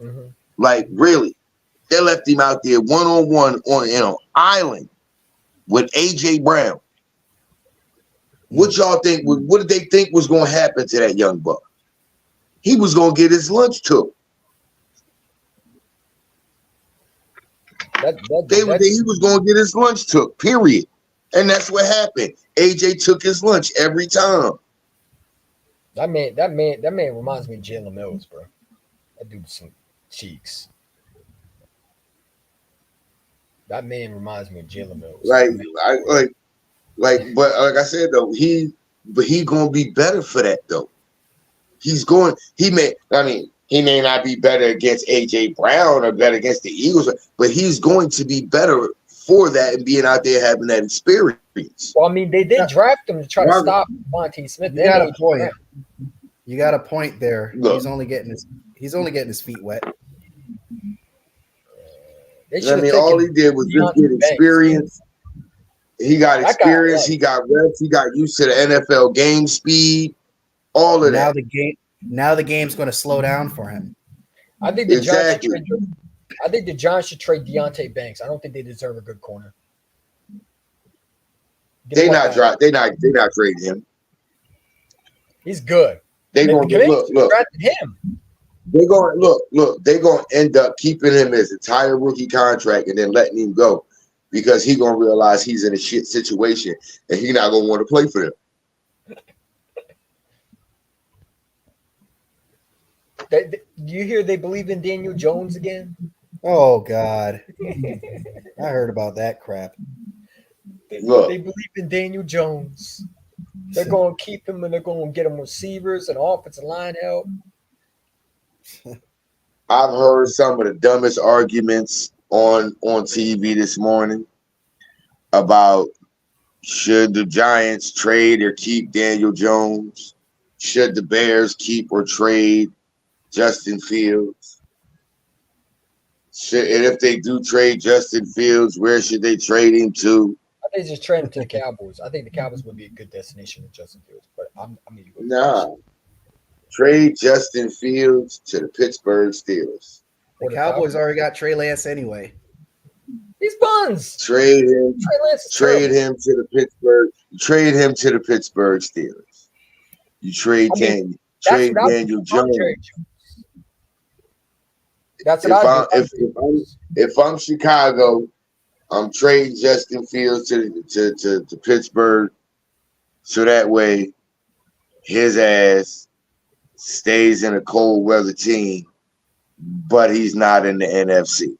Mm-hmm. Like, really, they left him out there one-on-one on an island with AJ Brown. What y'all think? What did they think was going to happen to that young buck? He was going to get his lunch took. He was going to get his lunch took. Period. And that's what happened. AJ took his lunch every time. That man reminds me of Jalen Mills, bro. That dude with some cheeks. That man reminds me of Jalen Mills. But like I said though, he gonna be better for that though. He may not be better against AJ Brown or better against the Eagles, but he's going to be better for that and being out there having that experience. Well, I mean, they did draft him to try to stop Monty Smith. You got a point. You got a point there. Look, he's only getting his feet wet. All he did was just get experience. He got experience. He got reps. He got used to the NFL game speed. All of that. Now the game's going to slow down for him. I think the Giants should trade Deontay Banks. I don't think they deserve a good corner. They're not trading him. He's good. They're going to look him. They're going to end up keeping him his entire rookie contract and then letting him go because he's going to realize he's in a shit situation and he's not going to want to play for them. Do you hear they believe in Daniel Jones again? Oh, God. I heard about that crap. They believe in Daniel Jones. They're going to keep him and they're going to get him receivers and offensive line help. I've heard some of the dumbest arguments on TV this morning about should the Giants trade or keep Daniel Jones? Should the Bears keep or trade Justin Fields? And if they do trade Justin Fields, where should they trade him to? I think just trade him to the Cowboys. I think the Cowboys would be a good destination with Justin Fields. But trade Justin Fields to the Pittsburgh Steelers. The Cowboys already got Trey Lance anyway. These buns. Trade him to the Pittsburgh. Trade him to the Pittsburgh Steelers. You trade Daniel Jones. That's what if I'm Chicago, I'm trading Justin Fields to Pittsburgh, so that way his ass stays in a cold weather team, but he's not in the NFC.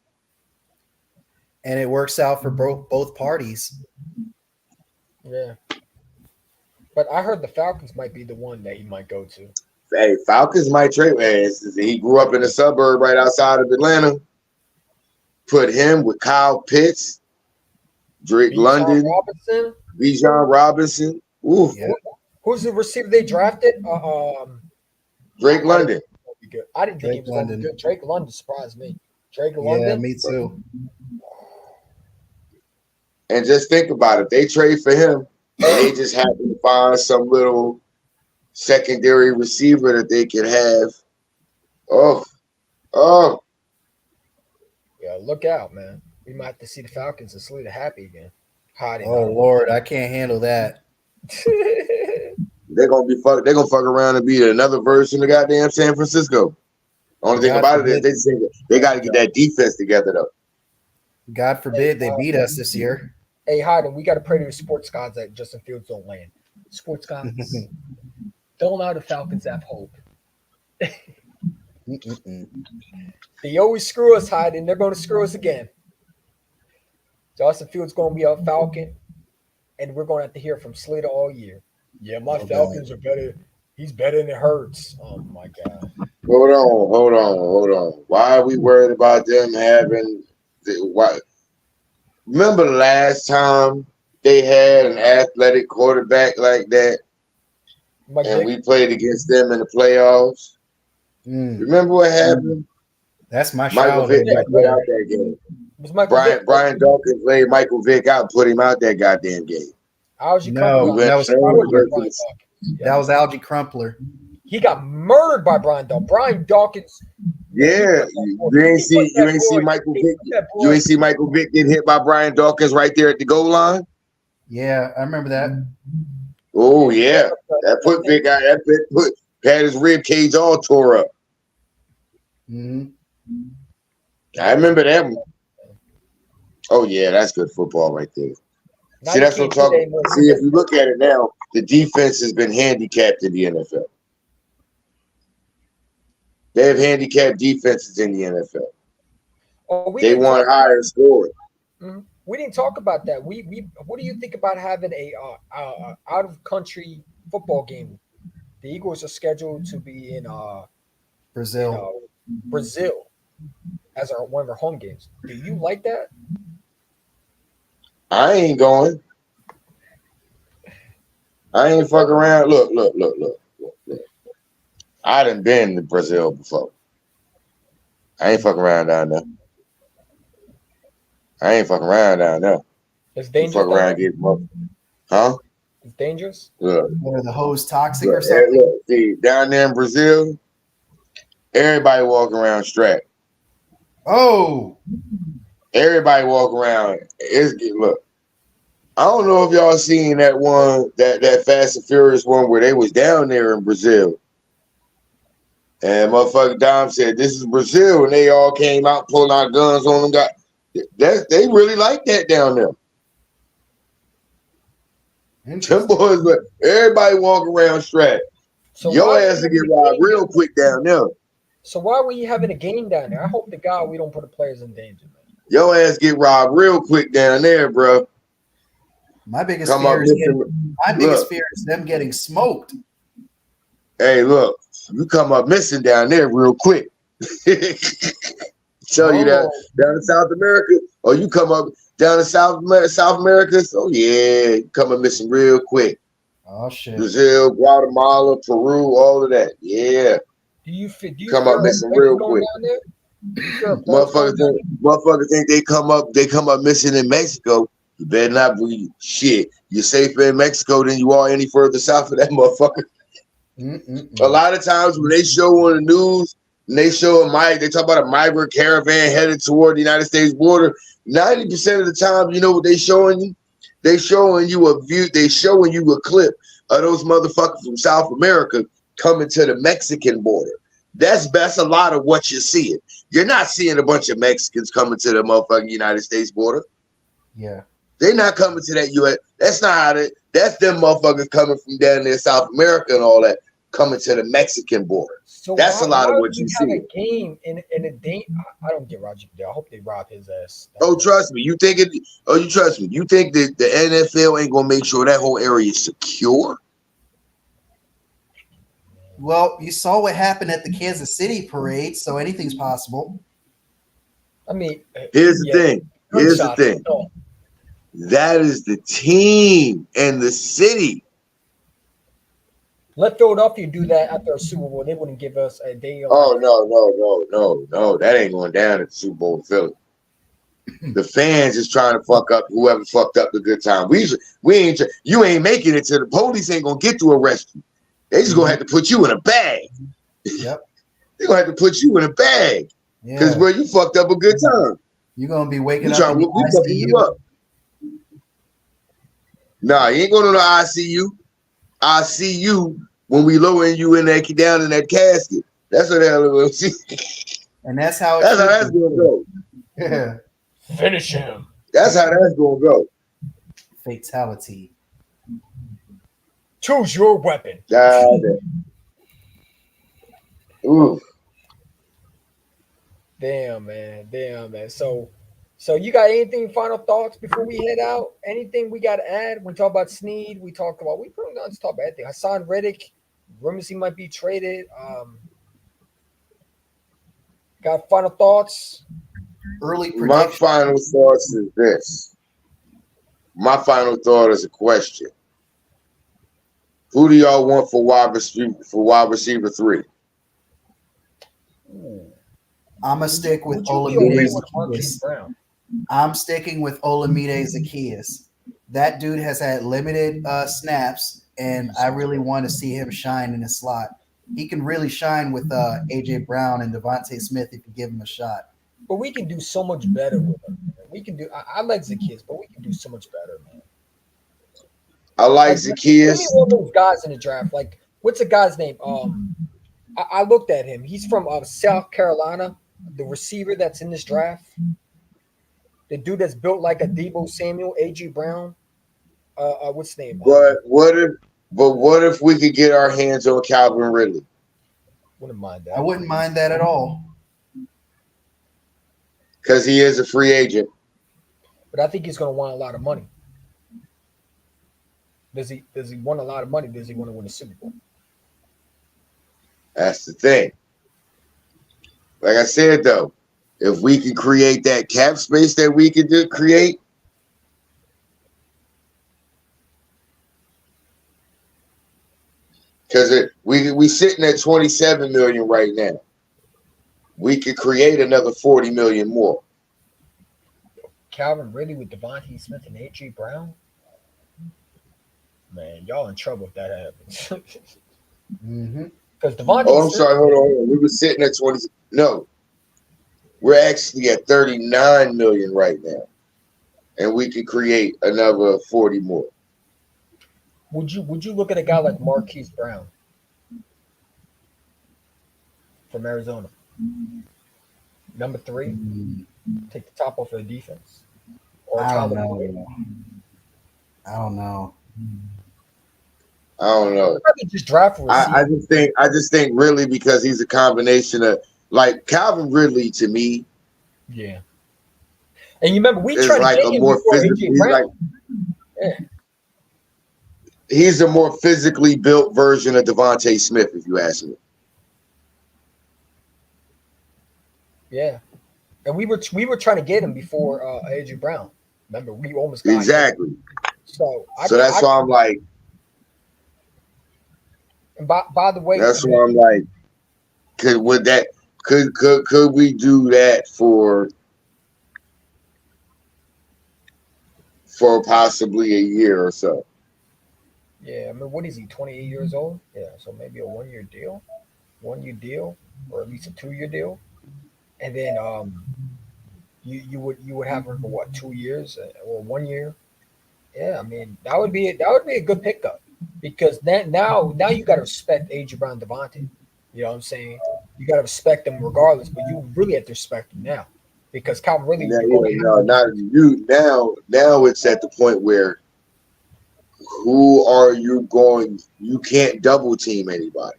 And it works out for both parties. Yeah. But I heard the Falcons might be the one that he might go to. Hey, Falcons might trade. He grew up in a suburb right outside of Atlanta. Put him with Kyle Pitts, Drake London, Bijan Robinson. Ooh. Yeah. Who's the receiver they drafted? Drake London. I didn't think he was going to be good. Drake London surprised me. Drake London. Yeah, me too. And just think about it. They trade for him, and they just happen to find some little secondary receiver that they could have. Oh. Yeah, look out, man. We might have to see the Falcons and Sleeta happy again. Lord, I can't handle that. They're gonna fuck around and be another version of goddamn San Francisco. Only thing about it is they got to get that defense together though. God forbid they beat us this year. Hey, Hyden, we got to pray to the sports gods that Justin Fields don't land. Sports gods, don't allow the Falcons to have hope. They always screw us, Hyde, and they're going to screw us again. Justin Fields going to be a Falcon, and we're going to have to hear from Slater all year. Yeah, my Falcons are better. He's better than Hurts. Oh, my God. Hold on. Why are we worried about them having why? Remember the last time they had an athletic quarterback like that, and we played against them in the playoffs? Remember what happened? That's my Michael Vick childhood. got put out that game. Was Michael Vick? Brian Dawkins laid Michael Vick out and put him out that goddamn game. How's you No, coming? that was Crumpler. That was Algie Crumpler. He got murdered by Brian Dawkins. Brian Dawkins. Yeah, you ain't see Michael Vick. You ain't see Michael Vick get hit by Brian Dawkins right there at the goal line. Yeah, I remember that. Oh yeah, that put Vick out. That Vick had his rib cage all tore up. I remember that one. Oh yeah, that's good football right there. See, that's what I'm talking about. See, if you look at it now, the defense has been handicapped in the NFL. They have handicapped defenses in the NFL. They want higher scoring. We didn't talk about that. We what do you think about having a out of country football game? The Eagles are scheduled to be in Brazil. Brazil as one of our home games. Do you like that? I ain't going. I ain't fucking around. Look. I done been to Brazil before. I ain't fucking around down there. It's dangerous. Fuck around and get huh? It's dangerous. Look. Are the hose toxic or something? Look, see, down there in Brazil, everybody walk around strapped. Oh. Everybody walk around. Look. I don't know if y'all seen that one, that Fast and Furious one where they was down there in Brazil. And motherfucker Dom said, "This is Brazil," and they all came out pulling out guns on them. They really like that down there. Them boys, everybody walk around strapped. So your ass to get robbed real quick down there. So why were you having a game down there? I hope to God we don't put the players in danger, man. Your ass get robbed real quick down there, bro. My biggest fear is them getting smoked. Hey, look, you come up missing down there real quick. Tell you that down in South America, or you come up down to South America. So yeah, you come up missing real quick. Oh shit! Brazil, Guatemala, Peru, all of that. Yeah. Do you come up missing real quick? Motherfuckers think they come up missing in Mexico. You better not be shit. You're safer in Mexico than you are any further south of that motherfucker. A lot of times when they show on the news and they show they talk about a migrant caravan headed toward the United States border. 90% of the time, you know what they showing you? They showing you a clip of those motherfuckers from South America coming to the Mexican border. That's a lot of what you're seeing. You're not seeing a bunch of Mexicans coming to the motherfucking United States border. Yeah. They're not coming to that U.S. That's not how that's them motherfuckers coming from down there, South America and all that, coming to the Mexican border. So that's a lot of what you see. A game in a game. I don't get Roger Goodell. I hope they rob his ass. Oh, trust me. You think it? Oh, you trust me. You think that the NFL ain't gonna make sure that whole area is secure? Well, you saw what happened at the Kansas City parade, so anything's possible. I mean, here's the thing. That is the team and the city. Let Philadelphia do that after a Super Bowl. They wouldn't give us a day. Oh, no. That ain't going down at the Super Bowl in Philly. The fans is trying to fuck up whoever fucked up the good time. You ain't making it to the police ain't going to get to arrest you. They just going to have to put you in a bag. Yep. They're going to have to put you in a bag. Because, bro, you fucked up a good time. You're going to be waking up. We fucking you up. Nah, you ain't going to the ICU. I see you when we lowering you down in that casket. That's what the hell it was. And that's how that's going to go. Yeah. Finish him. That's how that's going to go. Fatality. Choose your weapon. God. Ooh. Damn, man. Damn, man. So you got anything final thoughts before we head out? Anything we got to add? We talk about Snead. We pretty much talk about everything. Hassan Reddick, rumors he might be traded. Got final thoughts? Early My prediction. final thoughts is this. My final thought is a question. Who do y'all want for wide receiver 3? I'm gonna stick with Would you be okay Olamide with Marquise Zaccheaus. Brown? I'm sticking with Olamide Zaccheaus. That dude has had limited snaps, and I really want to see him shine in the slot. He can really shine with AJ Brown and Devontae Smith if you give him a shot. But we can do so much better with him. We can do. I like Zaccheaus, but we can do so much better, man. I like Give Zaccheaus. me one of those guys in the draft. Like, what's the guy's name? I looked at him. He's from South Carolina. The receiver that's in this draft, the dude that's built like a Debo Samuel, AJ Brown. What's his name? But what if we could get our hands on Calvin Ridley? Wouldn't mind that. I wouldn't mind that at all. Because he is a free agent. But I think he's going to want a lot of money. Does he want a lot of money? Does he want to win a Super Bowl? That's the thing. Like I said, though, if we can create that cap space that we can create, because we sitting at 27 million right now, we could create another 40 million more. Calvin Ridley with Devontae Smith and AJ Brown. Man, y'all in trouble if that happens. Because Devontae. Oh, I'm sorry. Hold on. We were sitting at 20. No, we're actually at 39 million right now, and we could create another 40 more. Would you look at a guy like Marquise Brown from Arizona? Number 3, take the top off of the defense. Or I don't Calvin know. I don't know. I don't know. Probably just draft a receiver. I just think really because he's a combination of like Calvin Ridley to me. Yeah. And you remember we is tried like to get a him more before physical. AJ He's Brown. like he's a more physically built version of Devontae Smith, if you ask me. Yeah. And we were trying to get him before AJ Brown. Remember, we almost got Exactly. him. So that's why I'm like. And by the way, that's why I'm like, could we do that for possibly a year or so? Yeah, I mean, what is he? 28 years old? Yeah, so maybe a 1-year deal, or at least a 2-year deal, and then you would have him for what, 2 years or 1 year? Yeah, I mean that would be a good pickup because now you got to respect AJ Brown, Devontae. You know what I'm saying? You got to respect them regardless, but you really have to respect them now because Calvin really. Now it's at the point where who are you going? You can't double team anybody.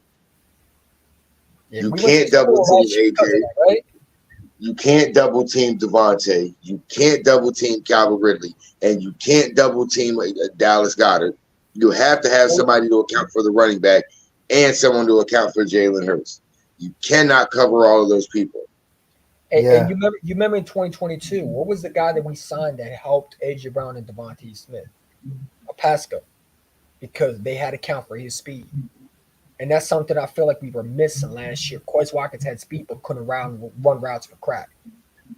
Yeah, you can't double team AJ. Right? You can't double team Devontae. You can't double team Calvin Ridley, and you can't double team Dallas Goedert. You have to have somebody to account for the running back and someone to account for Jalen Hurts. You cannot cover all of those people. And you remember in 2022, what was the guy that we signed that helped AJ Brown and Devontae Smith? Pasco, because they had to account for his speed. And that's something I feel like we were missing last year. Quez Watkins had speed but couldn't run routes for crap.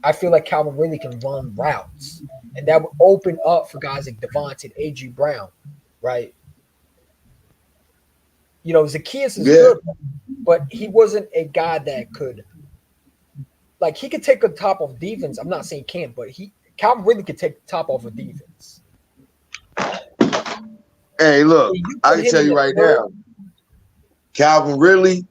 I feel like Calvin really can run routes. And that would open up for guys like Devontae and A.G. Brown, right? You know, Zaccheaus is good, but he wasn't a guy that could – like, he could take the top off defense. I'm not saying he can't, but Calvin really could take the top off of defense. Hey, look, I can tell you right now, Calvin Ridley,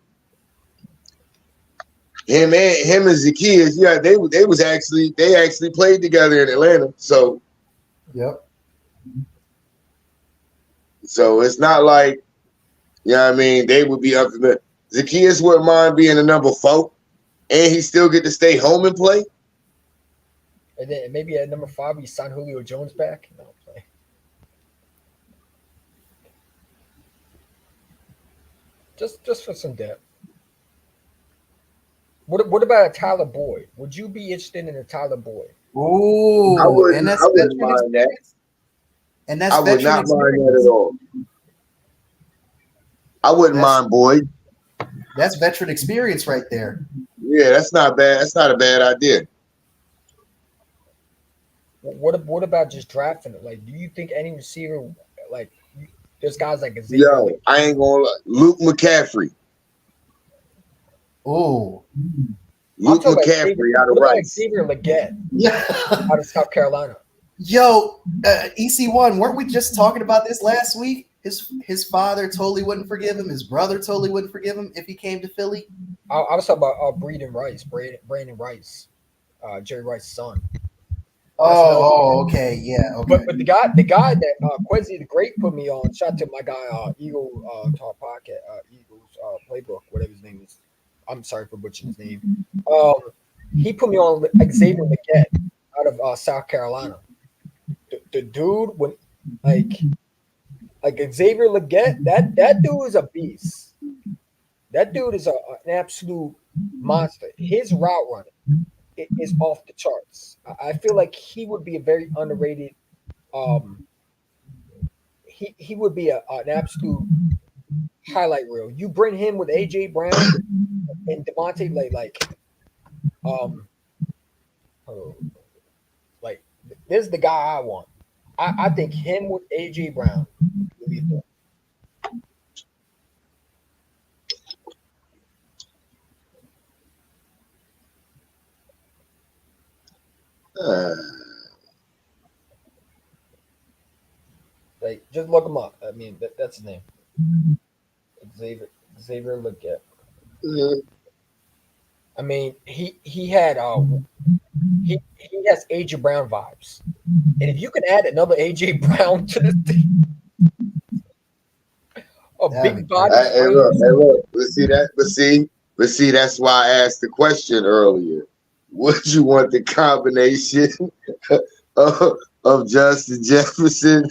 him and Zaccheaus, yeah, they actually played together in Atlanta. So, yep. So it's not like, you know what I mean, they would be unfamiliar. Zaccheaus wouldn't mind being a number 4. and he still get to stay home and play. And then maybe at number 5, we sign Julio Jones back. No play. Just for some depth. What about a Tyler Boyd? Would you be interested in a Tyler Boyd? Ooh, I wouldn't, and that's I wouldn't veteran mind that. experience. And that's I would veteran not mind that experience. at all. I wouldn't mind Boyd. That's veteran experience right there. Yeah, that's not bad. That's not a bad idea. What about just drafting it? Like, do you think any receiver, like, there's guys like Xavier? Yo, I ain't gonna lie. Luke McCaffrey. Ooh. Luke McCaffrey out of Rice. Xavier Leggett Yeah. out of South Carolina. Yo, EC1, weren't we just talking about this last week? His father totally wouldn't forgive him. His brother totally wouldn't forgive him if he came to Philly. I was talking about Brandon Rice, Jerry Rice's son. Okay, yeah, okay. But the guy that Quincy the Great put me on. Shout out to my guy Eagle Talk Podcast, Eagles Playbook, whatever his name is. I'm sorry for butchering his name. He put me on Xavier Leggett out of South Carolina. The dude, when like Xavier Leggett, that dude is a beast. That dude is an absolute monster. His route running is off the charts. I feel like he would be a very underrated. He would be an absolute highlight reel. You bring him with AJ Brown and Devontae, like this is the guy I want. I think him with AJ Brown. Like, just look him up. I mean, that's his name. Xavier Leggett. Mhm. I mean, he had he has AJ Brown vibes, and if you can add another AJ Brown to this thing, big body. Hey, look. Let's see that. But see, that's why I asked the question earlier. Would you want the combination of Justin Jefferson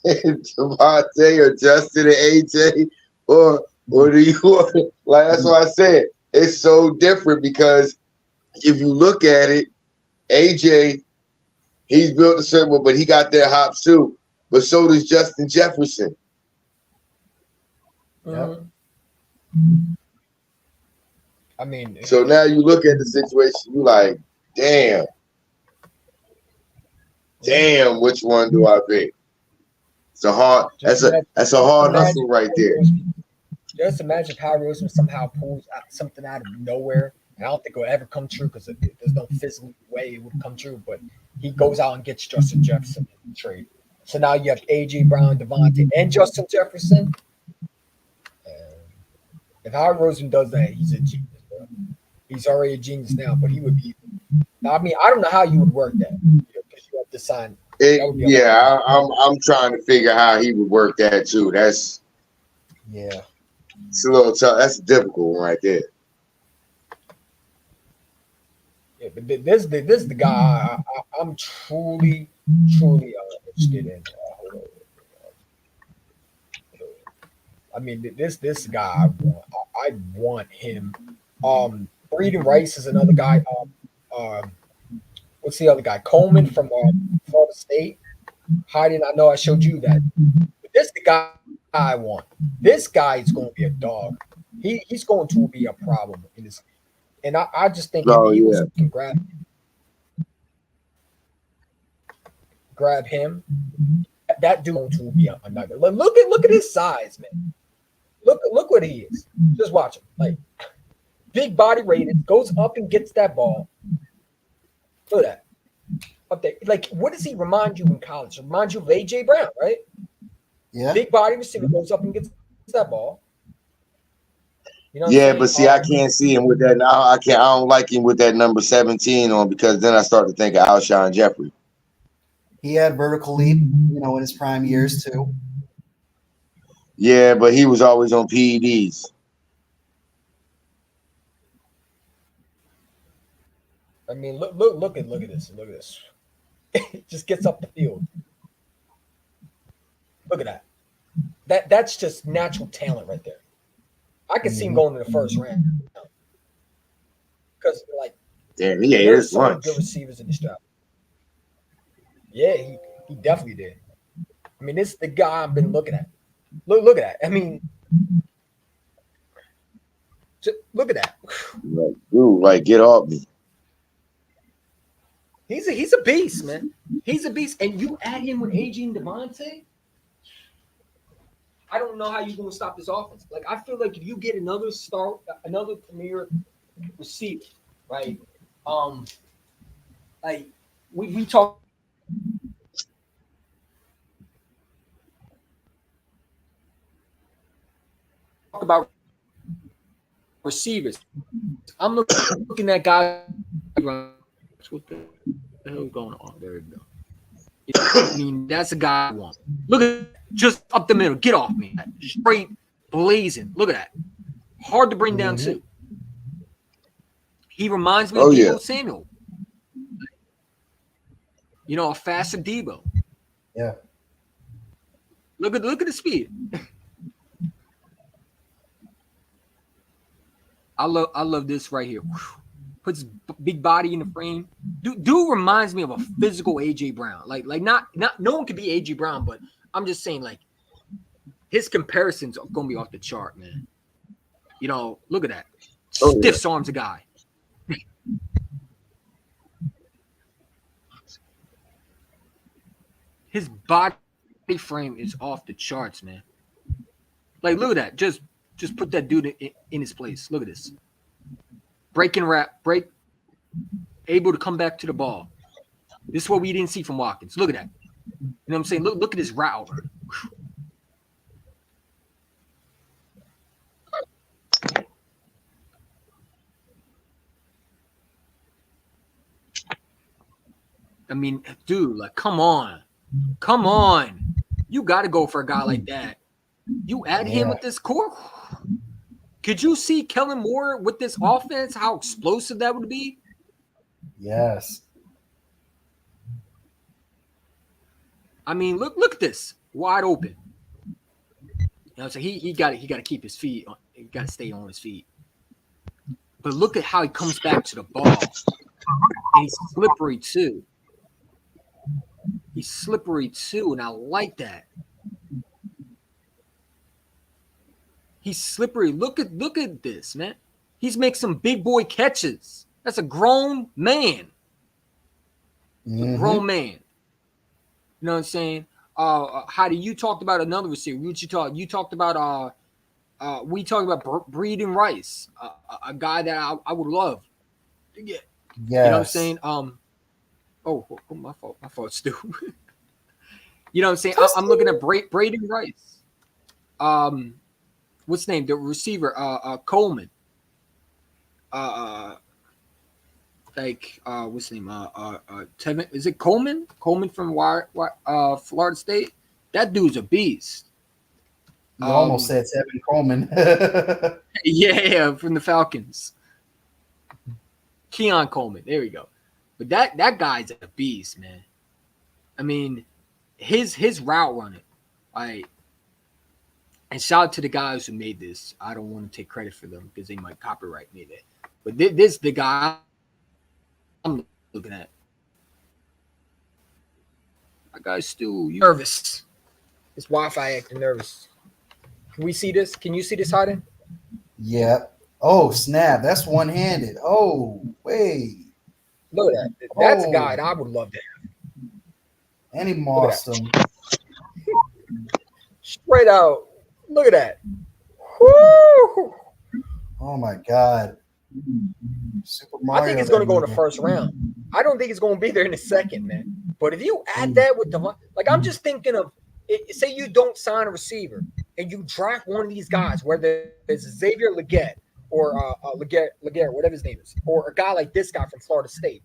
and Devontae, or Justin and AJ, or do you want? Like, that's why I said it's so different, because if you look at it, AJ, he's built a certain way, but he got that hops too. But so does Justin Jefferson. Yep. I mean, so now you look at the situation, you like, damn, which one do I pick? It's a hard. That's a hard hustle right there. Just imagine if Howard Roseman somehow pulls something out of nowhere. And I don't think it will ever come true, because there's no physical way it would come true. But he goes out and gets Justin Jefferson in the trade. So now you have AJ Brown, Devontae, and Justin Jefferson. If Howard Roseman does that, he's a genius, bro. He's already a genius now, but he would be. I mean, I don't know how you would work that, because you have to sign. I'm trying to figure how he would work that too. It's a little tough. That's a difficult one right there. Yeah, but this is the guy I'm truly interested in. I mean, this guy I want him. Breeden Rice is another guy. What's the other guy? Coleman from Florida State. Hiding. I know I showed you that. But this is the guy I want. This guy is going to be a dog. He's going to be a problem in this. And I just think if the Eagles can grab him, that dude will be another. Look at his size, man. Look what he is. Just watch him. Like, big body rated, goes up and gets that ball. Look at that. Up there. Like, what does he remind you in college? Remind you of AJ Brown, right? Yeah. Big body receiver goes up and gets that ball. You know but see, I can't see him with that. I don't like him with that number 17 on, because then I start to think of Alshon Jeffrey. He had vertical leap, in his prime years too. Yeah, but he was always on PEDs. I mean, look at this. Look at this. Just gets up the field. Look at that. That's just natural talent right there. I could see him going to the first round because like Damn, he ate there's his so many lunch. good receivers in this draft. Yeah, he definitely did. I mean, this is the guy I've been looking at. Look at that. I mean, look at that. Like, dude, like get off me. He's a beast, man. He's a beast, and you add him with AJ and Devontae. I don't know how you're gonna stop this offense. Like I feel like if you get another premier receiver, right? Like we talk about receivers. I'm looking at guys. What the hell is going on? There we go. I mean, that's a guy I want. Look at just up the middle. Get off me. Straight blazing. Look at that. Hard to bring down too. He reminds me of Deebo Samuel. You know, a faster Deebo. Yeah. Look at the speed. I love this right here. Puts big body in the frame. Dude reminds me of a physical AJ Brown. Like not no one could be AJ Brown, but I'm just saying like his comparisons are gonna be off the chart, man. You know, look at that. Stiff arms a guy. His body frame is off the charts, man. Like, look at that. Just put that dude in his place. Look at this. Break, able to come back to the ball. This is what we didn't see from Watkins. Look at that. You know what I'm saying? Look at his route. I mean, dude, like, come on. Come on. You got to go for a guy like that. You add him with this core. Could you see Kellen Moore with this offense, how explosive that would be? Yes. I mean, look at this. Wide open. You know, so he got to keep his feet. He got to stay on his feet. But look at how he comes back to the ball. And he's slippery too. He's slippery too, and I like that. He's slippery. Look at this, man. He's making some big boy catches. That's a grown man. A grown man. You know what I'm saying? Heidi, you talked about another receiver. You talked about we talked about Breeden Rice, a guy that I would love to get. Yes. You know what I'm saying? My fault, Stu. You know what I'm saying? I'm looking at Breeden Rice. What's his name? The receiver, Coleman. What's his name? Tevin, is it Coleman? Coleman from Florida State. That dude's a beast. You almost said Tevin Coleman. Yeah, from the Falcons. Keon Coleman. There we go. But that guy's a beast, man. I mean, his route running, and shout out to the guys who made this. I don't want to take credit for them because they might copyright me that. But this the guy I'm looking at. That guy's still nervous. His Wi-Fi acting nervous. Can we see this? Can you see this, Hayden? Yep. Oh, snap. That's one-handed. Oh, wait. Look at that. That's a guy that I would love to have. And he mossed him. Straight out. Look at that. Woo! Oh, my God. Super Mario. I think it's going to go in the first round. I don't think it's going to be there in the second, man. But if you add that with I'm just thinking of, say you don't sign a receiver and you draft one of these guys, whether it's Xavier Legette or Legette, whatever his name is, or a guy like this guy from Florida State.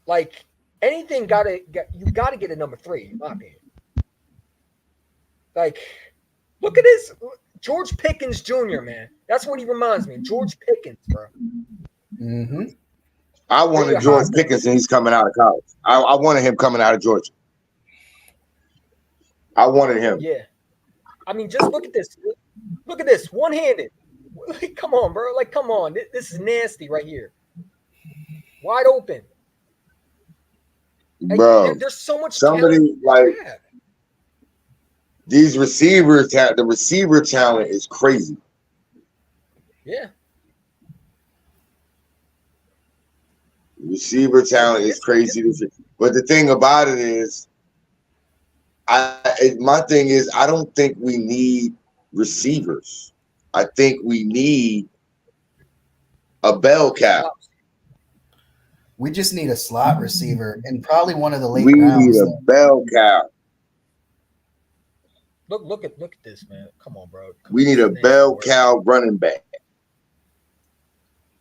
Like anything, you got to get a number 3, in my opinion. Like, look at this. George Pickens Jr., man. That's what he reminds me of. George Pickens, bro. Mm-hmm. I wanted George Pickens, and he's coming out of college. I wanted him coming out of Georgia. I wanted him. Yeah. I mean, just look at this. Look at this. One-handed. Like, come on, bro. Like, come on. This is nasty right here. Wide open. Bro, like, there's so much somebody talent. like these receivers. The receiver talent is crazy. Yeah. Receiver talent is crazy. But the thing about it is, my thing is, I don't think we need receivers. I think we need a bell cow. We just need a slot receiver and probably one of the late We rounds. need a bell cow. Look at this, man. Come on, bro. We need a bell cow running back.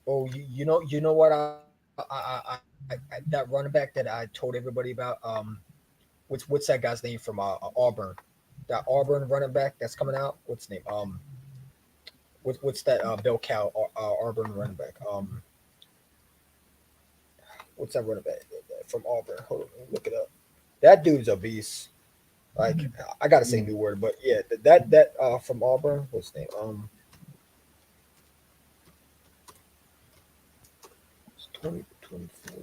Oh, you know what? I that running back that I told everybody about. What's that guy's name from Auburn? That Auburn running back that's coming out. What's his name? What's that bell cow Auburn running back? What's that running back from Auburn? Hold on, look it up. That dude's a beast. Like, I gotta say a new word, but yeah, that from Auburn. What's his name? 2024.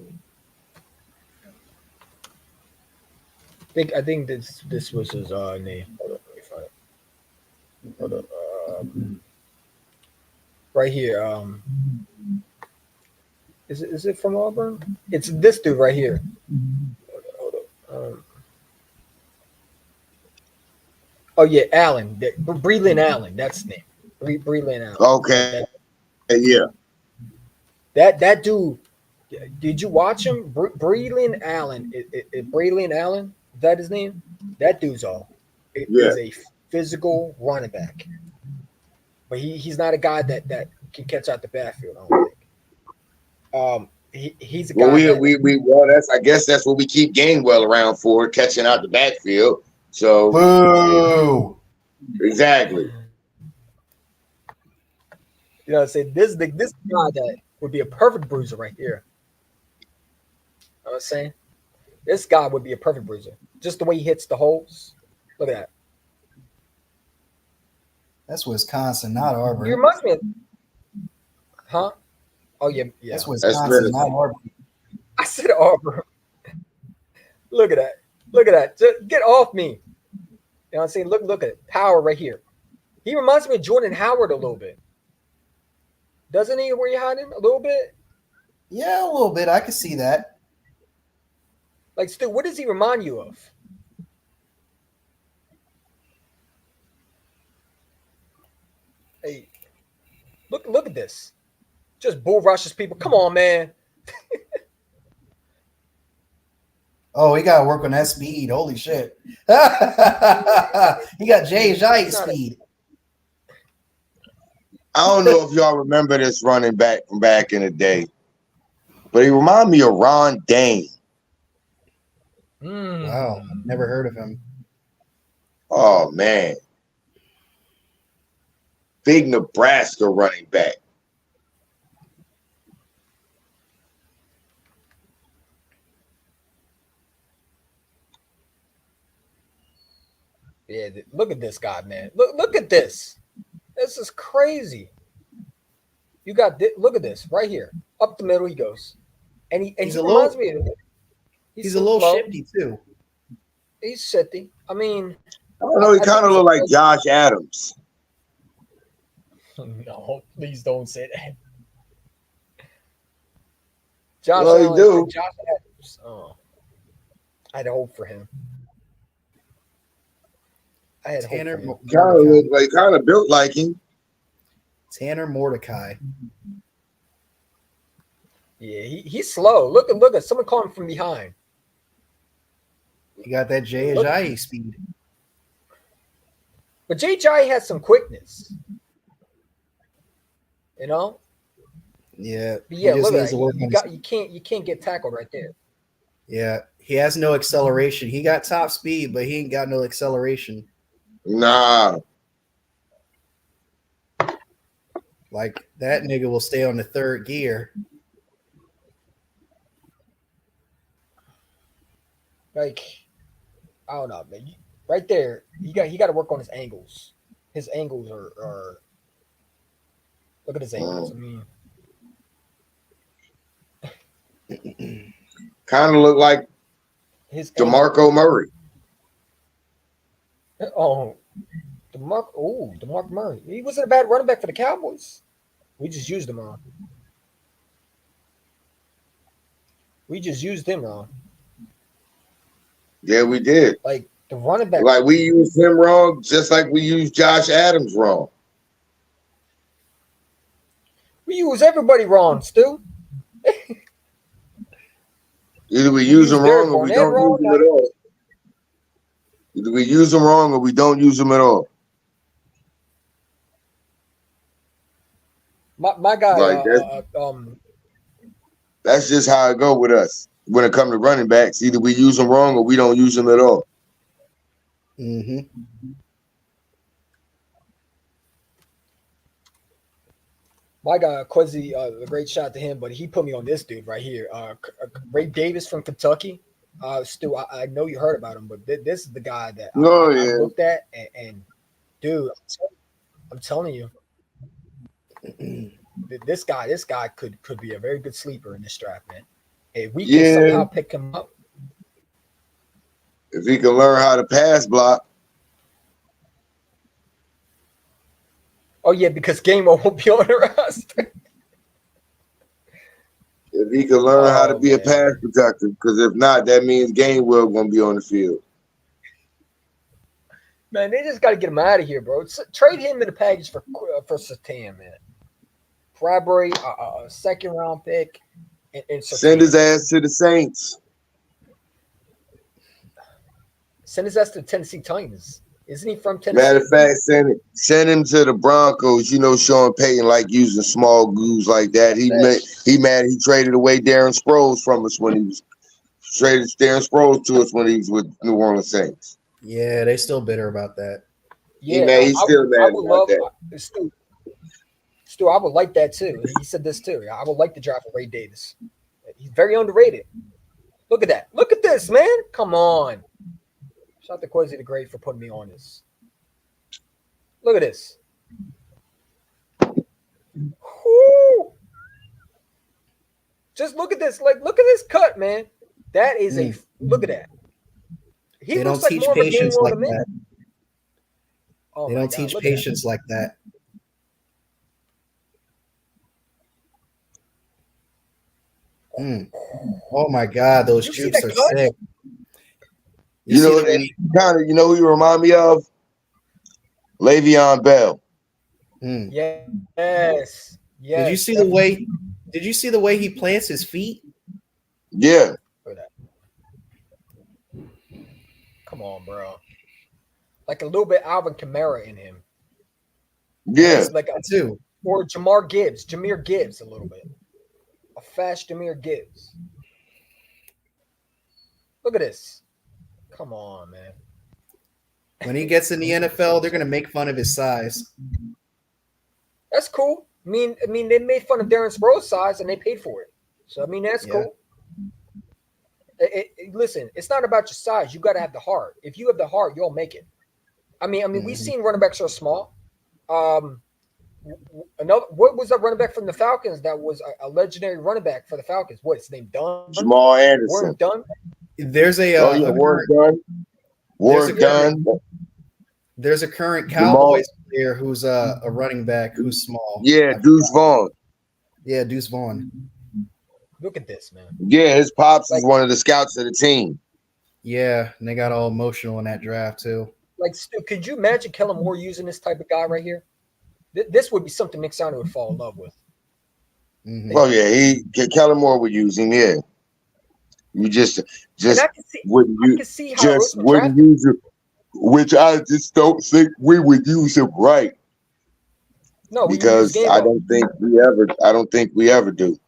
I think this was his name. Hold on, let me find it. Hold on. Right here. Is it from Auburn? It's this dude right here. Hold on. Oh yeah, Allen. Breland Allen. That's his name. Breland Allen. Okay. Yeah. That dude. Did you watch him? Breland Allen. Breland Allen. Is that his name? That dude's is a physical running back. But he's not a guy that can catch out the backfield, I don't think. He's a guy. I guess that's what we keep Gainwell around for, catching out the backfield. So boo. Exactly. You know, say this guy that would be a perfect bruiser right here. You know what I'm saying? This guy would be a perfect bruiser. Just the way he hits the holes. Look at that. That's Wisconsin, not Auburn. He reminds me of, huh? Oh yeah. That's Wisconsin, not Auburn. I said Auburn. Look at that. Just get off me. You know what I'm saying? Look at it. Power right here. He reminds me of Jordan Howard a little bit. Doesn't he, where you hiding a little bit? Yeah, a little bit. I can see that. Like, Stu, what does he remind you of? Hey, look at this. Just bull rushes people. Come on, man. Oh, he got to work on that speed. Holy shit. He got Jay speed. I don't know if y'all remember this running back from back in the day, but he reminded me of Ron Dane. Wow, never heard of him. Oh, man. Big Nebraska running back. Yeah, look at this guy, man. Look at this. This is crazy. You got look at this right here. Up the middle he goes. And he reminds me of it. He's a little shifty too. He's shifty. I mean, I don't know, he kind of look like Josh Adams. No, please don't say that. Josh Adams. Oh. I had hope for him. I had Tanner hope for him. Kind of built like him. Tanner Mordecai. Yeah, he's slow. Look at someone call him from behind. He got that Jay Ajayi speed. But Jay Ajayi has some quickness. You know? Yeah. But yeah, look at that. You can't get tackled right there. Yeah. He has no acceleration. He got top speed, but he ain't got no acceleration. Nah. Like, that nigga will stay on the third gear. Like, I don't know, man. Right there, he got to work on his angles. His angles are look at his angles. I mean, Kind of look like his DeMarco Murray. Oh, DeMarco Murray. He wasn't a bad running back for the Cowboys. We just used him wrong. Yeah, we did. Like the running back. Like we used him wrong, just like we used Josh Adams wrong. We use everybody wrong, Stu. Either we use them Derek wrong or we Barnett don't wrong, use them at all. Either we use them wrong or we don't use them at all. My guy, Like that's just how it go with us when it comes to running backs. Either we use them wrong or we don't use them at all. Mm-hmm. my guy Quincy, a great shot to him, but he put me on this dude right here. Ray Davis from Kentucky. Stu, I know you heard about him, but this is the guy that I looked at and dude, I'm telling you, this guy could be a very good sleeper in this draft, man. If we can somehow pick him up, if he can learn how to pass block. Oh yeah, because Gainwell won't be on the roster. If he can learn how to be a pass protector, because if not, that means Gainwell gonna be on the field. Man, they just got to get him out of here, bro. Trade him in the package for Satan, man. Bradbury, a second round pick, and send his ass to the Saints. Send his ass to the Tennessee Titans. Isn't he from Tennessee? Matter of fact, send him to the Broncos. You know, Sean Payton like using small goons like that. He traded away Darren Sproles from us when he was traded Darren Sproles to us when he was with New Orleans Saints. Yeah, they still bitter about that. Yeah, he's still mad about that. Stu, I would like that too. He said this too. I would like the draft of Ray Davis. He's very underrated. Look at that. Look at this, man. Come on. Shout out to Quincy the Great for putting me on this. Look at this. Woo. Just look at this. Like, look at this cut, man. That is a look at that. They don't teach patience like that. They don't teach patience like that. Oh my God, those jukes are sick. You know who you remind me of? Le'Veon Bell. Yes. Did you see the way? Did you see the way he plants his feet? Yeah. Come on, bro. Like a little bit Alvin Kamara in him. Yeah. Like a two. Or Jameer Gibbs a little bit. A fast Jameer Gibbs. Look at this. Come on, man. When he gets in the NFL, they're going to make fun of his size. That's cool. I mean, they made fun of Darren Sproles' size and they paid for it. So, I mean, that's cool. Listen, it's not about your size. You got to have the heart. If you have the heart, you'll make it. I mean, we've seen running backs so small. What was that running back from the Falcons that was a legendary running back for the Falcons? What's his name? Jamal Anderson. Warren Dunn? There's a Warren Dunn. There's a current Cowboys player who's a running back who's small. Yeah, Deuce Vaughn. Yeah, Deuce Vaughn. Look at this, man. Yeah, his pops is one of the scouts of the team. Yeah, and they got all emotional in that draft too. Like, could you imagine Kellen Moore using this type of guy right here? This would be something Nick Sanders would fall in love with. Oh yeah, Kellen Moore would use him. Yeah, you just wouldn't use it, which I just don't think we would use him right. No, because I don't think we ever do.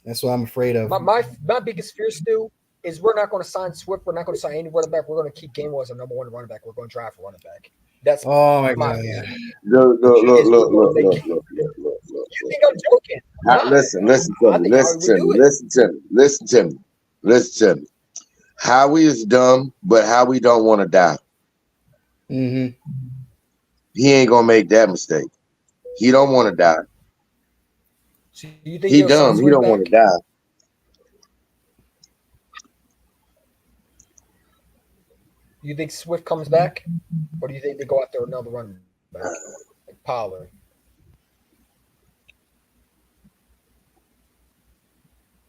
That's what I'm afraid of. My biggest fear, Stu, is we're not going to sign Swift. We're not going to sign any running back. We're going to keep Gainwell as our number one running back. We're going to draft a running back. That's my God. Look. You think I'm joking? Listen to me. Howie is dumb, but Howie don't want to die. Mm-hmm. He ain't gonna make that mistake. He don't want to die. So do you think He you'll see dumb. He Swift don't want back? to die. Do you think Swift comes back, or do you think they go after another running back like Pollard?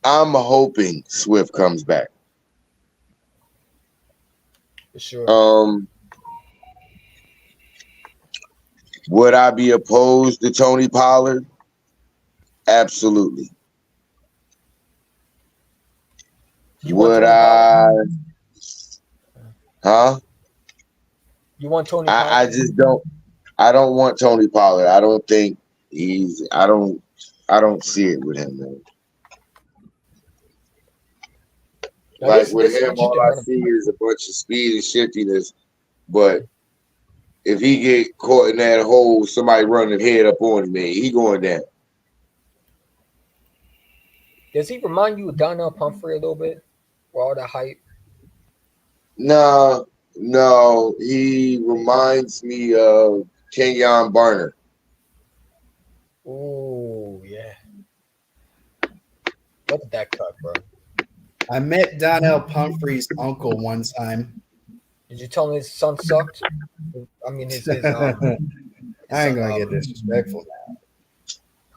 I'm hoping Swift comes back. For sure. Would I be opposed to Tony Pollard? Absolutely. You want Would Tony I? Pollard? Huh? You want Tony I Pollard? just don't. I don't want Tony Pollard. I don't think he's. I don't see it with him, man. Now, Like this with is him, all interesting. I see is a bunch of speed and shiftiness. But if he get caught in that hole, somebody running head up on him, man, he going down. Does he remind you of Donnell Pumphrey a little bit? For all the hype? No, he reminds me of Kenyon Barner. Ooh, yeah. Look at that cut, bro. I met Donnell Pumphrey's uncle one time. Did you tell him his son sucked? I mean, his I ain't gonna get disrespectful now.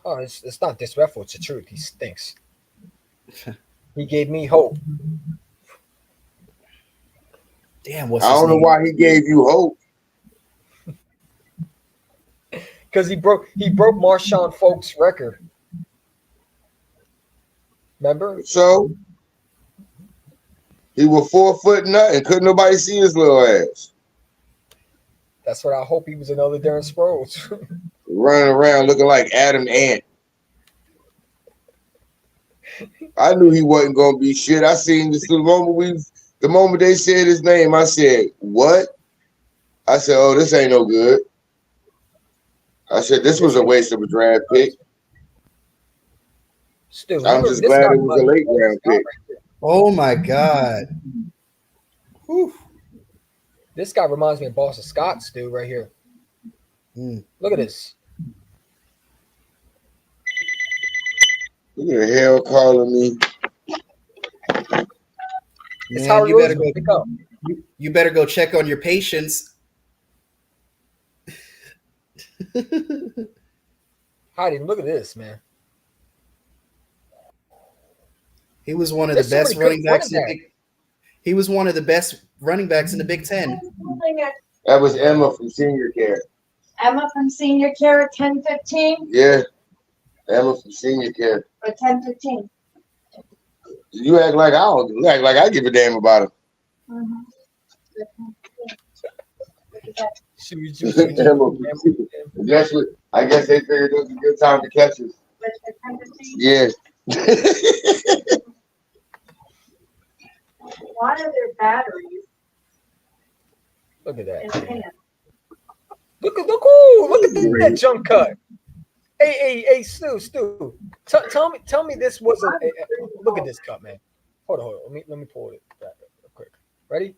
Oh, it's not disrespectful. It's the truth. He stinks. He gave me hope. Damn, what's I his don't know name? why he gave you hope. Because he broke Marshawn Folk's record. Remember? So he was 4 foot nothing. Couldn't nobody see his little ass. That's what I hope he was another Darren Sproles. Running around looking like Adam Ant. I knew he wasn't gonna be shit. I seen this the moment they said his name, I said, what? I said, oh, this ain't no good. I said, this was a waste of a draft pick. Still, I'm just glad it was a late round pick. Oh my God. Whew. This guy reminds me of Boston Scott, Stu, right here. Look at this. Who the hell calling me? It's how you better go. Pick up. You better go check on your patients. Heidi, look at this, man. He was one of the best running backs in the Big. He was one of the best running backs in the Big Ten. That was Emma from Senior Care. Emma from Senior Care at 10:15 Yeah, Emma from Senior Care. or 10:15. You act like I give a damn about him. I guess they figured it was a good time to catch us. Yeah. Why are there batteries? Look at that. In Look at that jump cut. Hey, Stu. Tell me this wasn't. Look at this cut, man. Hold on. Let me pull it back real quick. Ready?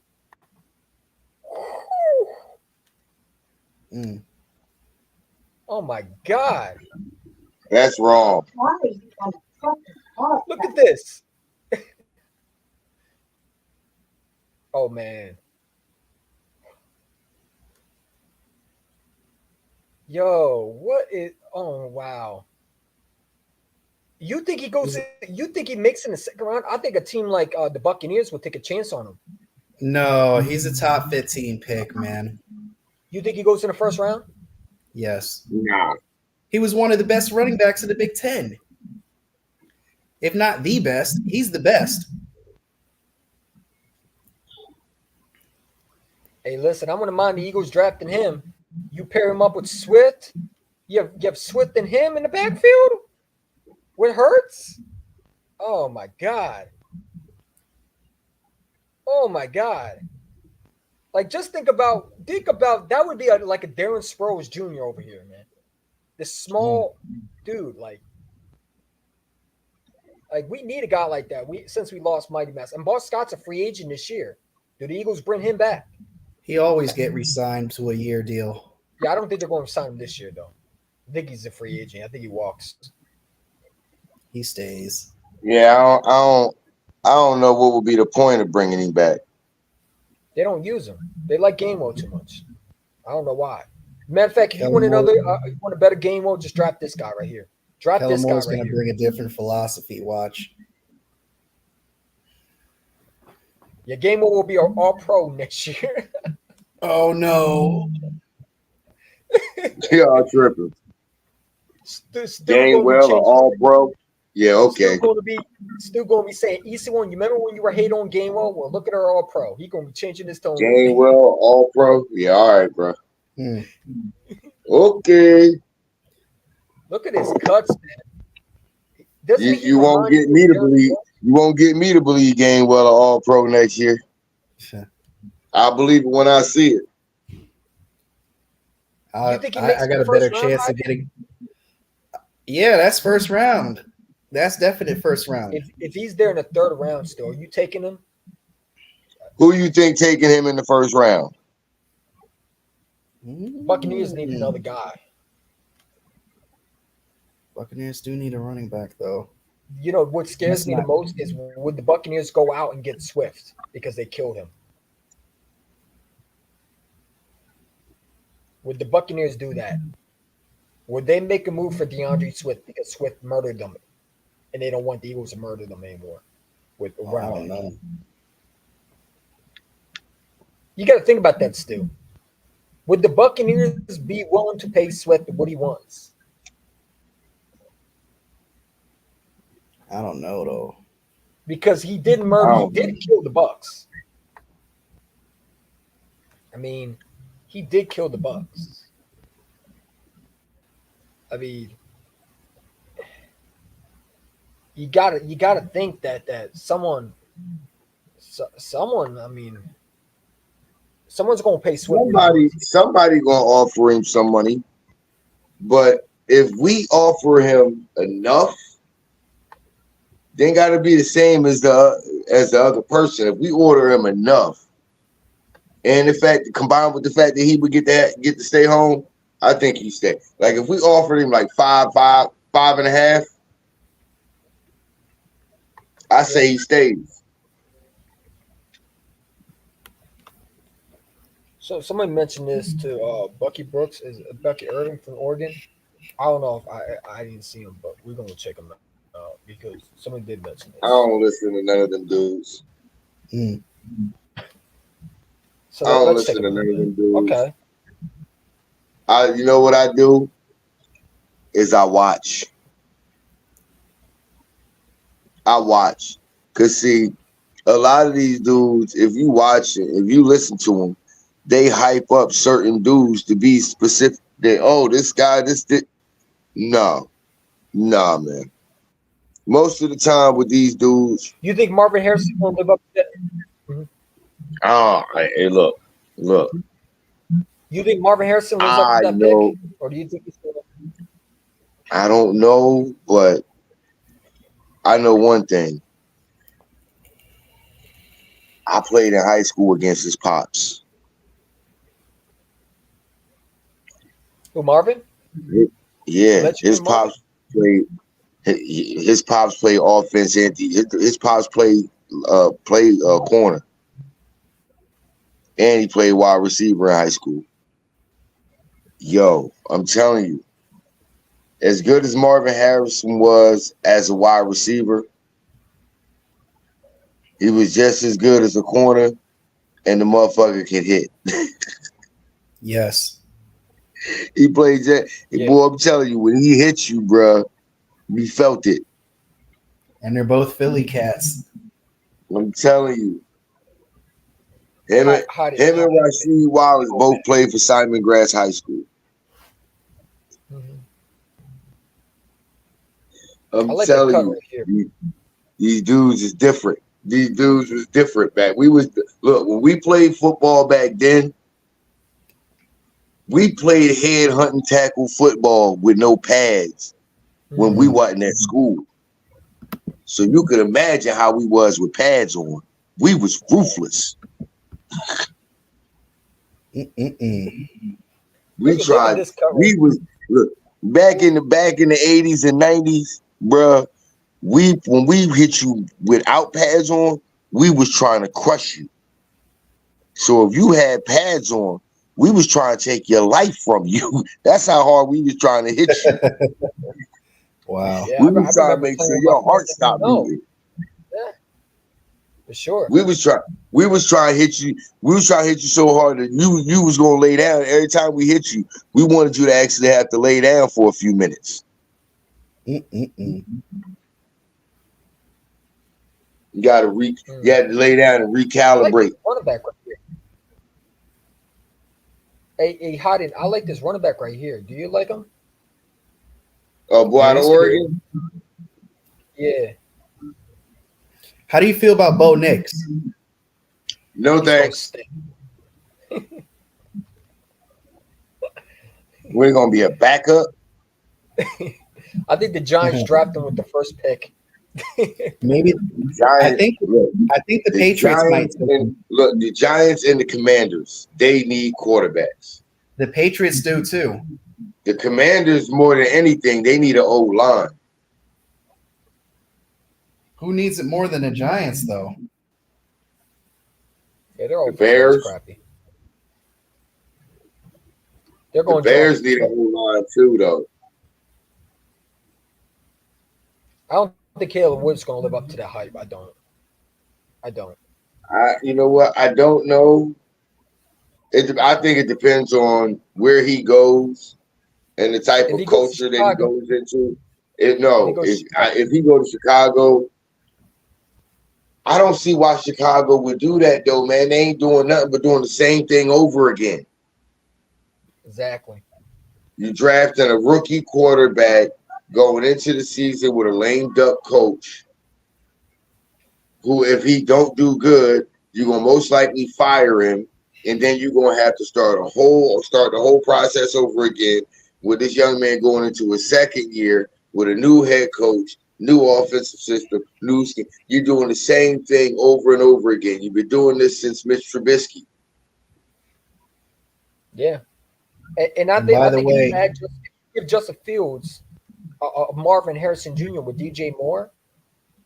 Oh my God. That's wrong. Look at this. Oh man. Yo, what is? Oh wow. You think he goes? You think he makes it in the second round? I think a team like the Buccaneers will take a chance on him. No, he's a top 15 pick, man. You think he goes in the first round? Yes. Nah. He was one of the best running backs in the Big Ten. If not the best, he's the best. Hey, listen, I wouldn't mind the Eagles drafting him. You pair him up with Swift. You have Swift and him in the backfield with Hurts. Oh my God. Oh my God. Like, just think about that would be like a Darren Sproles Jr. over here, man. This small dude, like, Like we need a guy like that. Since we lost Mighty Mass, and Boss Scott's a free agent this year. Do the Eagles bring him back? He always get re-signed to a year deal. Yeah, I don't think they're going to sign him this year though. I think he's a free agent. I think he walks. He stays. Yeah, I don't know what would be the point of bringing him back. They don't use him. They like Gainwell too much. I don't know why. Matter of fact, if you want you want a better Gainwell, just draft this guy right here. Draft Kellen this guy Moore's right going to here. bring a different philosophy. Watch. Yeah, Gainwell will be an All-Pro next year. Oh no! Y'all tripping. Still Gainwell gonna be or all bro. Yeah, okay. Still going to be saying, Easy One, you remember when you were hating on Gainwell? Well, look at our All Pro. He going to be changing his tone. Gainwell, all pro. Yeah, all right, bro. Hmm. Okay. Look at his cuts, man. You won't get me to believe. You won't get me to believe Gainwell or all pro next year. I believe it when I see it. You think he makes I got a the better first chance round, of getting. Yeah, that's first round. That's definite first round. If he's there in the third round still, are you taking him? Who you think taking him in the first round? Buccaneers need another guy. Buccaneers do need a running back, though. You know what scares me the most is would the Buccaneers go out and get Swift because they killed him? Would the Buccaneers do that? Would they make a move for DeAndre Swift because Swift murdered them, and they don't want the Eagles to murder them anymore? With I don't know. You got to think about that, Stu. Would the Buccaneers be willing to pay Swift what he wants? I don't know though. Because he did murder. He did kill the Bucks. I mean, he did kill the Bucks. I mean, you gotta think that someone. I mean, someone's gonna pay Swift. Somebody gonna offer him some money, but if we offer him enough, then got to be the same as the other person. If we order him enough, and the fact combined with the fact that he would get to stay home, I think he stay. Like if we offered him like 5.5, I say he stays. So somebody mentioned this to Bucky Brooks, is Bucky Irving from Oregon. I don't know if I didn't see him, but we're gonna check him out because somebody did mention this. I don't listen to none of them dudes. So I don't listen to none of them dudes. Okay. You know what I do is I watch. Cause see, a lot of these dudes, if you watch it, if you listen to them, they hype up certain dudes to be specific. This guy, No, man. Most of the time with these dudes, you think Marvin Harrison will live up to that? Hey, look. You think Marvin Harrison lives up to that pick, or do you think he's gonna? I don't know, but I know one thing. I played in high school against his pops. Who, Marvin? Yeah, his pops played. His pops played offense and his pops played corner, and he played wide receiver in high school. Yo, I'm telling you, as good as Marvin Harrison was as a wide receiver, he was just as good as a corner, and the motherfucker can hit. Yes. He played that. Yeah. Boy, I'm telling you, when he hit you, bro, we felt it. And they're both Philly cats. I'm telling you. Him and Rasheed Wallace both played for Simon Gratz High School. Mm-hmm. I'm telling you, these dudes is different. These dudes was different back. When we played football back then, we played head hunting tackle football with no pads when we wasn't at school. So you could imagine how we was with pads on. We was ruthless. We tried. We was look back in the 80s and 90s, bruh. When we hit you without pads on, we was trying to crush you. So if you had pads on, we was trying to take your life from you. That's how hard we was trying to hit you. Wow. Yeah, We was trying to make sure your heart stopped beating. Yeah, for sure. We was trying to hit you. We was trying to hit you so hard that you was gonna lay down. Every time we hit you, we wanted you to actually have to lay down for a few minutes. You got to you had to lay down and recalibrate. Running back right here. Hey, Hodden, I like this running back right here. Do you like him? Oh, boy, out of Oregon? Yeah. How do you feel about Bo Nix? No thanks. We're going to be a backup. I think the Giants drafted him with the first pick. Maybe I think the Patriots might look. The Giants and the Commanders, they need quarterbacks. The Patriots do too. The Commanders, more than anything, they need an old line. Who needs it more than the Giants, though? Yeah, they're all the Bears. Crappy. They're going. The Bears need a whole line too, though. I don't think Caleb Wood's going to live up to that hype. I don't. You know what? I don't know. I think it depends on where he goes and the type of culture that he goes into. If he goes to Chicago, I don't see why Chicago would do that, though, man. They ain't doing nothing but doing the same thing over again. Exactly. You drafting a rookie quarterback going into the season with a lame duck coach who, if he don't do good, you're going to most likely fire him, and then you're going to have to start the whole process over again with this young man going into his second year with a new head coach, new offensive system, new scheme. You're doing the same thing over and over again. You've been doing this since Mitch Trubisky. Yeah. And I think if you give Justin Fields Marvin Harrison Jr. with DJ Moore,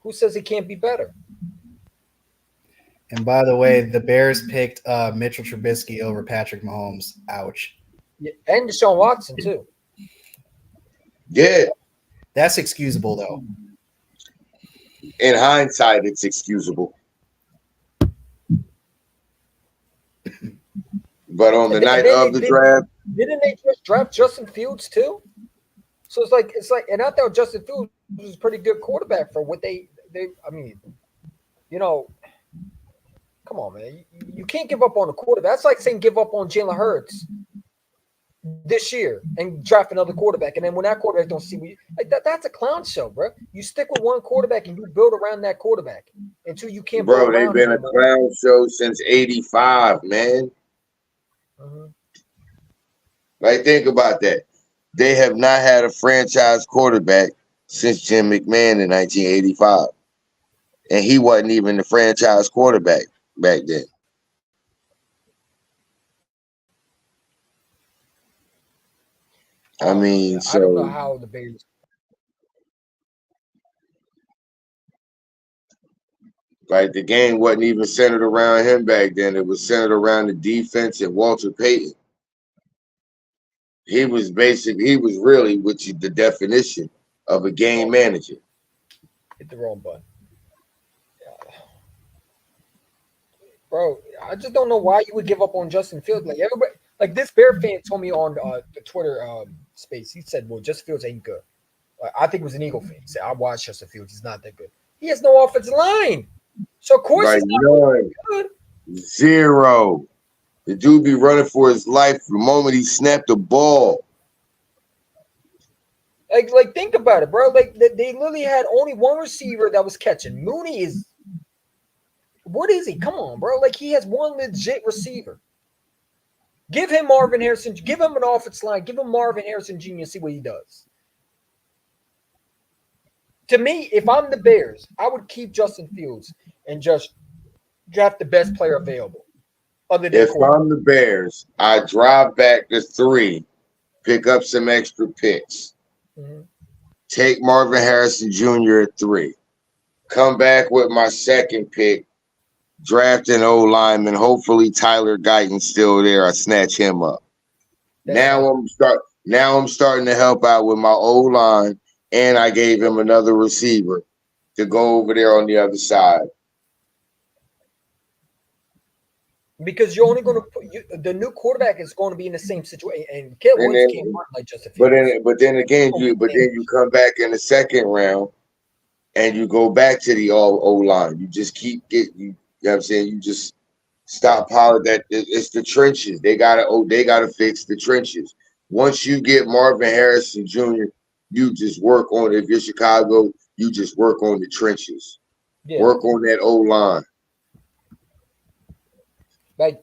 who says he can't be better? And by the way, the Bears picked Mitchell Trubisky over Patrick Mahomes. Ouch. Yeah, and Deshaun Watson, too. Yeah. That's excusable, though. In hindsight, it's excusable. But on the night of the draft. Didn't they just draft Justin Fields, too? So it's like, and I thought Justin Fields was a pretty good quarterback for what they I mean, come on, man. You can't give up on a quarterback. That's like saying give up on Jalen Hurts this year and draft another quarterback. And then when that quarterback don't see me, that's a clown show, bro. You stick with one quarterback and you build around that quarterback until you can't. Bro, they've been a clown show since '85, man. Mm-hmm. Like, think about that. They have not had a franchise quarterback since Jim McMahon in 1985. And he wasn't even the franchise quarterback back then. I mean, I don't know how the Bears. Like, the game wasn't even centered around him back then. It was centered around the defense and Walter Payton. He was really the definition of a game manager. Hit the wrong button. Bro, I just don't know why you would give up on Justin Fields. Like, everybody, like this Bear fan told me on the Twitter space, he said, well, Justin Fields ain't good. I think it was an Eagle fan. He said, I watched Justin Fields. He's not that good. He has no offensive line. So, of course, he's not good. Zero. The dude be running for his life the moment he snapped the ball. Like think about it, bro. Like, they literally had only one receiver that was catching. Mooney is – what is he? Come on, bro. Like, he has one legit receiver. Give him Marvin Harrison. Give him an offensive line. Give him Marvin Harrison Jr. and see what he does. To me, if I'm the Bears, I would keep Justin Fields and just draft the best player available. Other than If I'm the Bears, I drive back to 3, pick up some extra picks, take Marvin Harrison Jr. at 3, come back with my second pick, draft an O lineman. Hopefully Tyler Guyton's still there. I snatch him up. Now I'm starting to help out with my O line, and I gave him another receiver to go over there on the other side. Because you're only going to put the new quarterback is going to be in the same situation, and Caleb Williams can't run like Justin Fields. But then again, you come back in the second round, and you go back to the O line. You just keep getting. You know what I'm saying? You just stockpile that. It's the trenches. They gotta fix the trenches. Once you get Marvin Harrison Jr., you just work on. If you're Chicago, you just work on the trenches. Yeah. Work on that O line. Like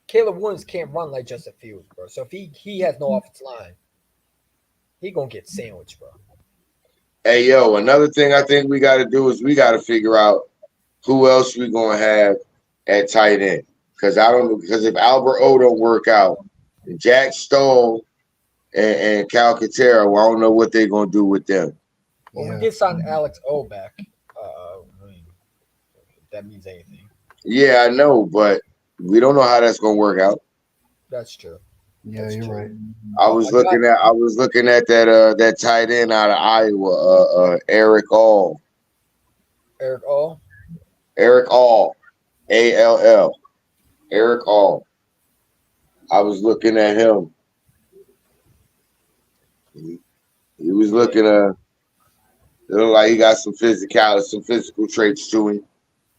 Caleb Williams can't run like Justin Fields, bro. So if he has no offensive line, he gonna get sandwiched, bro. Hey yo, another thing I think we got to do is we got to figure out who else we gonna have at tight end. Because if Albert O don't work out, Jack Stoll and Calcaterra, well, I don't know what they're gonna do with them. Well, we did sign Alex O back. If that means anything. Yeah, I know, but we don't know how that's gonna work out. That's true. Yeah, that's you're right. I was looking at that tight end out of Iowa, Eric All. Eric All. Eric All, ALL. Eric All. I was looking at him. He was looking it looked like he got some physicality, some physical traits to him.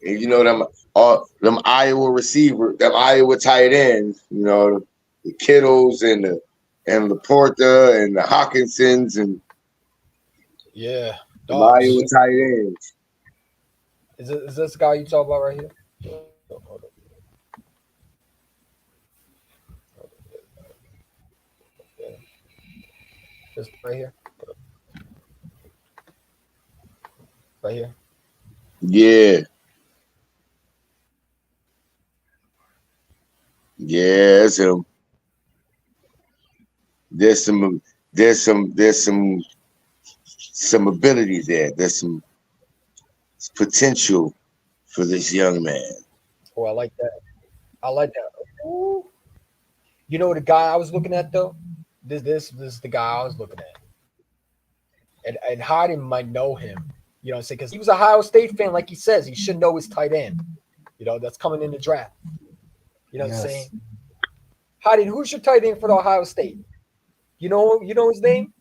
And you know them Iowa receiver, them Iowa tight ends, you know, the Kittles and the Laporta and the Hawkinsons and the Iowa tight ends. Is this guy you talk about right here? This right here. Right here. Yeah. Yeah, it's him. There's some ability there. There's some potential for this young man. Oh, I like that. Ooh. You know the guy I was looking at though? This is the guy I was looking at. And Harden might know him. You know what I'm saying? Because he was a Ohio State fan, like he says. He should know his tight end. You know, that's coming in the draft. You know what I'm saying? Harden, who's your tight end for the Ohio State? You know his name?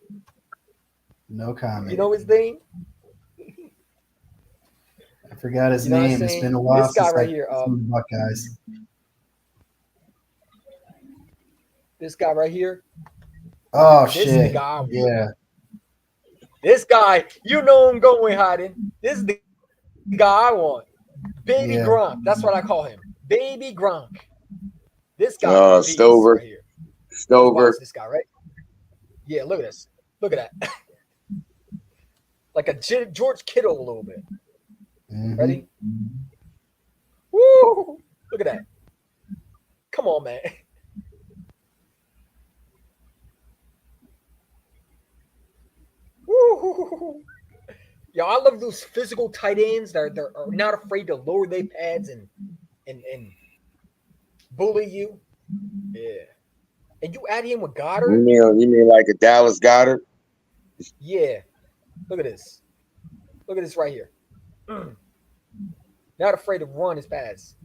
No comment. You know his name? I forgot his name. It's been a while this guy since right here, Buckeyes. This guy right here. Oh this shit! Is the guy yeah. This guy, you know him going Harden. This is the guy I want. Baby Gronk. That's what I call him. Baby Gronk. This guy. Stover. Right here. Stover. This guy, right? Yeah, look at this. Look at that. Like a George Kittle a little bit. Mm-hmm. Ready? Woo! Look at that. Come on, man. Woo! Yo, I love those physical tight ends that are not afraid to lower their pads and bully you. Yeah. And you add him with Goddard. You mean like a Dallas Goddard? Yeah. Look at this. Look at this right here. Not afraid to run his pads.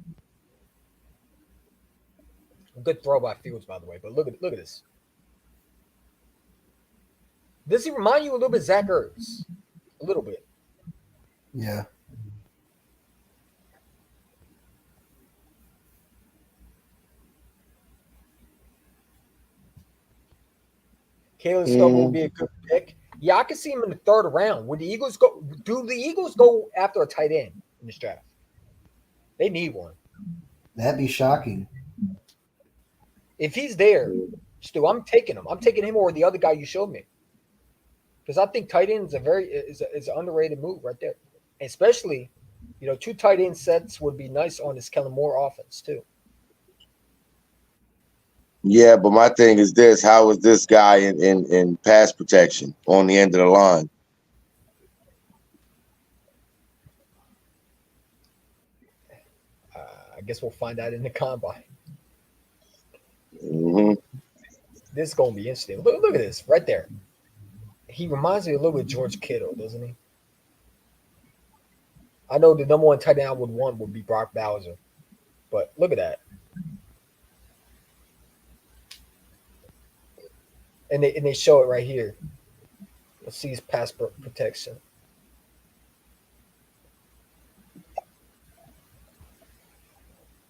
Good throw by Fields, by the way. But look at this. Does he remind you a little bit of Zach Ertz? A little bit. Yeah. Caleb Stover will be a good pick. Yeah, I can see him in the third round. Would the Eagles go? Do the Eagles go after a tight end in this draft? They need one. That'd be shocking. If he's there, Stu, I'm taking him. I'm taking him or the other guy you showed me. because I think tight end is an underrated move right there, especially, two tight end sets would be nice on this Kellen Moore offense too. Yeah, but my thing is this: how is this guy in pass protection on the end of the line? I guess we'll find out in the combine. Mm-hmm. This is gonna be interesting. Look at this right there. He reminds me a little bit of George Kittle, doesn't he? I know the number one tight end I would want would be Brock Bowser, but look at that. And they show it right here. Let's see his pass protection.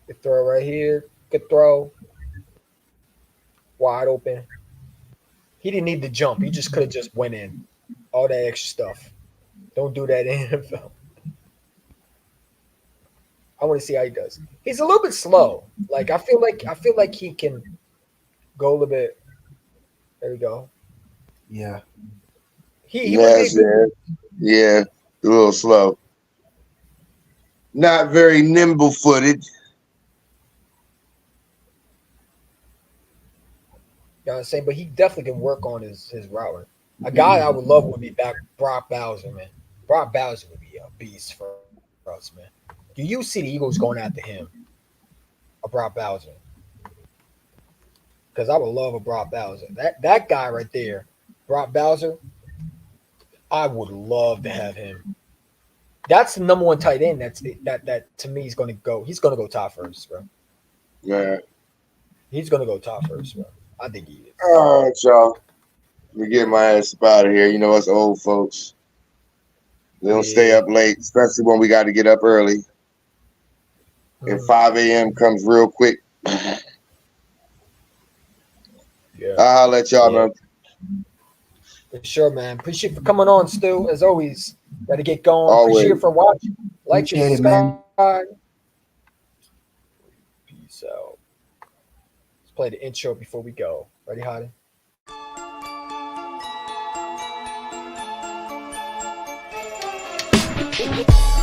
Good throw right here. Good throw. Wide open. He didn't need to jump. He just could have just went in. All that extra stuff. Don't do that in NFL. I want to see how he does. He's a little bit slow. Like I feel like he can go a little bit. There we go. Yeah. He would be good. Yeah, a little slow. Not very nimble-footed. You know what I'm saying? But he definitely can work on his route. A guy I would love would be Brock Bowser, man. Brock Bowser would be a beast for us, man. Do you see the Eagles going after him? A Brock Bowser. Because I would love a Brock Bowser. That guy right there, Brock Bowser, I would love to have him. That's the number one tight end. That to me is going to go. He's going to go top first, bro. Yeah. He's going to go top first, bro. I think he is. All right, y'all. Let me get my ass up out of here. You know us old folks. We don't stay up late, especially when we got to get up early. And 5 a.m. comes real quick. Yeah. I'll let y'all know. For sure, man. Appreciate you for coming on, Stu. As always, got to get going. Always. Appreciate you for watching. Like Appreciate and it, man. subscribe. Peace out. Let's play the intro before we go. Ready, Hottie? Thank you.